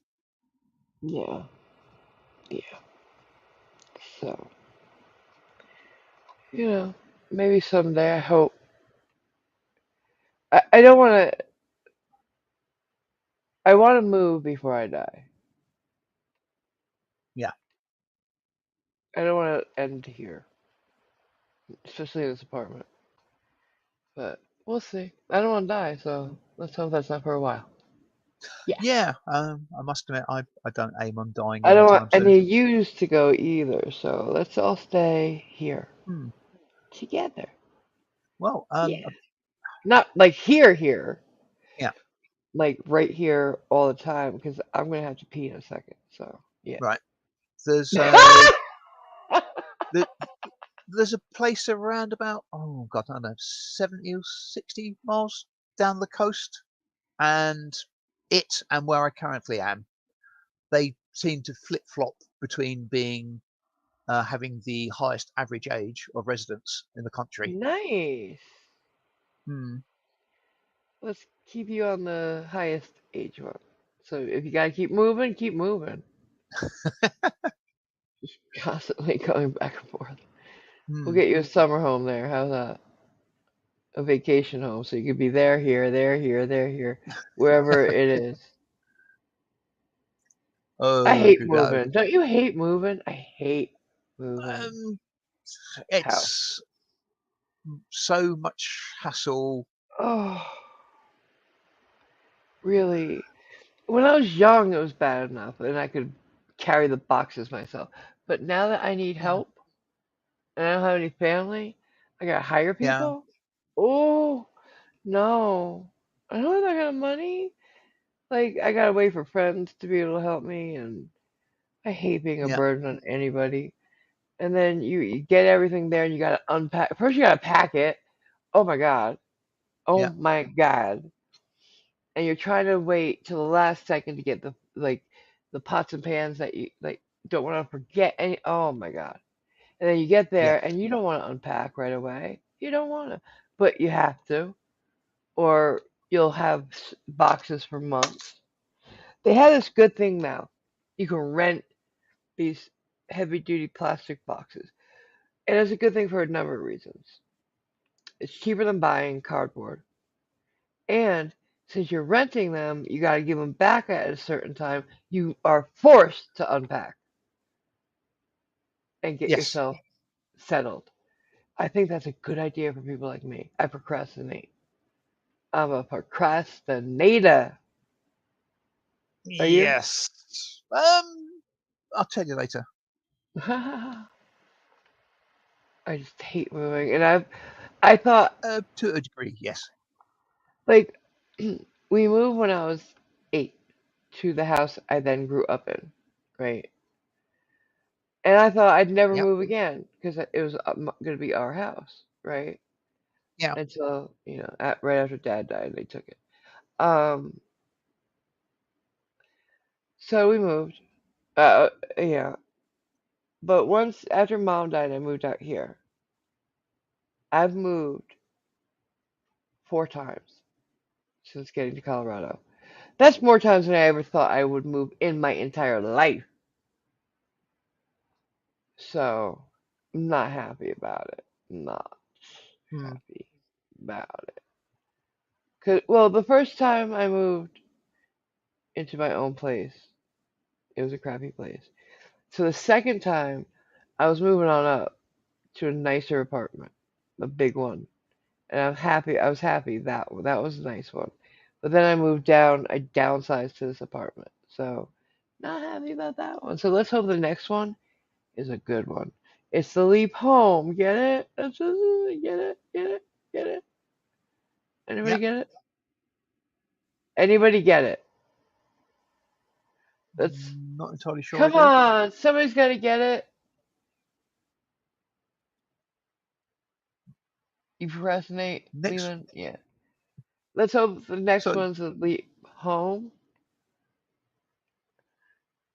Yeah, yeah. So, you know, maybe someday I hope. I don't want to, I want to move before I die. Yeah. I don't want to end here, especially in this apartment. But we'll see. I don't want to die, so let's hope that's not for a while. Yeah. Yeah, I must admit, I don't aim on dying I don't want anytime soon. any of yous to go either, so let's all stay here Hmm. together. Well, Yeah. Not like here, yeah, like right here all the time, because I'm gonna have to pee in a second. So yeah. right. There's the, there's a place around about, oh God, I don't know, 70 or 60 miles down the coast, and it and where I currently am, they seem to flip flop between being having the highest average age of residents in the country. Nice. Hmm. Let's keep you on the highest age one. So if you gotta keep moving, keep moving. Constantly going back and forth. We'll Hmm. get you a summer home there. How's that? A vacation home, so you could be there, here, wherever it is. I Oh, hate no. moving. Don't you hate moving? I hate moving. Um, How? it's so much hassle. Oh, really? When I was young, it was bad enough, and I could carry the boxes myself. But now that I need Yeah, help, and I don't have any family, I gotta hire yeah, people? Oh, no. I don't have that kind of money. Like, I gotta wait for friends to be able to help me, and I hate being a yeah, burden on anybody. And then you get everything there, and you gotta unpack. First, you gotta pack it. Oh my God. Oh yeah, my God. And you're trying to wait till the last second to get the pots and pans that you like don't want to forget any. Oh my God. And then you get yeah, there and you don't want to unpack right away. You don't want to, but you have to, or you'll have boxes for months. They have this good thing now. You can rent these heavy duty plastic boxes. And it's a good thing for a number of reasons. It's cheaper than buying cardboard. And since you're renting them, you got to give them back at a certain time. You are forced to unpack and get yes, yourself settled. I think that's a good idea for people like me. I procrastinate. I'm a procrastinator. Are you? yes. I'll tell you later. I just hate moving. And I thought, To a degree, yes. like, we moved when I was 8 to the house I then grew up in, right? And I thought I'd never Yep, move again because it was going to be our house, right? yeah, Until, right after Dad died, they took it. Um, so we moved. Yeah. But once after Mom died, I moved out here. I've moved 4 times since getting to Colorado. That's more times than I ever thought I would move in my entire life. So I'm not happy about it. Not hmm, happy about it. 'Well, the first time I moved into my own place, it was a crappy place. So the second time, I was moving on up to a nicer apartment, a big one, and I'm happy. I was happy that was a nice one. But then I moved down. I downsized to this apartment, so not happy about that one. So let's hope the next one is a good one. It's the leap home. Get it? Get it? Get it? Get it? Anybody yep, get it? Anybody get it? That's Not entirely sure I Come do. on, somebody's got to get it. You procrastinate, Next, Leland. Yeah. Let's hope the next so one's a leap home.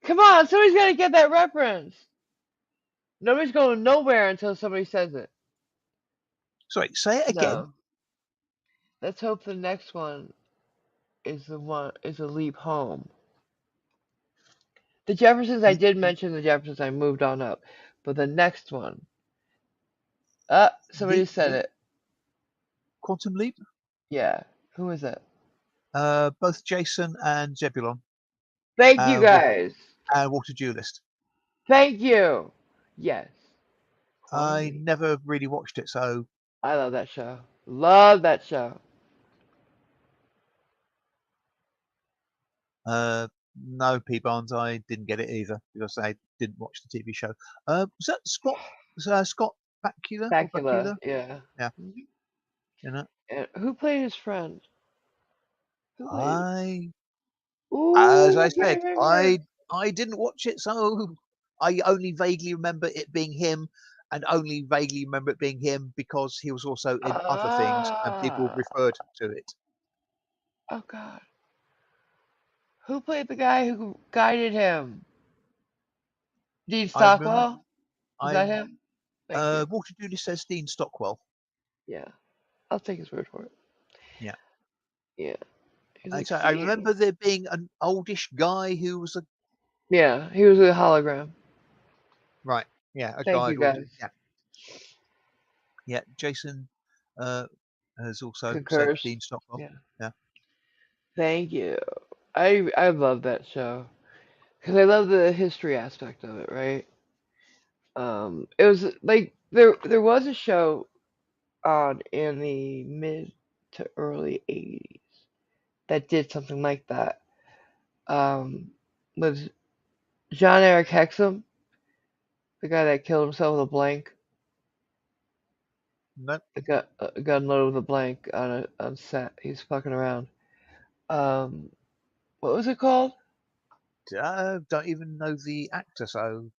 Come on, somebody's got to get that reference. Nobody's going nowhere until somebody says it. sorry, say it again. No. Let's hope the next one is a leap home. The Jeffersons, I did mention the Jeffersons. I moved on up, but the next one. Somebody The said it. Quantum Leap. Yeah. Who is it? Both Jason and Zebulon, Thank you and guys. Water Duelist. Thank you. Yes. Quantum I Leap. never really watched it, so I love that show. Love that show. no, P Barnes, I didn't get it either because I didn't watch the TV show. Was that Scott Bakula or Bacula. Bakula? Yeah. Yeah, Mhm. you know. And who played his friend? Who played? I, as Ooh, I I said, can't remember. I didn't watch it, so I only vaguely remember it being him, and only vaguely remember it being him because he was also in other things and people Ah. referred to it. Oh God. Who played the guy who guided him? Dean I remember Stockwell? Was I that him? Thank you. Water Duty says Dean Stockwell. Yeah. I'll take his word for it. Yeah. Yeah. He's And like, so I see? remember there being an oldish guy who was a Yeah, he was a hologram. right, yeah, a Thank guide you or guys. yeah, yeah. Jason uh, has also said Concurs. Dean Stockwell. Yeah. Yeah, Thank you. I love that show because I love the history aspect of it, right? It was like there was a show on in the mid to early 80s that did something like that. With John Eric Hexum, the guy that killed himself with a blank, no, the gun loaded with a blank on set. He's fucking around. Um, what was it called? don't even know the actor. So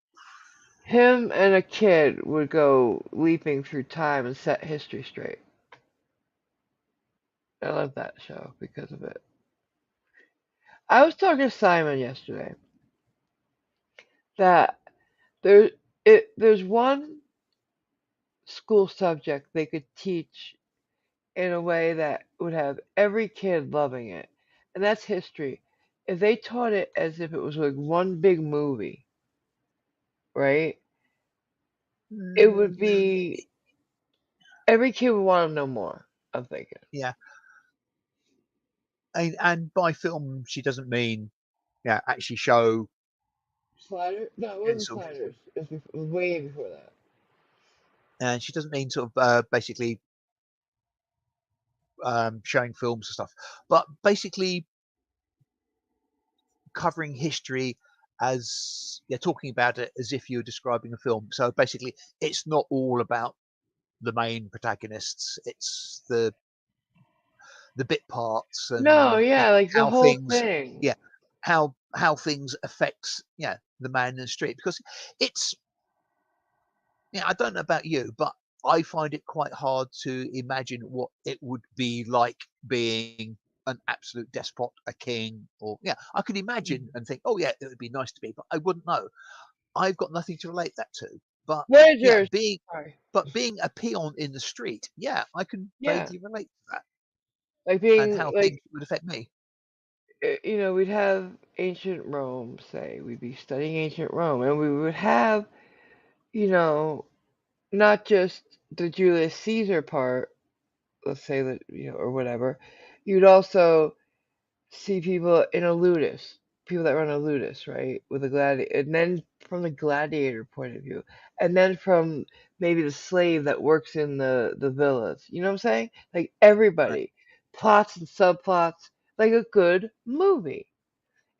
Him and a kid would go leaping through time and set history straight. I love that show because of it. I was talking to Simon yesterday that there there's one school subject they could teach in a way that would have every kid loving it, and that's history. If they taught it as if it was like one big movie, right? It mm, would be every kid would want to know more. I'm thinking. yeah, and by film she doesn't mean yeah actually show Sliders? No, it and wasn't sort of, Sliders. It was way before that. and she doesn't mean sort of basically showing films and stuff, but basically covering history as yeah talking about it as if you're describing a film. So basically, it's not all about the main protagonists. It's the bit parts No, and yeah, yeah, like the how whole things thing. yeah how things affects yeah the man in the street because it's yeah I don't know about you but I find it quite hard to imagine what it would be like being an absolute despot, a king, or yeah, I could imagine and think, oh yeah, it would be nice to be, but I wouldn't know. I've got nothing to relate that to. But yeah, Voyagers. Sorry. being a peon in the street, yeah, I can Yeah, vaguely relate to that like and being how things like would affect me. we'd have ancient Rome, say we'd be studying ancient Rome, and we would have you know not just the Julius Caesar part, let's say that or whatever. You'd also see people in a ludus, people that run a ludus, right, with a gladiator, and then from the gladiator point of view, and then from maybe the slave that works in the villas. You know what I'm saying? Like Right. everybody, plots and subplots, like a good movie.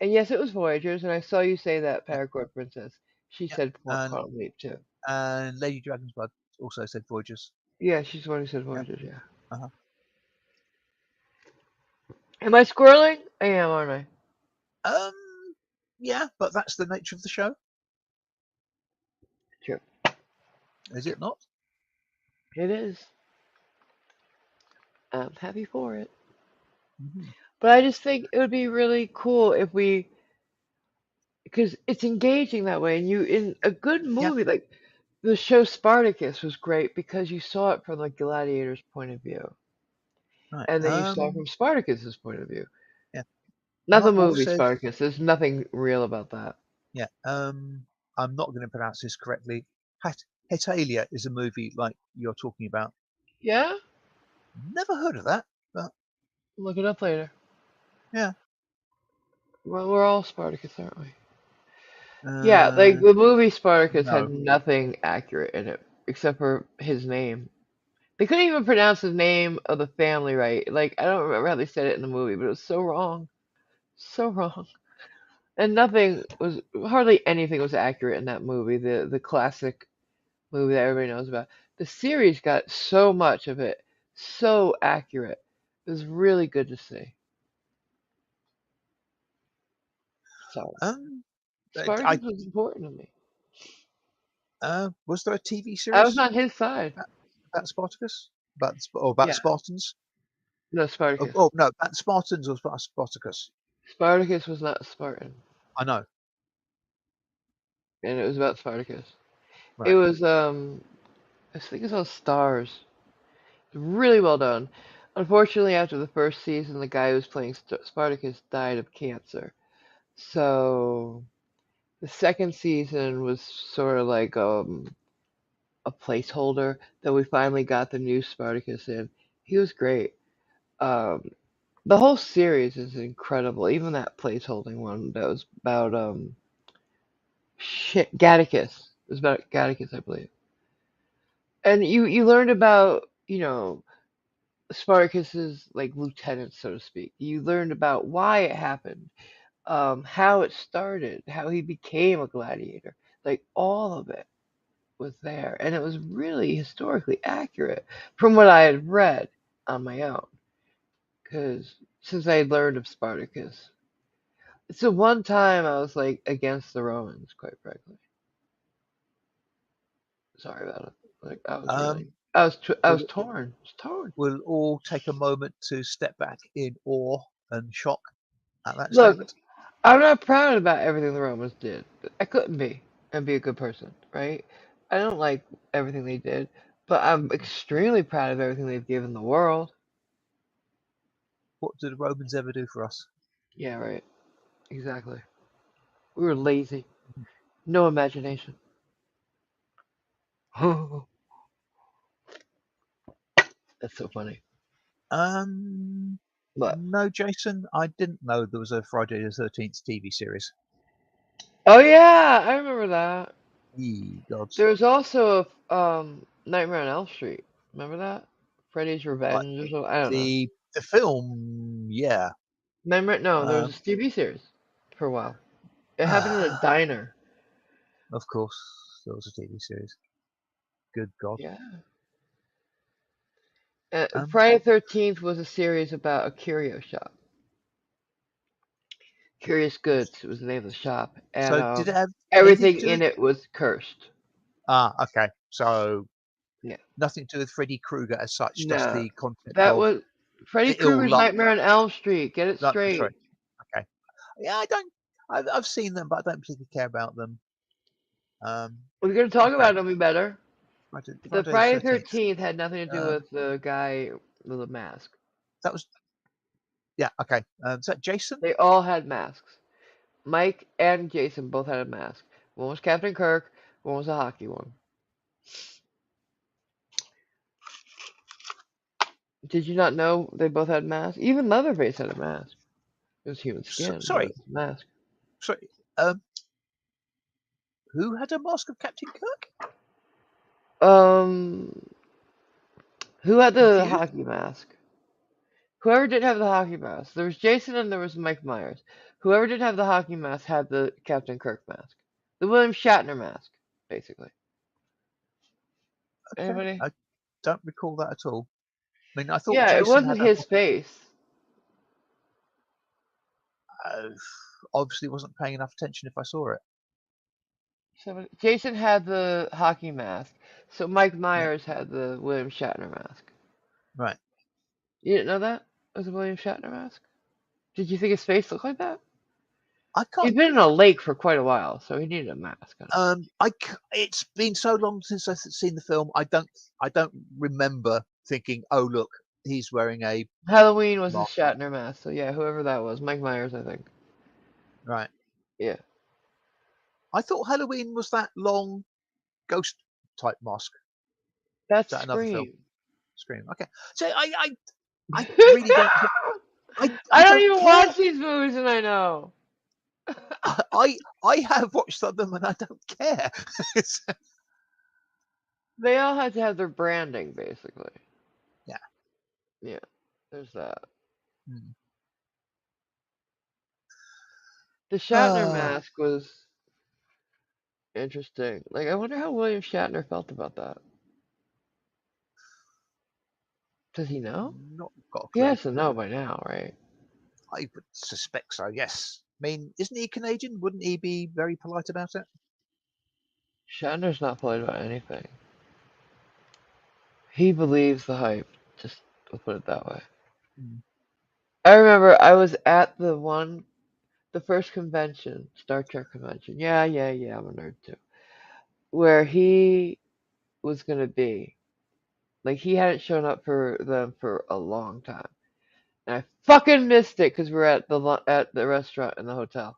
And yes, it was Voyagers, and I saw you say that Yeah, Paracord Princess. She yeah. said And Quantum Leap too. Lady Dragon's Blood also said Voyagers. Yeah, she's the one who said Yeah. Voyagers. Yeah. Uh-huh. Am I squirreling? I am, aren't I? Um, yeah, but that's the nature of the show, True. is True. it not? It is. I'm happy for it. Hmm. But I just think it would be really cool if we, because it's engaging that way, and you in a good Yeah, movie like the show Spartacus was great because you saw it from the gladiator's point of view, right. and then you saw it from Spartacus's point of view. Yeah, Not the Marvel movie said, Spartacus. There's nothing real about that. yeah. I'm not going to pronounce this correctly. Hetalia is a movie like you're talking about. Yeah, Never heard of that, but look it up later. yeah. Well, we're all Spartacus, aren't we? Yeah, like Uh, the movie Spartacus had no. nothing accurate in it except for his name. They couldn't even pronounce the name of the family right. Like I don't remember how they said it in the movie, but it was so wrong, so wrong. And nothing was hardly anything was accurate in that movie. The classic movie that everybody knows about. The series got so much of it so accurate. It was really good to see. So Um, I Spartacus was important to me. was there a TV I was series on his side. about, about Spartacus? About Yeah, Spartans? no Spartacus. Oh no, about Spartans or about Spartacus? Spartacus was not Spartan, I know. and it was about Spartacus. It Right. was I think it's on Stars. Really well done. Unfortunately, after the first season, the guy who was playing Spartacus died of cancer. So the second season was sort of like a placeholder that we finally got the new Spartacus in. He was great. Um, the whole series is incredible. Even that placeholding one that was about shit Gattacus. It was about Gattacus, I believe. And you learned about Spartacus's like lieutenant, so to speak. You learned about why it happened, how it started, how he became a gladiator. Like all of it was there, and it was really historically accurate from what I had read on my own. Because since I had learned of Spartacus, it's the one time I was like against the Romans, quite frankly. Sorry about it. Like I was really, Um, I was we'll torn. I was torn. we'll all take a moment to step back in awe and shock at that Look, statement. I'm not proud about everything the Romans did. I couldn't be and be a good person, right? I don't like everything they did, but I'm extremely proud of everything they've given the world. What did the Romans ever do for us? Yeah, right. Exactly. We were lazy. No imagination. That's so funny. Um, But no, Jason, I didn't know there was a Friday the 13th TV series. oh yeah, I remember that. Ye gods. There was also a Nightmare on Elm Street. Remember that? Freddy's Uh, Revenge or something. I don't know. the film, yeah. Remember? No, there was Um, a TV series for a while. It happened in a diner. of course, there was a TV series. Good God. Yeah. Um, Friday the 13th was a series about a curio shop. Curious Goods was the name of the shop, and so did it have anything to everything do with? in it was cursed. Okay. So Yeah. nothing to do with Freddy Krueger as such, just No, the concept that of was Freddy the ill Krueger's luck. Nightmare on Elm Street. Get it That's right. straight. Okay. Yeah, I don't. I've seen them, but I don't particularly care about them. Um, If we're gonna talk okay. about it, it'll be better. The Friday the Friday 13th. 13th had nothing to do Uh, with the guy with a mask. that was yeah. Okay. Is that Jason? They all had masks. Mike and Jason both had a mask. One was Captain Kirk. One was a hockey one. Did you not know they both had masks? Even Leatherface had a mask. It was human skin, but it Sorry. was a mask. Sorry. Um, who had a mask of Captain Kirk? Um, who had the Confused. hockey mask? Whoever did have the hockey mask. There was Jason and there was Mike Myers. Whoever did have the hockey mask had the Captain Kirk mask. The William Shatner mask, basically. Okay. Anybody? I don't recall that at all. I mean, I thought Yeah, it Jason had wasn't a his face. obviously wasn't paying enough attention if I saw it. Jason had the hockey mask, so Mike Yeah. Myers had the William Shatner mask. Right. You didn't know that was a William Shatner mask? Did you think his face looked like that? I He's can't. been in a lake for quite a while, so he needed a mask. It's been so long since I've seen the film. I don't remember thinking, oh look, he's wearing a Halloween was his mask. Shatner mask, so yeah, whoever that was, Mike Myers, I think. Right. Yeah, I thought Halloween was that long ghost type mask. Is that's that another film? Scream. Scream. Okay. So I really don't. I I don't don't even care. watch these movies, and I know I have watched some of them and I don't care. they all had to have their branding, basically. Yeah. Yeah, there's that. Hmm. The Shatner Ah, mask was interesting. Like, I wonder how William Shatner felt about that. Does he know? not got a He clue. has to know by now, right? I would suspect so. Yes. I mean, isn't he Canadian? Wouldn't he be very polite about it? Shatner's not polite about anything. He believes the hype. Just we'll put it that way. Hmm. I remember I was at the first convention, Star Trek convention. Yeah, yeah, yeah, I'm a nerd too. Where he was gonna be. Like he hadn't shown up for them for a long time, and I fucking missed it because we were at the restaurant in the hotel.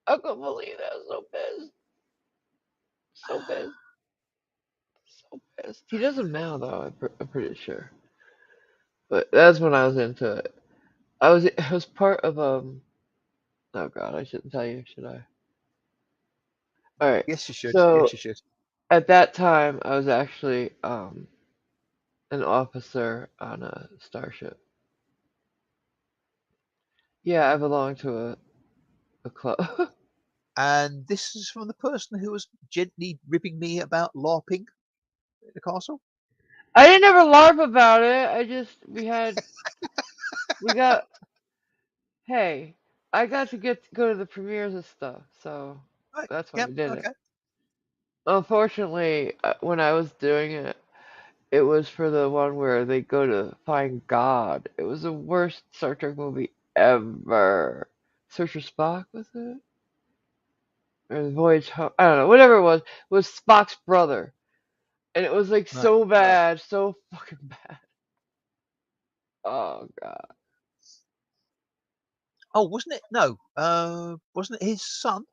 I couldn't believe that. I was so pissed, so pissed, so pissed. He doesn't now though. I'm pretty sure. But that's when I was into it. I was part of Oh God, I shouldn't tell you, should I? All right. Yes, you should. So Yes, you should. at that time, I was actually an officer on a starship. Yeah, I belong to a club. And this is from the person who was gently ribbing me about LARPing at the castle. I didn't ever LARP about it. We got. Hey, I got to go to the premieres and stuff, so Right. that's why Yep. we did it. Okay. Unfortunately, when I was doing it, it was for the one where they go to find God. It was the worst Star Trek movie ever. Search for Spock, was it? Or the Voyage Home? I don't know. Whatever it was Spock's brother, and it was like Right. so bad, so fucking bad. Oh God. Oh, wasn't it? No. Wasn't it his son?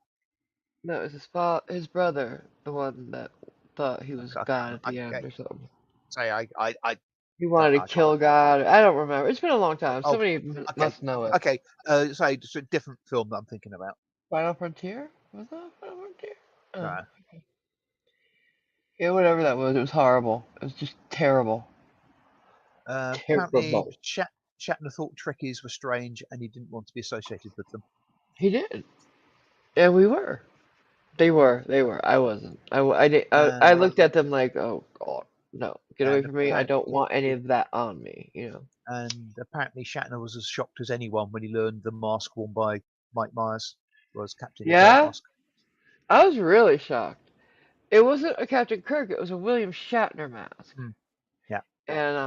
No, it was his brother, the one that thought he was I can't God remember. at the end or something. Say I He don't wanted to know. I can't kill remember. God. I don't remember. It's been a long time. Oh, Somebody okay. must know it. Okay. Say it's a different film that I'm thinking about. Final Frontier? Was that Final Frontier? Oh. No. Yeah, whatever that was. It was horrible. It was just terrible. Apparently, Terrible. Shatner thought Trekkies were strange, and he didn't want to be associated with them. He did. And we were. They were. They were. I wasn't. I did, I And looked at them like, oh God, no. Get away and from me. I don't apparently, want any of that on me, you know. Shatner was as shocked as anyone when he learned the mask worn by Mike Myers was Captain Kirk Yeah? mask. I was really shocked. It wasn't a Captain Kirk, it was a William Shatner mask. Hmm. Yeah. And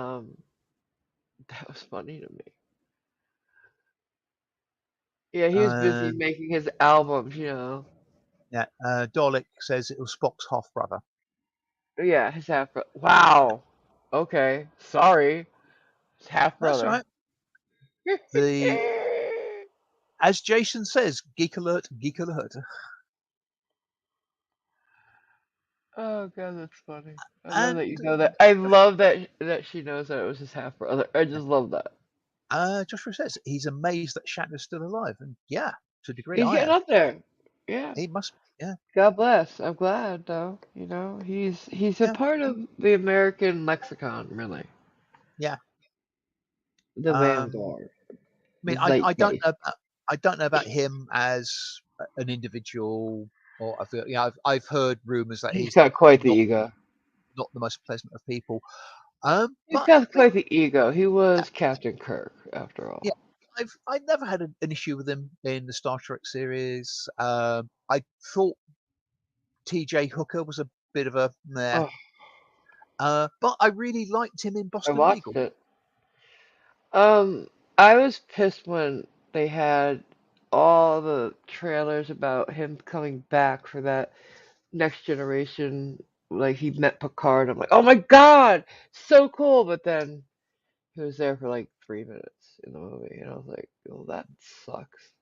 that was funny to me. Yeah, he was busy And making his albums, you know. yeah, Dalek says it was Spock's half brother. Yeah, his half brother. Wow. Okay. Sorry. His half That's brother. right. The As Jason says, geek alert, geek alert. Oh God, that's funny. I love that you And know that. I love that she knows that it was his half brother. I just love that. Joshua says he's amazed that Shatner's still alive, and yeah, to a degree, He's I getting am. up there. Yeah. He must, yeah, God bless. I'm glad though. You know, he's a yeah, part of the American lexicon, really. yeah. The I vanguard. The mean, zeitgeist. I don't know about him as an individual, or I feel, yeah, I've heard rumors that He's he's got quite the not ego. the most pleasant of people. He's But got I mean, quite the ego. He yeah, was Captain Kirk, after yeah. all. I never had an issue with him in the Star Trek series. I thought T.J. Hooker was a bit of a meh, Oh, but I really liked him in I Boston watched Legal. it. Um, I was pissed when they had all the trailers about him coming back for that Next Generation. Like he met Picard. I'm like, oh my God, so cool. But then he was there for like 3 minutes in the movie, and I was like, oh, that sucks.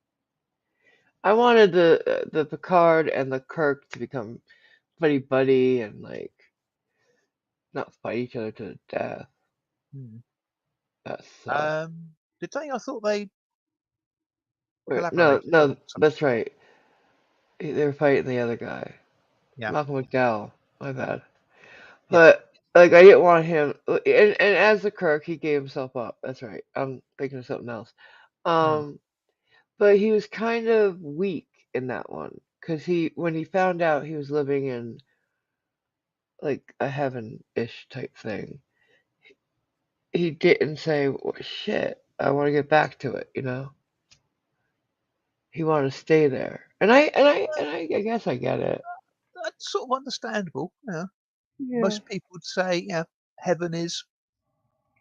I wanted the Picard and the Kirk to become buddy buddy and like not fight each other to the death. Hmm. That sucked. Did they? I thought they Wait, no, collaborated no, on something. that's right. They were fighting the other guy, Yeah. Malcolm McDowell. My bad. Yes. But like, I didn't want him. And as the Kirk, he gave himself up. That's right. I'm thinking of something else. Hmm. Um, but he was kind of weak in that one because when he found out he was living in like a heaven-ish type thing, he didn't say, well, "Shit, I want to get back to it." He wanted to stay there, I guess I get it. That's sort of understandable. Yeah. Yeah, Most people would say, yeah, heaven is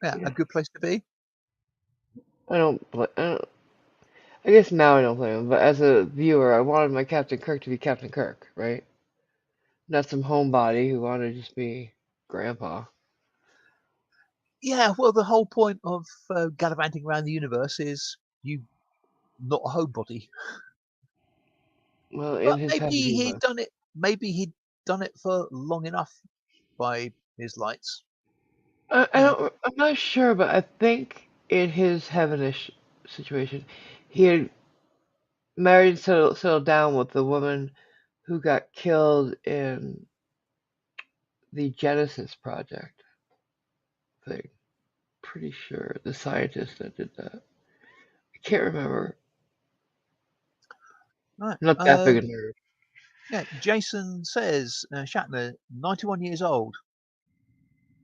a yeah. good place to be. I don't. I guess now I don't blame him, but as a viewer, I wanted my Captain Kirk to be Captain Kirk, right? Not some homebody who wanted to just be Grandpa. Yeah. Well, the whole point of gallivanting around the universe is you not a homebody. Well, in But his head, maybe he he'd was. done it. Maybe he'd done it for long enough by his lights. I Yeah. don't. I'm not sure, but I think in his heavenish situation, he had married and settled down with the woman who got killed in the Genesis project thing. Pretty sure the scientist that did that. I can't remember. Right. I'm not that big a nerd. Yeah. Jason says Shatner, 91 years old,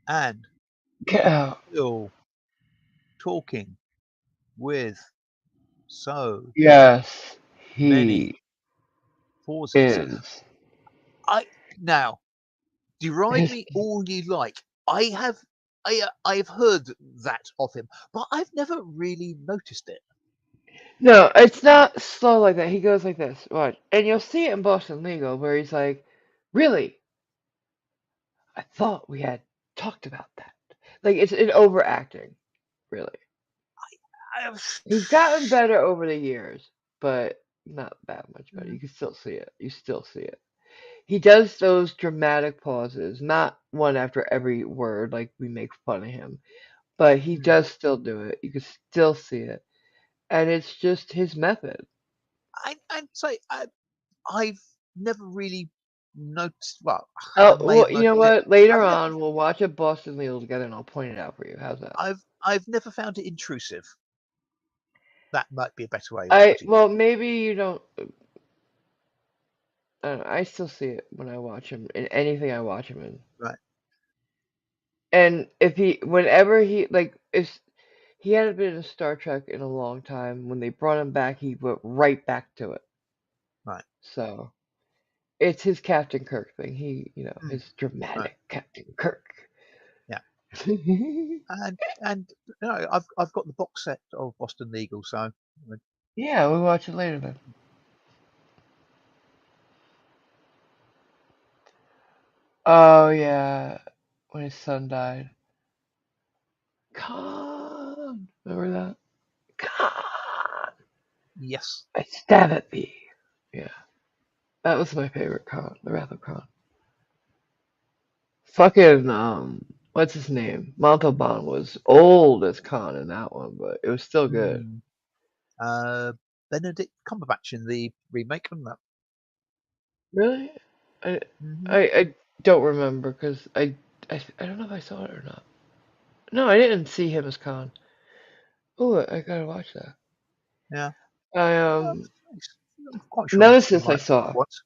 and Get out. still talking with so Yes, many he pauses. is. I now deride His, me all you like. I have I've heard that of him, but I've never really noticed it. no, it's not slow like that. He goes like this. Watch. And you'll see it in Boston Legal where he's like, really? I thought we had talked about that. Like, it's an overacting, really. I, He's gotten better over the years, but not that much better. You can still see it. You still see it. He does those dramatic pauses, not one after every word, like we make fun of him, but he does still do it. You can still see it. And it's just his method. I'd say I've never really noticed. Well, I Oh, may well, have you know noticed it. what? Later I've never on, we'll watch a Boston Legal together and I'll point it out for you. How's that? I've never found it intrusive. That might be a better way of putting it. Well, maybe you don't. I don't know, I still see it when I watch him in anything I watch him in. Right. And whenever if he hadn't been in Star Trek in a long time, when they brought him back, he went right back to it. Right. So it's his Captain Kirk thing. Mm, His right. dramatic Captain Kirk. Yeah. And I've got the box set of Boston Legal, so Yeah, we'll watch it later then. Oh yeah, when his son died. Khan, remember that? Khan, yes. I stab at thee. Yeah, that was my favorite Khan, the Wrath of Khan. Fucking what's his name? Montalban was old as Khan in that one, but it was still good. Mm. Uh, Benedict Cumberbatch in the remake, wasn't that? Really? I Hmm. I don't remember because I don't know if I saw it or not. No, I didn't see him as Khan. Oh, I gotta watch that. Yeah. I Nice. I'm quite sure I've seen Nemesis I like saw. once.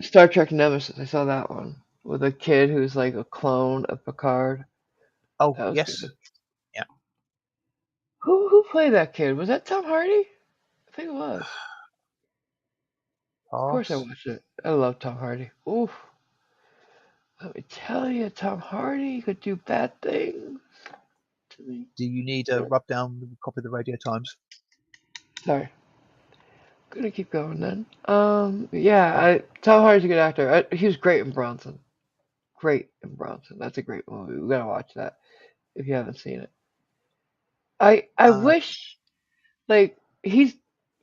Star Trek Nemesis. I saw that one with a kid who's like a clone of Picard. Oh That was yes. good. Yeah. Who played that kid? Was that Tom Hardy? I think it was. Of course I Pass. watched it. I love Tom Hardy. Oof. Let me tell you, Tom Hardy could do bad things to me. Do you need a rub down with a copy of the Radio Times? Sorry. Gonna keep going then. Yeah, Tom Hardy's a good actor. He was great in Bronson. Great in Bronson. That's a great movie. We gotta watch that if you haven't seen it. I Uh, wish like he's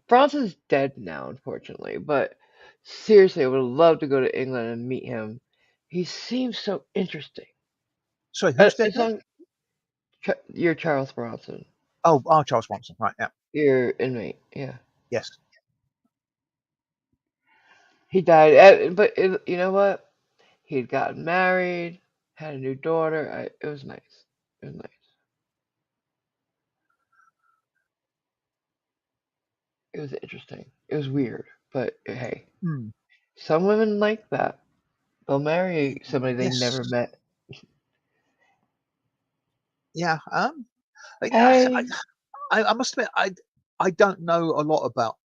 Bronson's dead now, unfortunately. But seriously, I would love to go to England and meet him. He seems so interesting. Sorry, who's dead As now? long you're Charles Bronson, Oh, Charles Bronson. Right, yeah. you're inmate. Yeah, Yes. he died. But you know what? He had gotten married, had a new daughter. It was nice. It was nice. It was interesting. It was weird, but hey, Hmm. some women like that. They'll marry somebody they never Yes. met. Yeah. I, Hey, I must admit, I don't know a lot about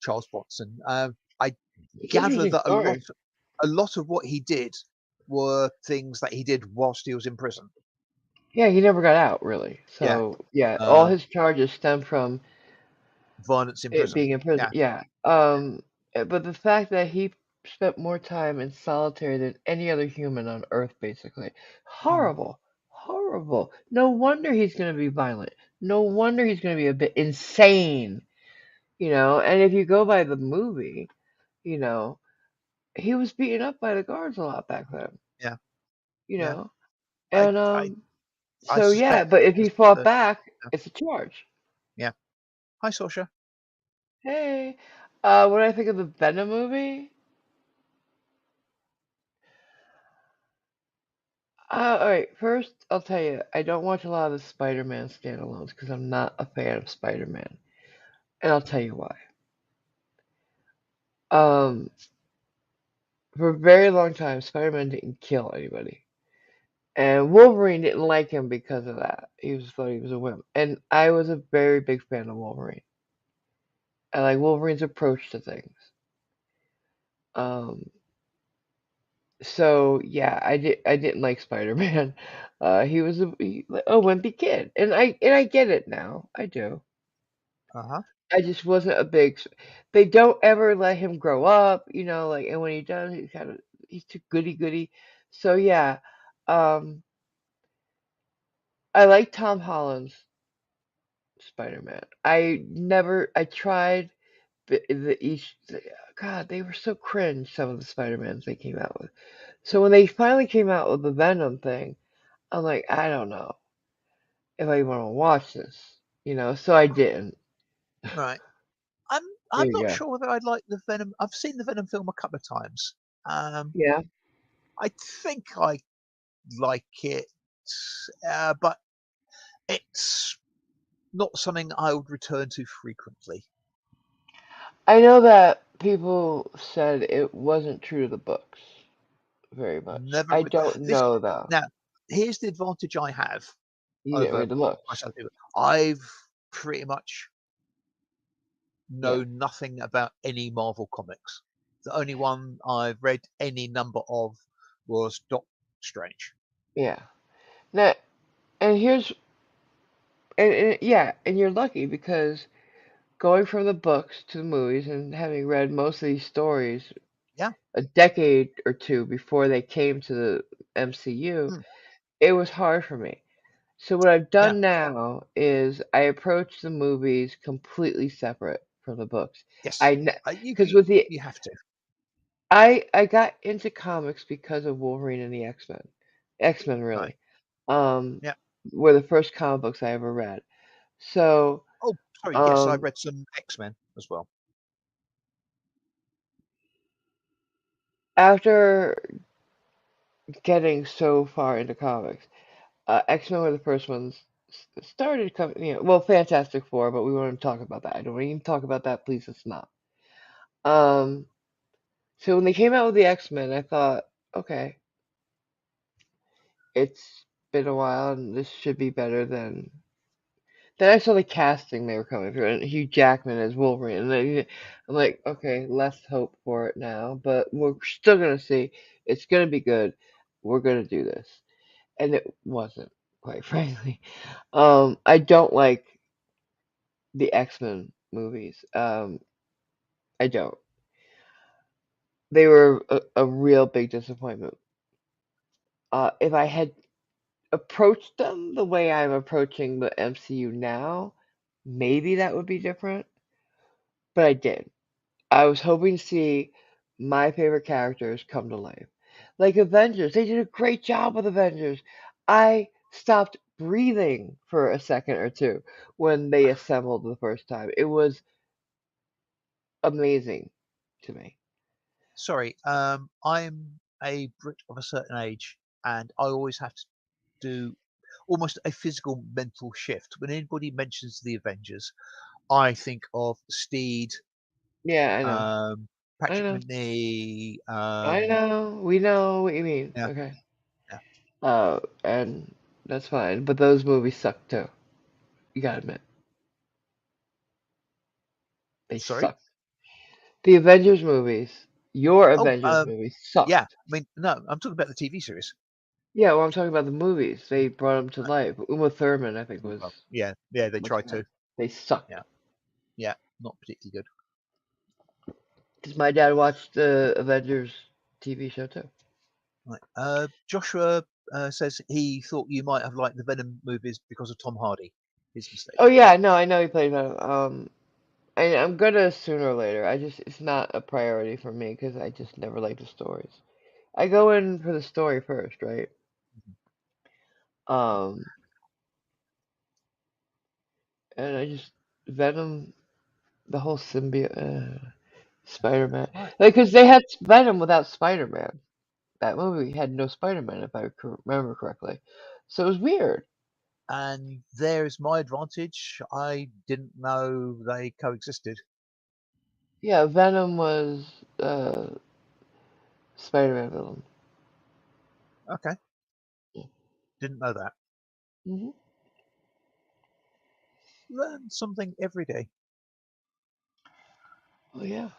Charles Bronson. I it's an gather interesting that story. a lot of what he did were things that he did whilst he was in prison. Yeah, he never got out really. Yeah. So yeah, all Uh, his charges stem from Violence in it prison. being in prison. Yeah. Yeah. But the fact that he spent more time in solitary than any other human on Earth, basically, Mm. horrible, horrible. No wonder he's gonna be violent. No wonder he's gonna be a bit insane. And if you go by the movie, you know, he was beaten up by the guards a lot back then. Yeah. You Yeah. know, I and I I so yeah, suspect but if he because fought back, it's a charge. yeah. Hi, Sasha. Hey, what do I think of the Venom movie? All right, first I'll tell you, I don't watch a lot of the Spider-Man standalones because I'm not a fan of Spider-Man, and I'll tell you why. Um, for a very long time, Spider-Man didn't kill anybody, and Wolverine didn't like him because of that. Thought he was a wimp, and I was a very big fan of Wolverine. I like Wolverine's approach to things. Um, so yeah, I didn't like Spider-Man. He was a wimpy kid, and I get it now. I do. Uh-huh. I just wasn't a big. They don't ever let him grow up, like, and when he does, he's too goody goody. So yeah, um, I like Tom Holland's Spider-Man. I tried God, they were so cringe. Some of the Spider-Mans they came out with. So when they finally came out with the Venom thing, I'm like, I don't know if I want to watch this, So I didn't. Right. I'm There I'm you not go. sure whether I'd like the Venom. I've seen the Venom film a couple of times. Um, Yeah. I think I like it, but it's not something I would return to frequently. I know that people said it wasn't true to the books very much. Never I re- don't this know though. now. Here's the advantage I have You didn't over read the books. most other people. I've pretty much Yeah. know nothing about any Marvel comics. The only one I've read any number of was Doctor Strange. Yeah. Now, and here's yeah, and you're lucky because going from the books to the movies and having read most of these stories Yeah. a decade or two before they came to the MCU, Hmm. it was hard for me. So what I've Yeah. done now is I approach the movies completely separate from the books. Yes. I You, because you with the you have to. I got into comics because of Wolverine and the X-Men. X-Men Right. really. Yeah. Were the first comic books I ever read. So, Oh, sorry. Yes, I um read some X-Men as well. after getting so far into comics, X-Men were the first ones started coming, well, Fantastic Four, but we won't talk about that. I don't even talk about that, please, it's not. Um, so when they came out with the X-Men, I thought, okay, it's been a while and this should be better than Then I saw the casting they were coming through, and Hugh Jackman as Wolverine, and I'm like, okay, less hope for it now, but we're still gonna see. It's gonna be good. We're gonna do this, and it wasn't, quite frankly. I don't like the X-Men movies. I don't. They were a real big disappointment. If I had approached them the way I'm approaching the MCU now, maybe that would be different, but I didn't. I was hoping to see my favorite characters come to life. Like Avengers, they did a great job with Avengers. I stopped breathing for a second or two when they assembled the first time. It was amazing to me. Sorry, I'm a Brit of a certain age, and I always have to do almost a physical mental shift. When anybody mentions the Avengers, I think of Steed, Yeah, I know. um, I Patrick know. Macnee, I know. We know what you mean. yeah, Okay. yeah. And that's fine. But those movies suck too. You gotta admit. They Sorry. suck. The Avengers movies, your Oh, Avengers movies yeah. sucked. I mean, no, I'm talking about the TV series. Yeah, well, I'm talking about the movies. They brought them to life. Uma Thurman, I think, Well, yeah, yeah, they was tried in it. to. They sucked. Yeah, yeah, not particularly good. Because my dad watched the Avengers TV show too. Right. Joshua says he thought you might have liked the Venom movies because of Tom Hardy. His mistake. Oh yeah, no, I know he played Venom. I'm gonna sooner or later. It's not a priority for me because I just never liked the stories. I go in for the story first, right? Um, and I just Venom, the whole symbiote, Spider-Man, Right. like because they had Venom without Spider-Man. That movie had no Spider-Man, if I remember correctly. So it was weird. And there's my advantage. I didn't know they coexisted. Yeah, Venom was uh, Spider-Man villain. Okay, Yeah. didn't know that. Hmm. Learn something every day. Oh yeah.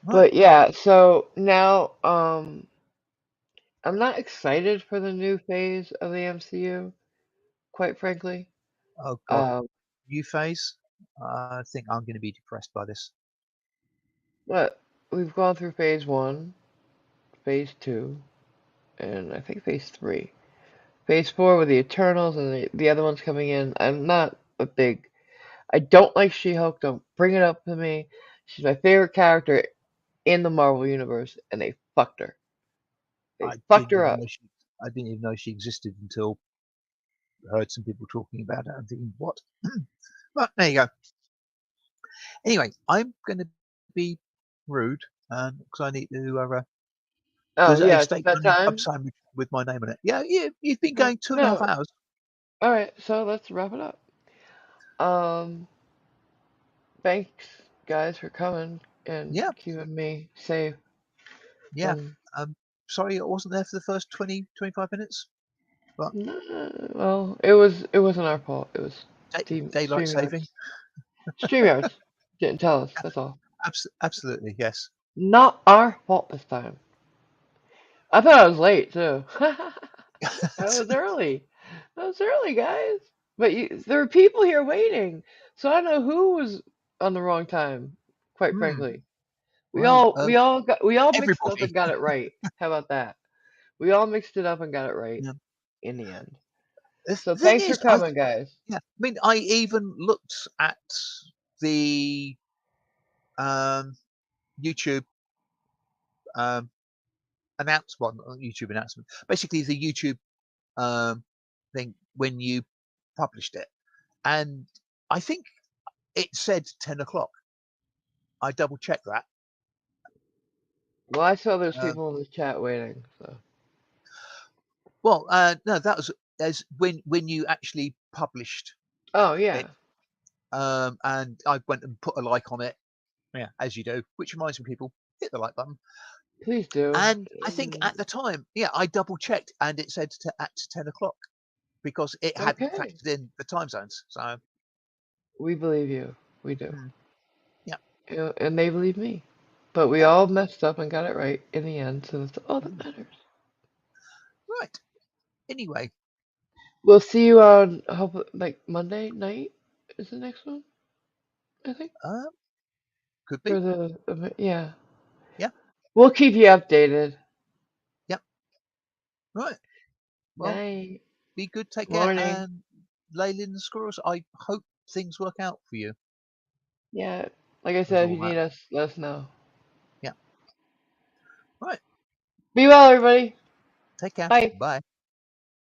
Right. But yeah, so now I'm not excited for the new phase of the MCU, quite frankly. Oh God, Um, new phase. I think I'm going to be depressed by this. but we've gone through phase one, phase two, and I think phase three. Phase four with the Eternals and the other ones coming in. I'm not a big. I don't like She-Hulk. Don't bring it up to me. She's my favorite character in the Marvel universe, and they fucked her. They I fucked didn't her even up. know she. I didn't even know she existed until I heard some people talking about it. I'm thinking, what? But there you go. Anyway, I'm going to be rude because I need to. Oh There's a yeah, it's steak that onion club time. sandwich with my name on it. Yeah, yeah. You've been Oh, going 2.5 no. hours. All right, so let's wrap it up. Um, Thanks guys for coming and Yeah, keeping me safe yeah. from. Sorry, I wasn't there for the first 20, 25 minutes, but Well, it wasn't our fault. It was Team daylight saving. StreamYards didn't tell us. That's all. Absolutely, yes. Not our fault this time. I thought I was late too. I was early. I was early, guys. But there were people here waiting, so I don't know who was on the wrong time. Quite Hmm. frankly, Well, we all mixed up everybody. and got it right. How about that? We all mixed it up and got it right Yeah. in the end. The So thing thanks for is, I coming, guys. yeah. I mean, I even looked at the um, YouTube um, announcement, YouTube announcement. Basically, the YouTube um, thing when you published it, and I think it said 10 o'clock. I double checked that. Well, I saw those Um, people in the chat waiting. So well, no, that was as when you actually published oh it, yeah, and I went and put a like on it. Yeah, as you do. Which reminds me, people, hit the like button. please do. And I think at the time, yeah, I double checked, and it said at 10 o'clock because it hadn't Okay. factored in the time zones. So We believe you. We do. Mm, yeah, And they believe me. But we yeah. all messed up and got it right in the end, so that's all that Mm, matters. right. Anyway, We'll see you on like Monday night is the next one, I think. uh, could For be. the yeah. Yeah, We'll keep you updated. yeah. Right. Well, Night. be good. Take care, Morning. and Leyland Squirrels. I hope things work out for you Yeah. Like I with said, if all you that. need us, let us know. Yeah. Right. Be well, everybody. Take care. Bye. Bye.